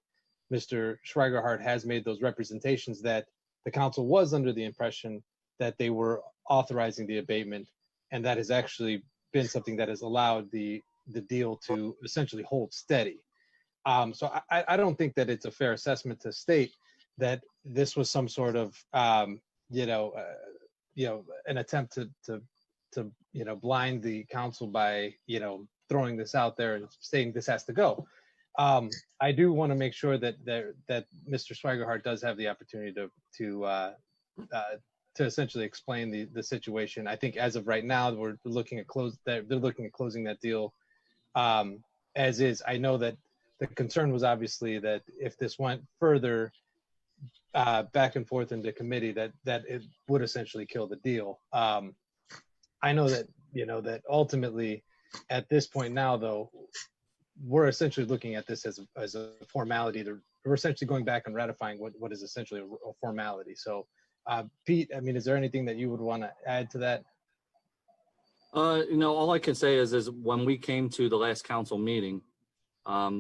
Mr. Schweigerhart has made those representations that the council was under the impression that they were authorizing the abatement, and that has actually been something that has allowed the deal to essentially hold steady. So I don't think that it's a fair assessment to state that this was some sort of an attempt to blind the council by throwing this out there and saying this has to go. I do want to make sure that Mr. Schweigerhart does have the opportunity to to essentially explain the situation. I think as of right now, we're looking at they're looking at closing that deal as is. I know that the concern was obviously that if this went further back and forth into committee, that it would essentially kill the deal. I know that, that ultimately at this point now, though, we're essentially looking at this as a formality. We're essentially going back and ratifying what is essentially a formality. So, Pete, I mean, is there anything that you would want to add to that?
All I can say is when we came to the last council meeting,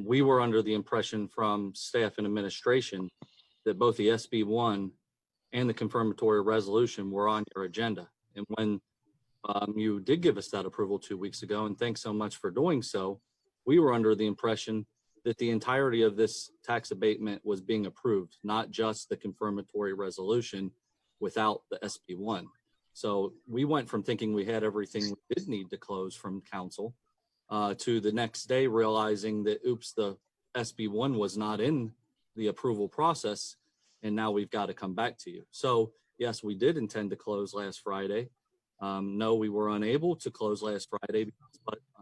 we were under the impression from staff and administration that both the SB1 and the confirmatory resolution were on your agenda. And when you did give us that approval 2 weeks ago, and thanks so much for doing so, we were under the impression that the entirety of this tax abatement was being approved, not just the confirmatory resolution without the SB1. So we went from thinking we had everything we did need to close from council to the next day realizing that, oops, the SB1 was not in the approval process, and now we've got to come back to you. So yes, we did intend to close last Friday. No, we were unable to close last Friday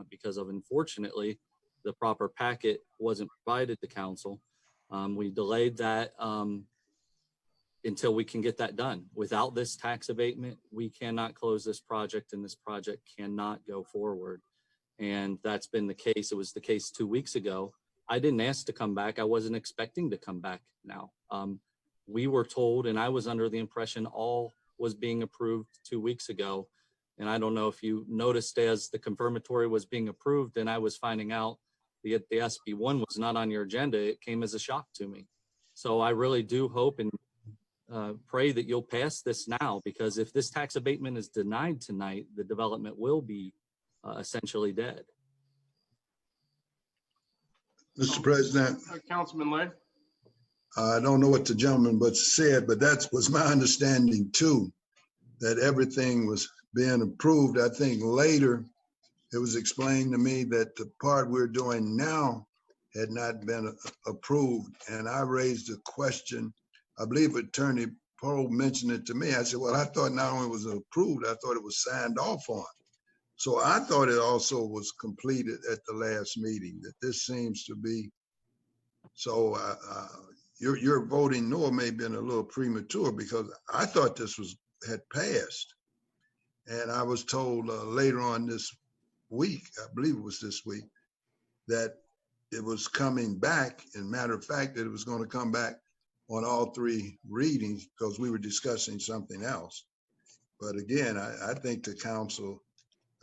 because of, unfortunately, the proper packet wasn't provided to council. We delayed that until we can get that done. Without this tax abatement, we cannot close this project, and this project cannot go forward. And that's been the case. It was the case 2 weeks ago. I didn't ask to come back. I wasn't expecting to come back now. We were told, and I was under the impression all was being approved 2 weeks ago. And I don't know if you noticed, as the confirmatory was being approved and I was finding out the SB1 was not on your agenda, it came as a shock to me. So I really do hope and pray that you'll pass this now, because if this tax abatement is denied tonight, the development will be essentially dead.
Mr. President,
Councilman Lay.
I don't know what the gentleman said, but that was my understanding too, that everything was being approved. I think later it was explained to me that the part we're doing now had not been approved. And I raised a question. I believe Attorney Poe mentioned it to me. I said, well, I thought not only was it approved, I thought it was signed off on. So I thought it also was completed at the last meeting, that this seems to be. So your voting no may have been a little premature, because I thought this had passed. And I was told later on this week, I believe it was this week, that it was coming back. And matter of fact, that it was going to come back on all three readings, because we were discussing something else. But again, I think the council,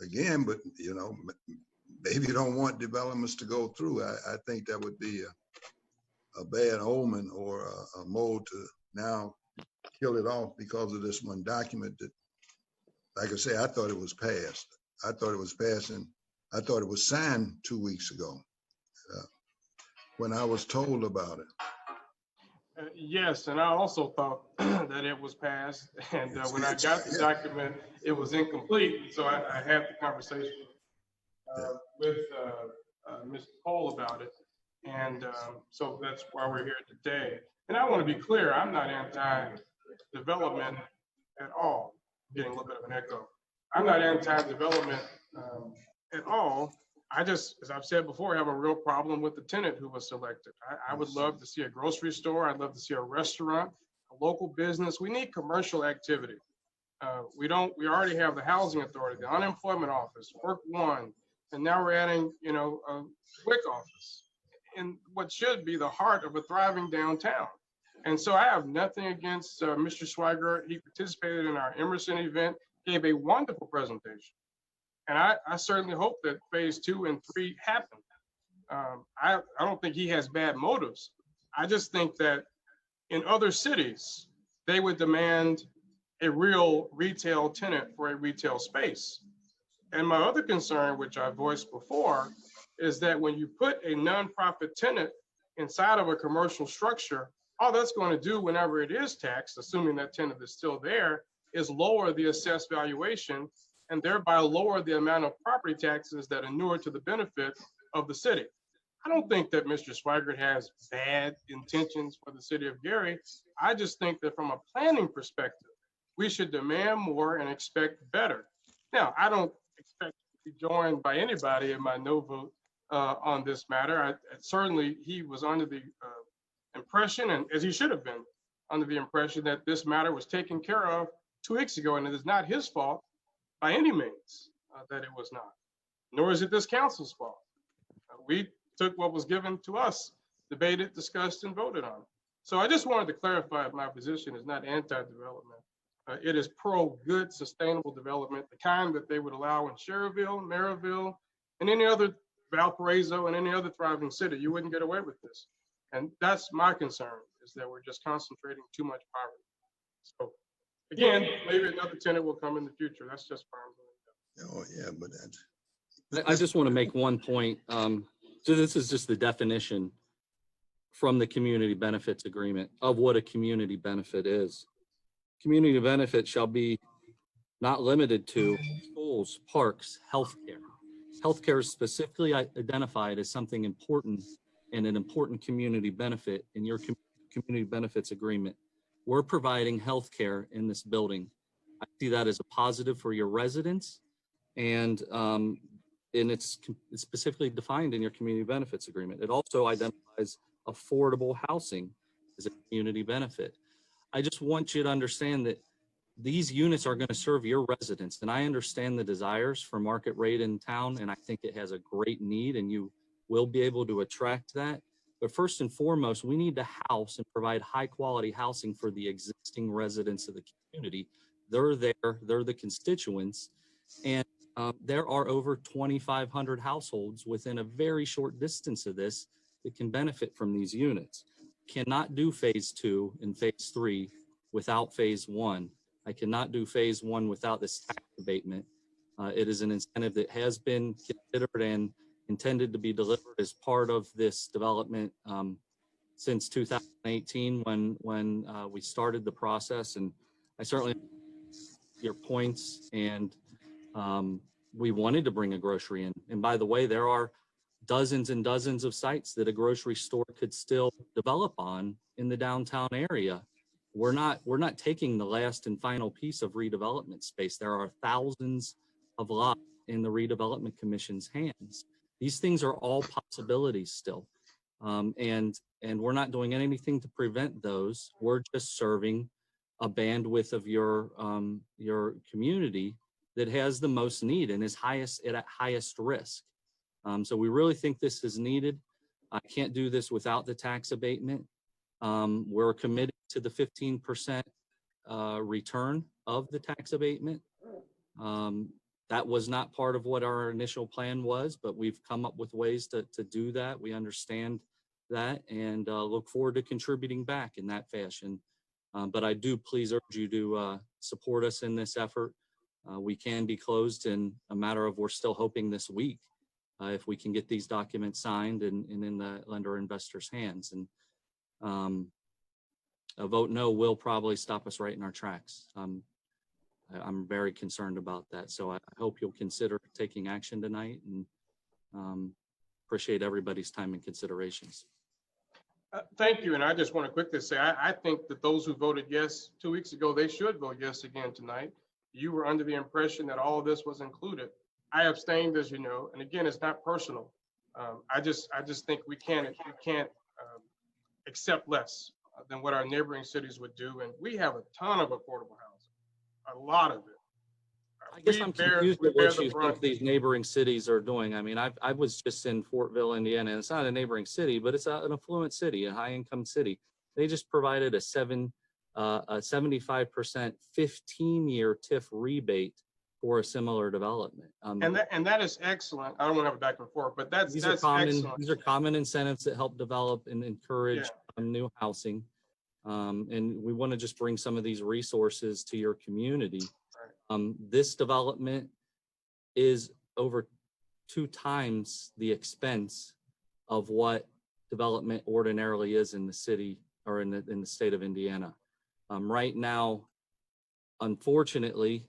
again, but maybe you don't want developments to go through. I think that would be a bad omen, or a mode to now kill it off because of this one document that, like I say, I thought it was passed. I thought it was passed, and I thought it was signed 2 weeks ago when I was told about it.
Yes, and I also thought that it was passed, and when I got the document, it was incomplete. So I had the conversation with Mr. Cole about it, and so that's why we're here today. And I want to be clear, I'm not anti-development at all. Getting a little bit of an echo. I'm not anti-development at all. I just, as I've said before, have a real problem with the tenant who was selected. I would love to see a grocery store. I'd love to see a restaurant, a local business. We need commercial activity. We already have the housing authority, the unemployment office, Work One, and now we're adding, a WIC office in what should be the heart of a thriving downtown. And so I have nothing against Mr. Swigert. He participated in our Emerson event, gave a wonderful presentation. And I certainly hope that phase 2 and 3 happen. I don't think he has bad motives. I just think that in other cities, they would demand a real retail tenant for a retail space. And my other concern, which I voiced before, is that when you put a nonprofit tenant inside of a commercial structure, all that's going to do whenever it is taxed, assuming that tenant is still there, is lower the assessed valuation and thereby lower the amount of property taxes that inure to the benefit of the city. I don't think that Mr. Swigert has bad intentions for the city of Gary. I just think that from a planning perspective, we should demand more and expect better. Now, I don't expect to be joined by anybody in my no vote on this matter. Certainly, he was under the impression, and as he should have been, under the impression that this matter was taken care of 2 weeks ago, and it is not his fault by any means that it was not, nor is it this council's fault. We took what was given to us, debated, discussed, and voted on. So I just wanted to clarify my position is not anti-development. It is pro-good, sustainable development, the kind that they would allow in Cherryville, Maryville, and any other, Valparaiso, and any other thriving city. You wouldn't get away with this. And that's my concern, is that we're just concentrating too much poverty. So again, maybe another tenant will come in the future. That's just fine.
Oh, yeah, but that's.
I just want to make one point. So this is just the definition from the community benefits agreement of what a community benefit is. Community benefit shall be not limited to schools, parks, healthcare. Healthcare is specifically identified as something important and an important community benefit in your community benefits agreement. We're providing healthcare in this building. I see that as a positive for your residents, and it's specifically defined in your community benefits agreement. It also identifies affordable housing as a community benefit. I just want you to understand that these units are going to serve your residents, and I understand the desires for market rate in town, and I think it has a great need, and you will be able to attract that. But first and foremost, we need to house and provide high quality housing for the existing residents of the community. They're there, they're the constituents, and there are over 2,500 households within a very short distance of this that can benefit from these units. Cannot do phase 2 and phase 3 without phase 1. I cannot do phase 1 without this tax abatement. It is an incentive that has been considered and intended to be delivered as part of this development since 2018 when we started the process. And I certainly your points, and we wanted to bring a grocery in. And by the way, there are dozens and dozens of sites that a grocery store could still develop on in the downtown area. We're not taking the last and final piece of redevelopment space. There are thousands of lots in the redevelopment commission's hands. These things are all possibilities still. And we're not doing anything to prevent those. We're just serving a bandwidth of your community that has the most need and is at highest risk. So we really think this is needed. I can't do this without the tax abatement. We're committed to the 15% return of the tax abatement. That was not part of what our initial plan was, but we've come up with ways to do that. We understand that and look forward to contributing back in that fashion. But I do please urge you to support us in this effort. We can be closed in a matter of, we're still hoping this week, if we can get these documents signed and in the lender investors' hands. And a vote no will probably stop us right in our tracks. I'm very concerned about that. So I hope you'll consider taking action tonight, and appreciate everybody's time and considerations.
Thank you. And I just want to quickly say, I think that those who voted yes 2 weeks ago, they should vote yes again tonight. You were under the impression that all of this was included. I abstained, as you know, and again, it's not personal. I just think we can't accept less than what our neighboring cities would do. And we have a ton of affordable housing, a lot of it.
I guess I'm confused with what you think these neighboring cities are doing. I mean, I was just in Fortville, Indiana, and it's not a neighboring city, but it's an affluent city, a high-income city. They just provided a 75% 15-year TIF rebate for a similar development.
And that is excellent. I don't want to have a back and forth, but that's excellent.
These are common incentives that help develop and encourage new housing. And we want to just bring some of these resources to your community. This development is over 2 times the expense of what development ordinarily is in the city or in the state of Indiana. Right now, unfortunately,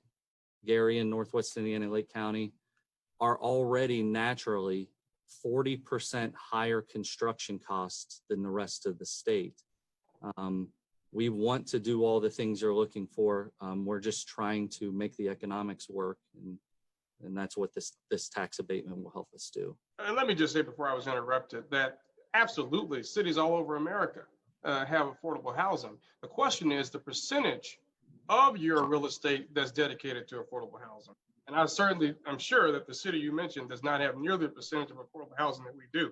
Gary and Northwest Indiana Lake County are already naturally 40% higher construction costs than the rest of the state. We want to do all the things you're looking for. We're just trying to make the economics work, and that's what this tax abatement will help us do.
And let me just say before I was interrupted that absolutely cities all over America have affordable housing. The question is the percentage of your real estate that's dedicated to affordable housing. And I'm sure that the city you mentioned does not have nearly the percentage of affordable housing that we do.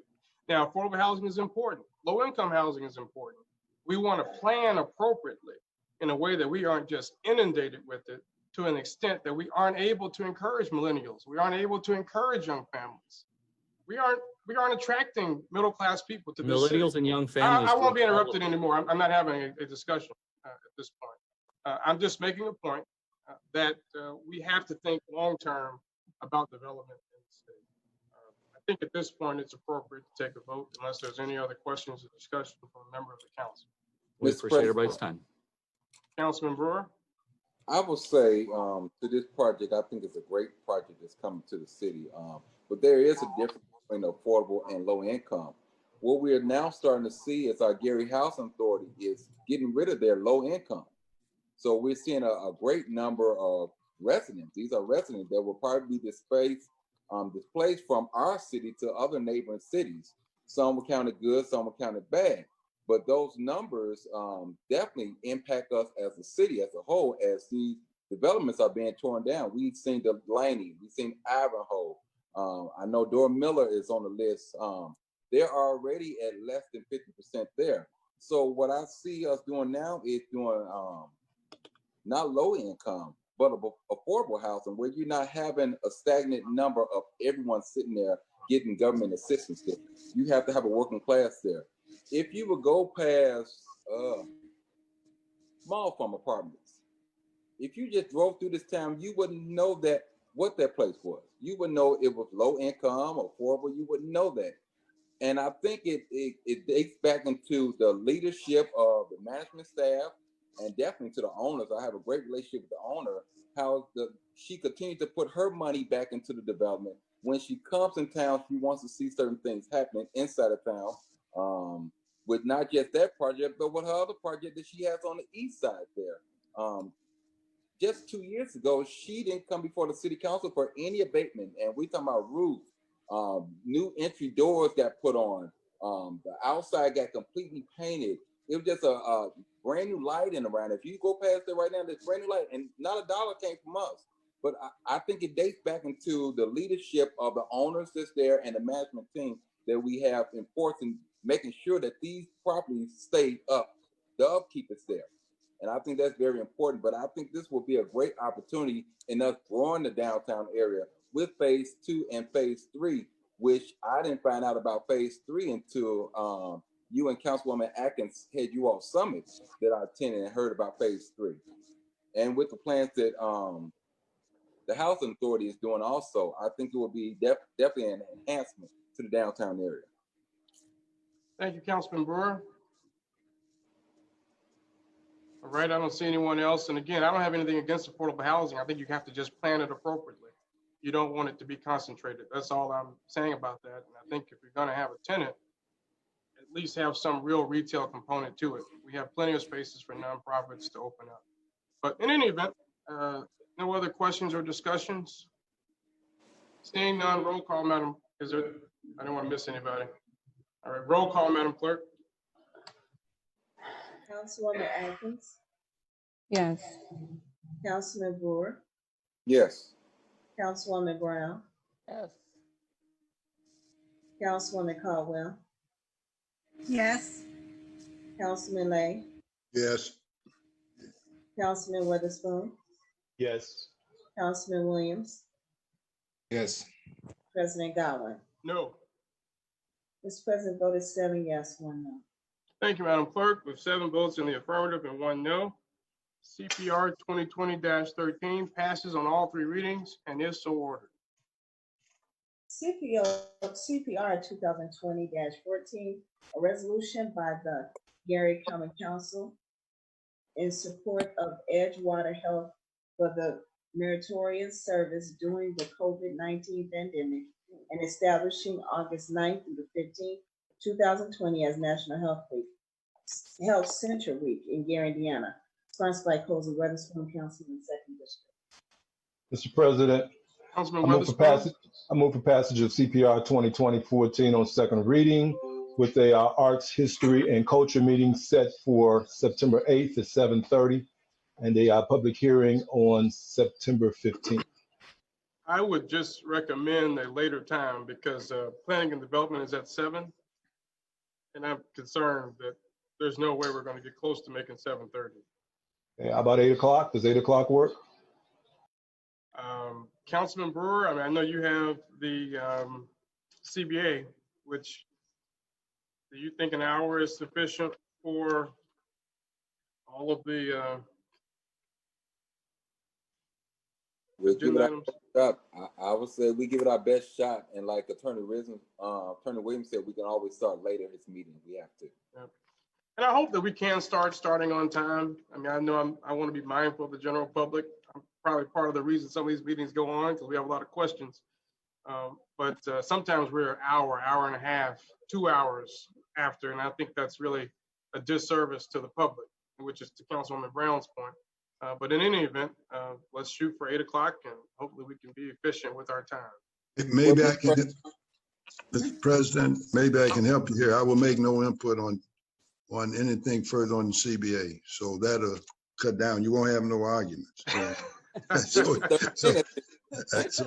Now, affordable housing is important. Low-income housing is important. We want to plan appropriately in a way that we aren't just inundated with it to an extent that we aren't able to encourage millennials. We aren't able to encourage young families. We aren't attracting middle-class people to this city.
Millennials and young families.
I won't be interrupted anymore. I'm not having a discussion at this point. I'm just making a point that we have to think long-term about development in the state. I think at this point, it's appropriate to take a vote unless there's any other questions or discussion from a member of the council.
We
Mr.
appreciate everybody's
President.
time.
Councilman Brewer?
I will say to this project, I think it's a great project that's coming to the city. But there is a difference between affordable and low income. What we are now starting to see is our Gary Housing Authority is getting rid of their low income. So we're seeing a great number of residents. These are residents that will probably be displaced from our city to other neighboring cities. Some were counted good, some were counted bad. But those numbers definitely impact us as a city as a whole as these developments are being torn down. We've seen Delaney, we've seen Ivanhoe. I know Dora Miller is on the list. They're already at less than 50% there. So what I see us doing now is doing not low income, but affordable housing where you're not having a stagnant number of everyone sitting there getting government assistance there. You have to have a working class there. If you would go past small farm apartments, if you just drove through this town, you wouldn't know what that place was. You wouldn't know it was low income or affordable. You wouldn't know that. And I think it dates back into the leadership of the management staff and definitely to the owners. I have a great relationship with the owner, how she continued to put her money back into the development. When she comes in town, she wants to see certain things happening inside of town. With not just that project, but with her other project that she has on the east side there. Just 2 years ago, she didn't come before the city council for any abatement. And we talking about roofs, new entry doors got put on. The outside got completely painted. It was just a brand new lighting around. If you go past there right now, there's brand new light, and not a dollar came from us. But I think it dates back into the leadership of the owners that's there and the management team that we have enforcing, making sure that these properties stay up. The upkeep is there. And I think that's very important. But I think this will be a great opportunity in us growing the downtown area with phase 2 and phase 3, which I didn't find out about phase 3 until you and Councilwoman Atkins had you all summits that I attended and heard about phase 3. And with the plans that the Housing Authority is doing also, I think it will be definitely an enhancement to the downtown area.
Thank you, Councilman Brewer. All right, I don't see anyone else. And again, I don't have anything against affordable housing. I think you have to just plan it appropriately. You don't want it to be concentrated. That's all I'm saying about that. And I think if you're going to have a tenant, at least have some real retail component to it. We have plenty of spaces for nonprofits to open up. But in any event, no other questions or discussions? Seeing none, roll call, Madam. I don't want to miss anybody. All right, roll call, Madam Clerk.
Councilwoman Atkins,
Yes.
Councilman Brewer,
Yes.
Councilwoman Brown,
Yes.
Councilwoman Caldwell,
Yes.
Councilman Lay,
Yes.
Councilman Witherspoon,
Yes.
Councilman Williams,
Yes.
President Godwin.
No.
Mr. President, voted 7 yes, 1 no.
Thank you, Madam Clerk. With 7 votes in the affirmative and 1 no, CPR 2020-13 passes on all 3 readings and is so ordered.
CPR 2020-14, a resolution by the Gary Common Council in support of Edgewater Health for the meritorious service during the COVID-19 pandemic and establishing August 9th through the 15th, 2020 as National Health Week. Health Center Week in Gary, Indiana, sponsored by Cozy Weatherspoon, Councilman, Second District.
Mr. President,
Councilman
I move for
Weatherspoon.
passage, I move for passage of CPR 2020-14 on second reading with a arts, history, and culture meeting set for September 8th at 7:30 and a public hearing on September 15th.
I would just recommend a later time because planning and development is at 7. And I'm concerned that there's no way we're going to get close to making 7:30.
Okay, how about 8 o'clock? Does 8 o'clock work?
Councilman Brewer, I mean, I know you have the CBA, which do you think an hour is sufficient for all of the
We'll give
agenda
it
items?
our shot. I would say we give it our best shot, and like Attorney Williams said, we can always start later in this meeting if we have to.
Yep. And I hope that we can starting on time. I mean, I know I want to be mindful of the general public. I'm probably part of the reason some of these meetings go on because we have a lot of questions. But sometimes we're an hour, hour and a half, 2 hours after, and I think that's really a disservice to the public, which is to Councilwoman Brown's point. But in any event, let's shoot for 8 o'clock and hopefully we can be efficient with our time.
Maybe I can, Mr. President, maybe I can help you here. I will make no input on anything further on the CBA. So that'll cut down. You won't have no arguments. So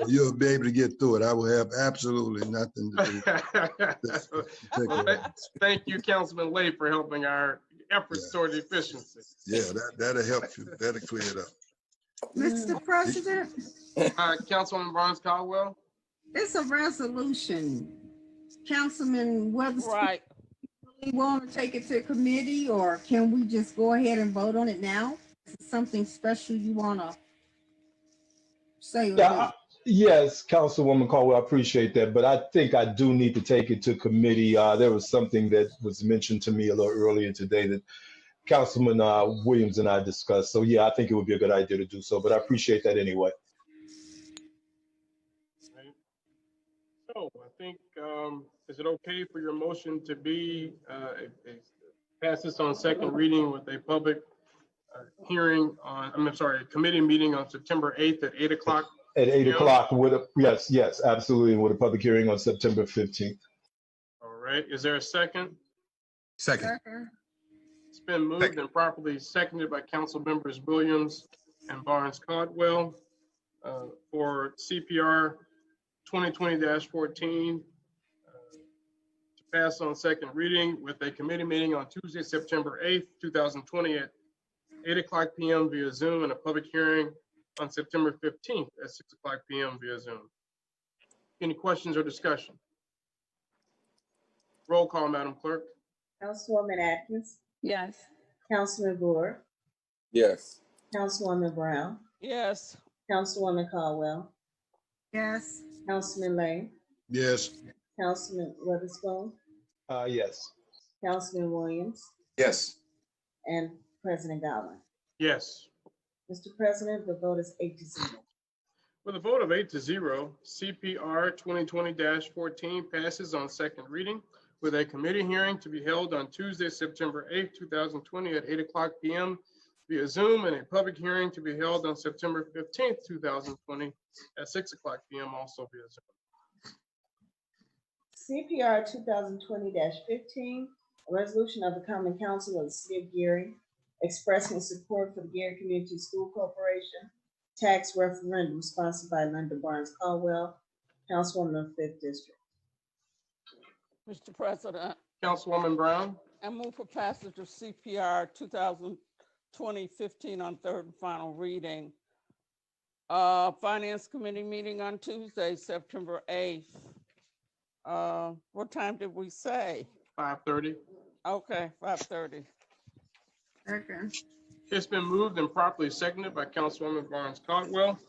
you'll be able to get through it. I will have absolutely nothing to do.
Thank you, Councilman Lay, for helping our efforts toward efficiency.
Yeah, that'll help you. That'll clear it up.
Mr. President,
Councilwoman Barnes Caldwell.
it's a resolution. Councilman Weatherspoon,
Right.
we want to take it to committee, or can we just go ahead and vote on it now? Is it something special you want to say?
Yes, Councilwoman Caldwell, I appreciate that, but I think I do need to take it to committee. There was something that was mentioned to me a little earlier today that Councilman Williams and I discussed. So yeah, I think it would be a good idea to do so, but I appreciate that anyway.
So I think, is it okay for your motion to be, pass this on second reading with a public hearing on, I'm sorry, a committee meeting on September 8th at 8 o'clock?
At 8 o'clock with a, yes, absolutely, with a public hearing on September 15th.
All right, is there a second?
Second.
It's been moved and properly seconded by council members Williams and Barnes Caldwell for CPR 2020-14 to pass on second reading with a committee meeting on Tuesday, September 8th, 2020 at 8 o'clock p.m. via Zoom and a public hearing on September 15th at 6 o'clock p.m. via Zoom. Any questions or discussion? Roll call, Madam Clerk.
Councilwoman Atkins,
Yes.
Councilman Brewer,
Yes.
Councilwoman Brown,
Yes.
Councilwoman Caldwell,
Yes.
Councilman Lane,
Yes.
Councilman Weatherspoon,
Yes.
Councilman Williams,
Yes.
and President Godwin.
Yes.
Mr. President, the vote is 8-0.
With a vote of 8-0, CPR 2020-14 passes on second reading with a committee hearing to be held on Tuesday, September 8th, 2020 at 8 o'clock p.m. via Zoom and a public hearing to be held on September 15th, 2020 at 6 o'clock p.m. also via Zoom.
CPR 2020-15, a resolution of the Common Council of the City of Gary expressing support for the Gary Community School Corporation tax referendum sponsored by Linda Barnes Caldwell, Councilwoman of the 5th District.
Mr. President,
Councilwoman Brown.
I move for passage of CPR 2020-15 on third and final reading. Finance Committee meeting on Tuesday, September 8th. What time did we say?
5:30.
Okay, 5:30.
Okay.
It's been moved and properly seconded by Councilwoman Barnes Caldwell.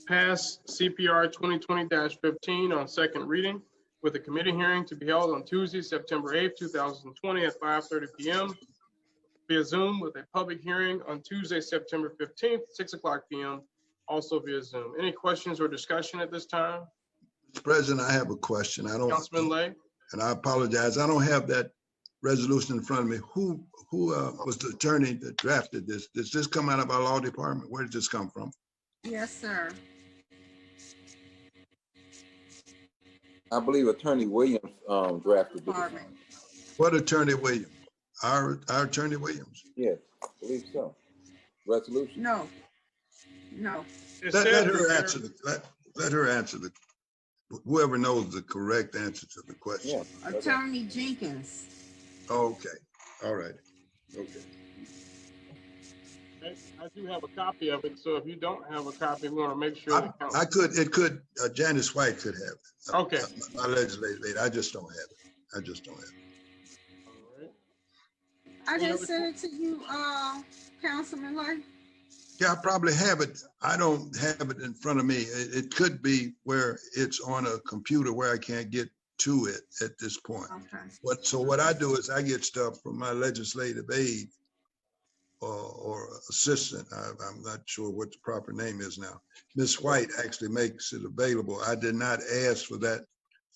Pass CPR 2020-15 on second reading with a committee hearing to be held on Tuesday, September 8th, 2020 at 5:30 p.m. via Zoom with a public hearing on Tuesday, September 15th, 6 o'clock p.m. also via Zoom. Any questions or discussion at this time?
Mr. President, I have a question.
Councilman Lay.
And I apologize. I don't have that resolution in front of me. Who was the attorney that drafted this? Does this come out of our law department? Where did this come from?
Yes, sir.
I believe Attorney Williams drafted this.
Department.
What Attorney Williams? Our Attorney Williams?
Yes, I believe so. Resolution.
No. No.
It
Let
says
her
that
answer let her answer whoever knows the correct answer to the question.
Yeah.
Attorney Jenkins.
Okay, all right, okay.
Okay, I do have a copy of it, so if you don't have a copy, we want to make sure.
It could, Janice White could have it.
Okay.
My legislative aide, I just don't have it. I just don't have it.
All right.
I just sent it to you, Councilman Lay.
Yeah, I probably have it. I don't have it in front of me. It could be where it's on a computer where I can't get to it at this point.
Okay.
So what I do is I get stuff from my legislative aide or assistant. I'm not sure what the proper name is now. Ms. White actually makes it available. I did not ask for that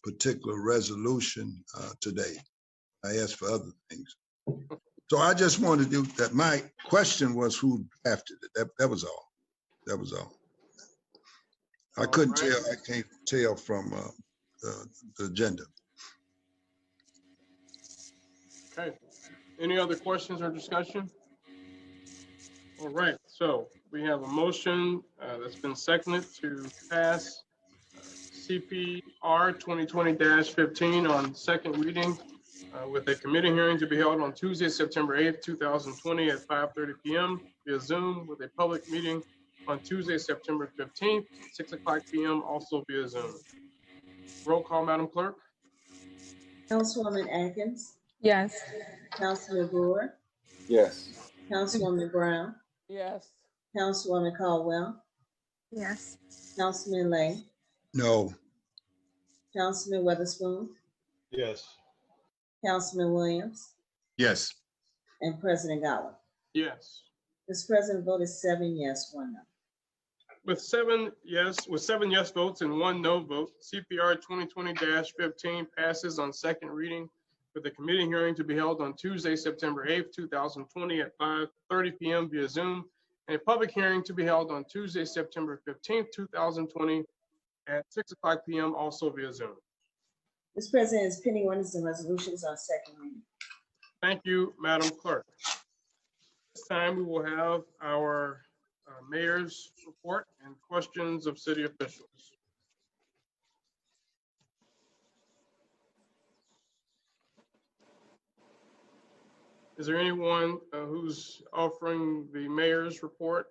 particular resolution today. I asked for other things. So I just wanted to do that. My question was who drafted it. That was all. That was all. I couldn't tell. I can't tell from the agenda.
Okay. Any other questions or discussion? All right, so we have a motion that's been seconded to pass CPR 2020-15 on second reading with a committee hearing to be held on Tuesday, September 8th, 2020 at 5:30 p.m. via Zoom, with a public meeting on Tuesday, September 15th, 6:00 p.m. also via Zoom. Roll call, Madam Clerk.
Councilwoman Atkins,
Yes.
Councilman Brewer,
Yes.
Councilwoman Brown,
Yes.
Councilwoman Caldwell,
Yes.
Councilman Lay,
No.
Councilman Weatherspoon,
Yes.
Councilman Williams,
Yes.
and President Godwin.
Yes.
Mr. President, vote is 7 yes, 1 no.
With seven yes votes and 1 no vote, CPR 2020-15 passes on second reading with a committee hearing to be held on Tuesday, September 8th, 2020 at 5:30 p.m. via Zoom, and a public hearing to be held on Tuesday, September 15th, 2020 at 6:00 p.m. also via Zoom.
Mr. President, is pending ordinance and resolutions on second reading.
Thank you, Madam Clerk. This time we will have our mayor's report and questions of city officials. Is there anyone who's offering the mayor's report?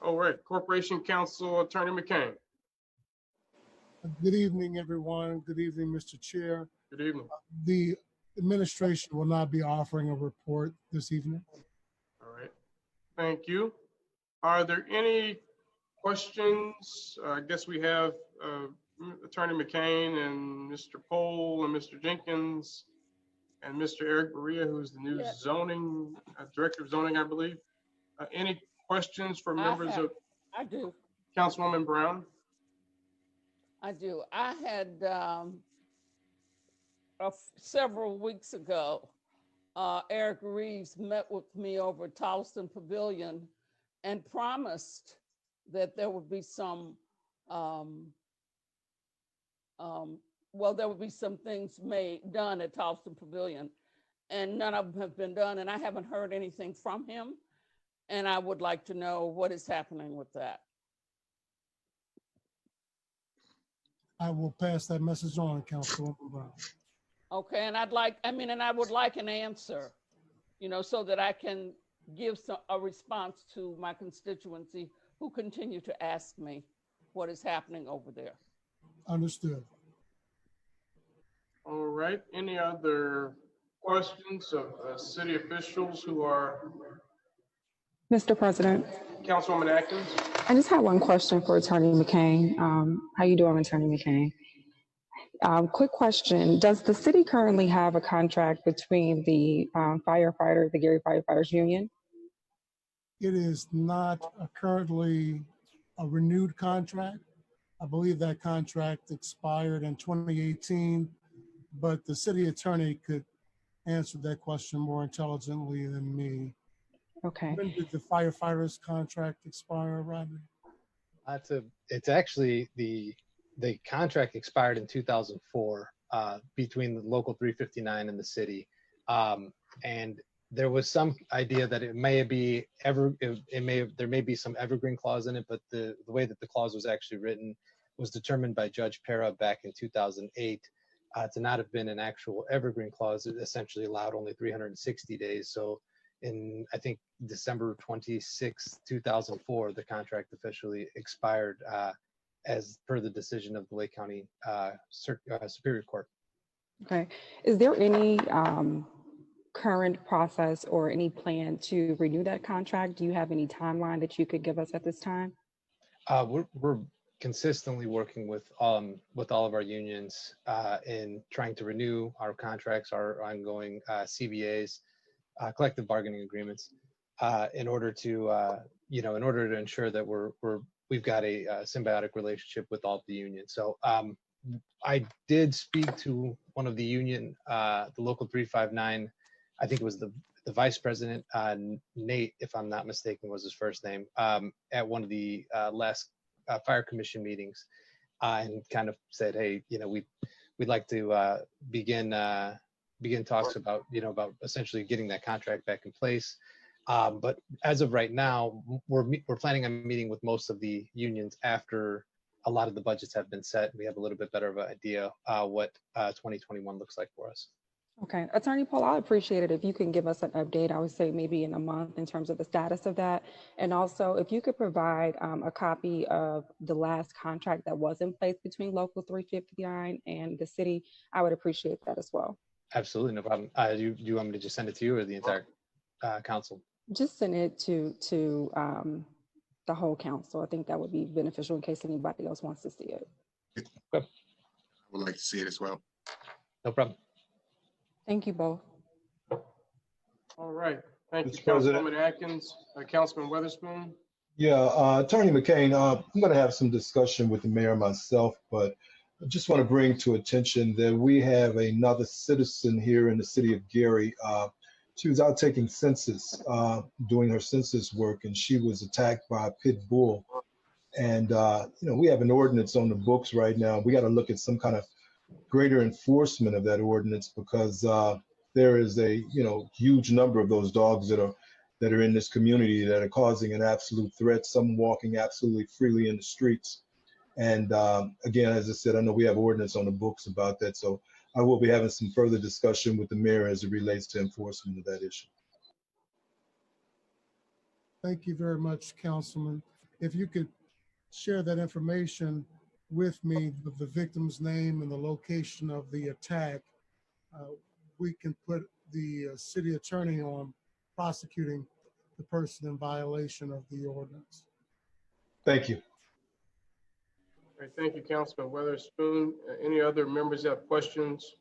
All right, Corporation Counsel Attorney McCain.
Good evening, everyone. Good evening, Mr. Chair.
Good evening.
The administration will not be offering a report this evening.
All right, thank you. Are there any questions? I guess we have Attorney McCain and Mr. Pohl and Mr. Jenkins and Mr. Eric Berea, who's the new zoning director of zoning, I believe. Any questions for members of?
I do.
Councilwoman Brown.
I do. I had several weeks ago, Eric Reeves met with me over at Towson Pavilion and promised that there would be some, there would be some things done at Towson Pavilion, and none of them have been done, and I haven't heard anything from him, and I would like to know what is happening with that.
I will pass that message on, Councilwoman Brown.
Okay, and I would like an answer, so that I can give a response to my constituency who continue to ask me what is happening over there.
Understood.
All right, any other questions of city officials who are?
Mr. President,
Councilwoman Atkins.
I just have one question for Attorney McCain. How you doing, Attorney McCain? Quick question. Does the city currently have a contract between the the Gary Firefighters Union?
It is not currently a renewed contract. I believe that contract expired in 2018, but the city attorney could answer that question more intelligently than me.
Okay.
When did the firefighters contract expire, Rodney?
It's actually the contract expired in 2004 between the local 359 and the city. And there was some idea that it may be there may be some evergreen clause in it, but the way that the clause was actually written was determined by Judge Para back in 2008 to not have been an actual evergreen clause. It essentially allowed only 360 days. So in, I think, December 26, 2004, the contract officially expired as per the decision of the Lake County Superior Court.
Okay. Is there any current process or any plan to renew that contract? Do you have any timeline that you could give us at this time?
We're consistently working with all of our unions in trying to renew our contracts, our ongoing CBAs, collective bargaining agreements, in order to ensure that we've got a symbiotic relationship with all of the unions. So I did speak to one of the union, the local 359. I think it was the vice president, Nate, if I'm not mistaken, was his first name, at one of the last fire commission meetings, and kind of said, hey, we'd like to begin talks about essentially getting that contract back in place. But as of right now, we're planning on meeting with most of the unions after a lot of the budgets have been set. We have a little bit better of an idea what 2021 looks like for us.
Okay, Attorney Paul, I'd appreciate it if you can give us an update, I would say maybe in a month, in terms of the status of that. And also if you could provide a copy of the last contract that was in place between Local 359 and the city, I would appreciate that as well.
Absolutely, no problem. Do you want me to just send it to you or the entire council?
Just send it to the whole council. I think that would be beneficial in case anybody else wants to see it.
I would like to see it as well.
No problem.
Thank you both.
All right. Thank you,
Mr. President.
Councilwoman Atkins. Councilman Weatherspoon.
Yeah, Attorney McCain, I'm going to have some discussion with the mayor myself, but I just want to bring to attention that we have another citizen here in the city of Gary. She was out taking census, doing her census work, and she was attacked by a pit bull. And, we have an ordinance on the books right now. We got to look at some kind of greater enforcement of that ordinance, because there is a huge number of those dogs that are in this community that are causing an absolute threat, some walking absolutely freely in the streets. And again, as I said, I know we have ordinance on the books about that, so I will be having some further discussion with the mayor as it relates to enforcement of that issue.
Thank you very much, Councilman. If you could share that information with me, with the victim's name and the location of the attack, we can put the city attorney on prosecuting the person in violation of the ordinance.
Thank you.
All right, thank you, Councilman Weatherspoon. Any other members have questions?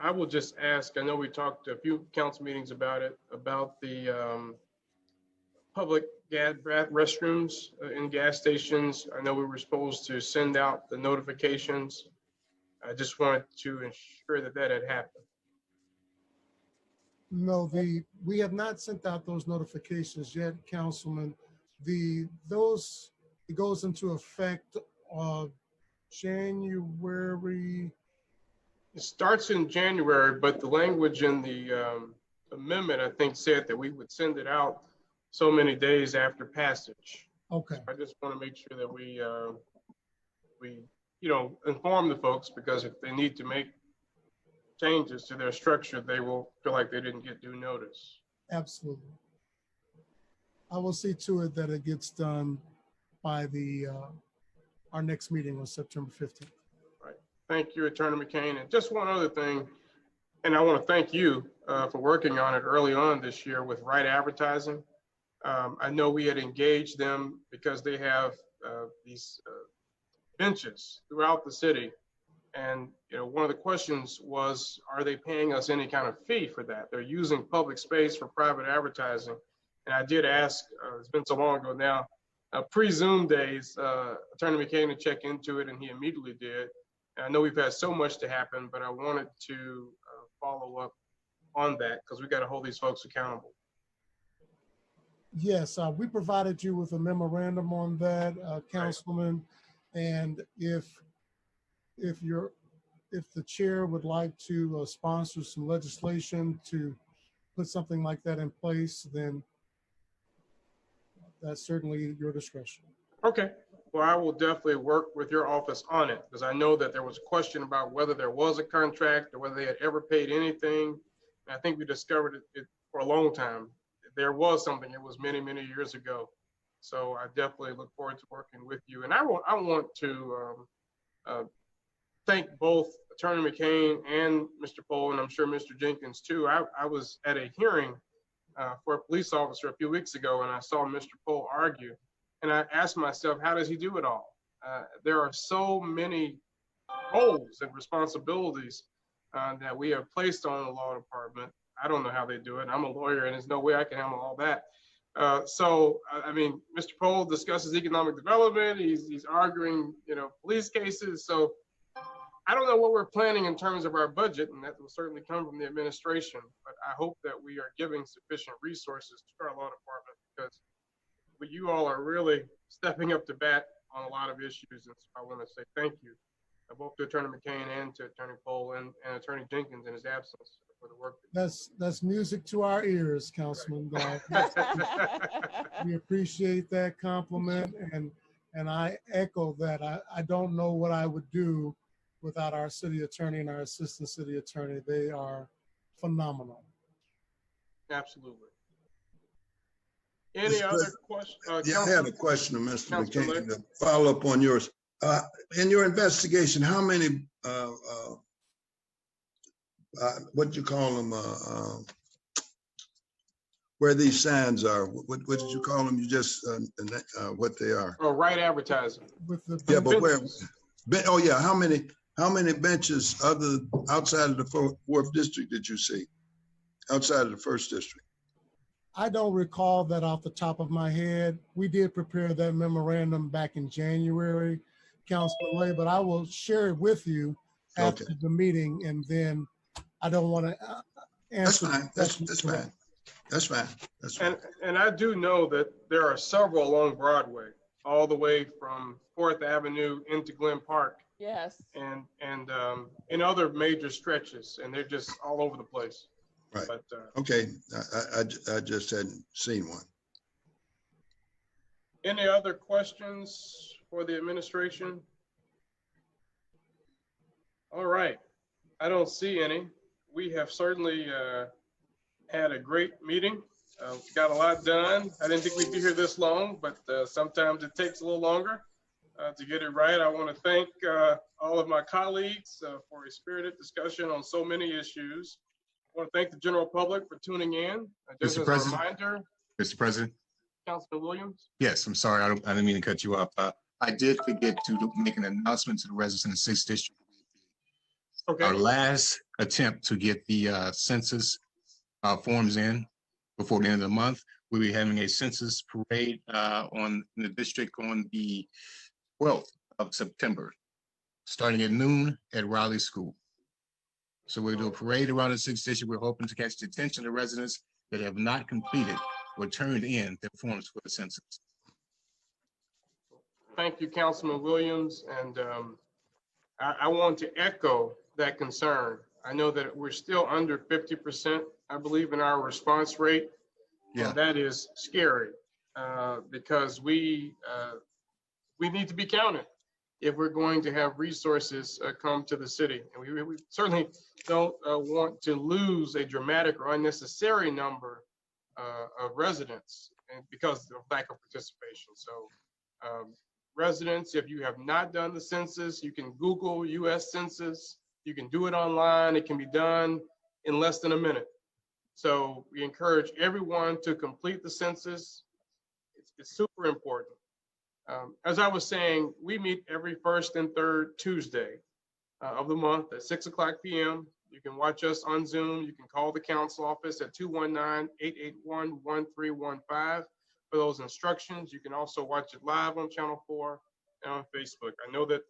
I will just ask, I know we talked to a few council meetings about it, about the public restrooms in gas stations. I know we were supposed to send out the notifications. I just wanted to ensure that that had happened.
No, we have not sent out those notifications yet, Councilman. It goes into effect January.
It starts in January, but the language in the amendment, I think, said that we would send it out so many days after passage.
Okay.
So I just want to make sure that we inform the folks, because if they need to make changes to their structure, they will feel like they didn't get due notice.
Absolutely. I will see to it that it gets done by our next meeting on September 15th.
Right. Thank you, Attorney McCain. And just one other thing, and I want to thank you for working on it early on this year with Right Advertising. I know we had engaged them because they have these benches throughout the city. And one of the questions was, are they paying us any kind of fee for that? They're using public space for private advertising. And I did ask, it's been so long ago now, pre-Zoom days, Attorney McCain to check into it, and he immediately did. And I know we've had so much to happen, but I wanted to follow up on that because we got to hold these folks accountable.
Yes, we provided you with a memorandum on that, Councilman. And if the chair would like to sponsor some legislation to put something like that in place, then that's certainly your discretion.
Okay. Well, I will definitely work with your office on it because I know that there was a question about whether there was a contract or whether they had ever paid anything. And I think we discovered it for a long time. There was something. It was many, many years ago. So I definitely look forward to working with you. And I want to thank both Attorney McCain and Mr. Pohl, and I'm sure Mr. Jenkins too. I was at a hearing for a police officer a few weeks ago, and I saw Mr. Pohl argue. And I asked myself, how does he do it all? There are so many roles and responsibilities that we have placed on the law department. I don't know how they do it. I'm a lawyer, and there's no way I can handle all that. I mean, Mr. Pohl discusses economic development. He's arguing, police cases. So I don't know what we're planning in terms of our budget, and that will certainly come from the administration. But I hope that we are giving sufficient resources to our law department because you all are really stepping up to bat on a lot of issues. And so I want to say thank you both to Attorney McCain and to Attorney Pohl and Attorney Jenkins in his absence for the work.
That's music to our ears, Councilman. We appreciate that compliment, and I echo that. I don't know what I would do without our city attorney and our assistant city attorney. They are phenomenal.
Absolutely. Any other questions?
Yeah, I had a question of Mr. McCain to follow up on yours. In your investigation, how many, what you call them, where these signs are? What did you call them? You just, what they are?
Oh, right advertising.
Yeah, but where? Oh, yeah. How many benches outside of the fourth district did you see? Outside of the first district?
I don't recall that off the top of my head. We did prepare that memorandum back in January, Councilman Lay, but I will share it with you after the meeting, and then I don't want to answer.
That's fine. That's fine. That's fine.
And I do know that there are several along Broadway, all the way from 4th Avenue into Glen Park.
Yes.
And in other major stretches, and they're just all over the place.
Right.
But,
okay. I just hadn't seen one.
Any other questions for the administration? All right. I don't see any. We have certainly had a great meeting. Got a lot done. I didn't think we'd be here this long, but sometimes it takes a little longer to get it right. I want to thank all of my colleagues for a spirited discussion on so many issues. I want to thank the general public for tuning in. Just
Mr.
as
President.
a reminder,
Mr. President.
Councilman Williams.
Yes, I'm sorry. I didn't mean to cut you off. I did forget to make an announcement to the residents in the 6th district.
Okay.
Our last attempt to get the census forms in before the end of the month. We'll be having a census parade in the district on the 12th of September, starting at noon at Raleigh School. So we'll do a parade around the 6th district. We're hoping to catch the attention of residents that have not completed or turned in their forms for the census.
Thank you, Councilman Williams. And I want to echo that concern. I know that we're still under 50%, I believe, in our response rate.
Yeah.
And that is scary because we need to be counted if we're going to have resources come to the city. And we certainly don't want to lose a dramatic or unnecessary number of residents and because of lack of participation. So residents, if you have not done the census, you can Google US Census. You can do it online. It can be done in less than a minute. So we encourage everyone to complete the census. It's super important. As I was saying, we meet every first and third Tuesday of the month at 6 o'clock p.m. You can watch us on Zoom. You can call the council office at 219-881-1315, for those instructions. You can also watch it live on Channel 4 and on Facebook. I know that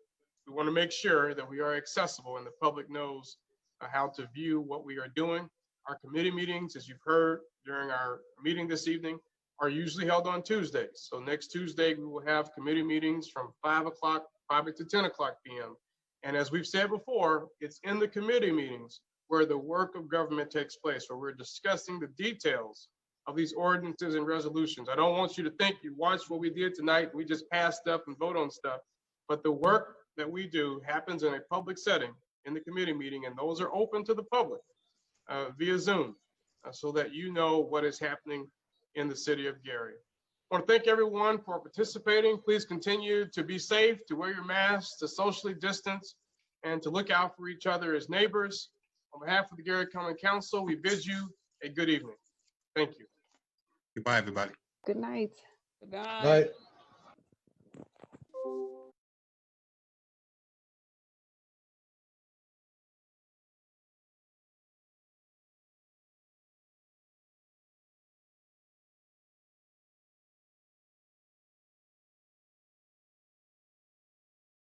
we want to make sure that we are accessible and the public knows how to view what we are doing. Our committee meetings, as you've heard during our meeting this evening, are usually held on Tuesdays. So next Tuesday, we will have committee meetings from 5 to 10 o'clock p.m. And as we've said before, it's in the committee meetings where the work of government takes place, where we're discussing the details of these ordinances and resolutions. I don't want you to think you watched what we did tonight, and we just pass stuff and vote on stuff. But the work that we do happens in a public setting in the committee meeting, and those are open to the public via Zoom, so that you know what is happening in the city of Gary. I want to thank everyone for participating. Please continue to be safe, to wear your masks, to socially distance, and to look out for each other as neighbors. On behalf of the Gary Common Council, we bid you a good evening. Thank you.
Goodbye, everybody.
Good night.
Good night.
Right.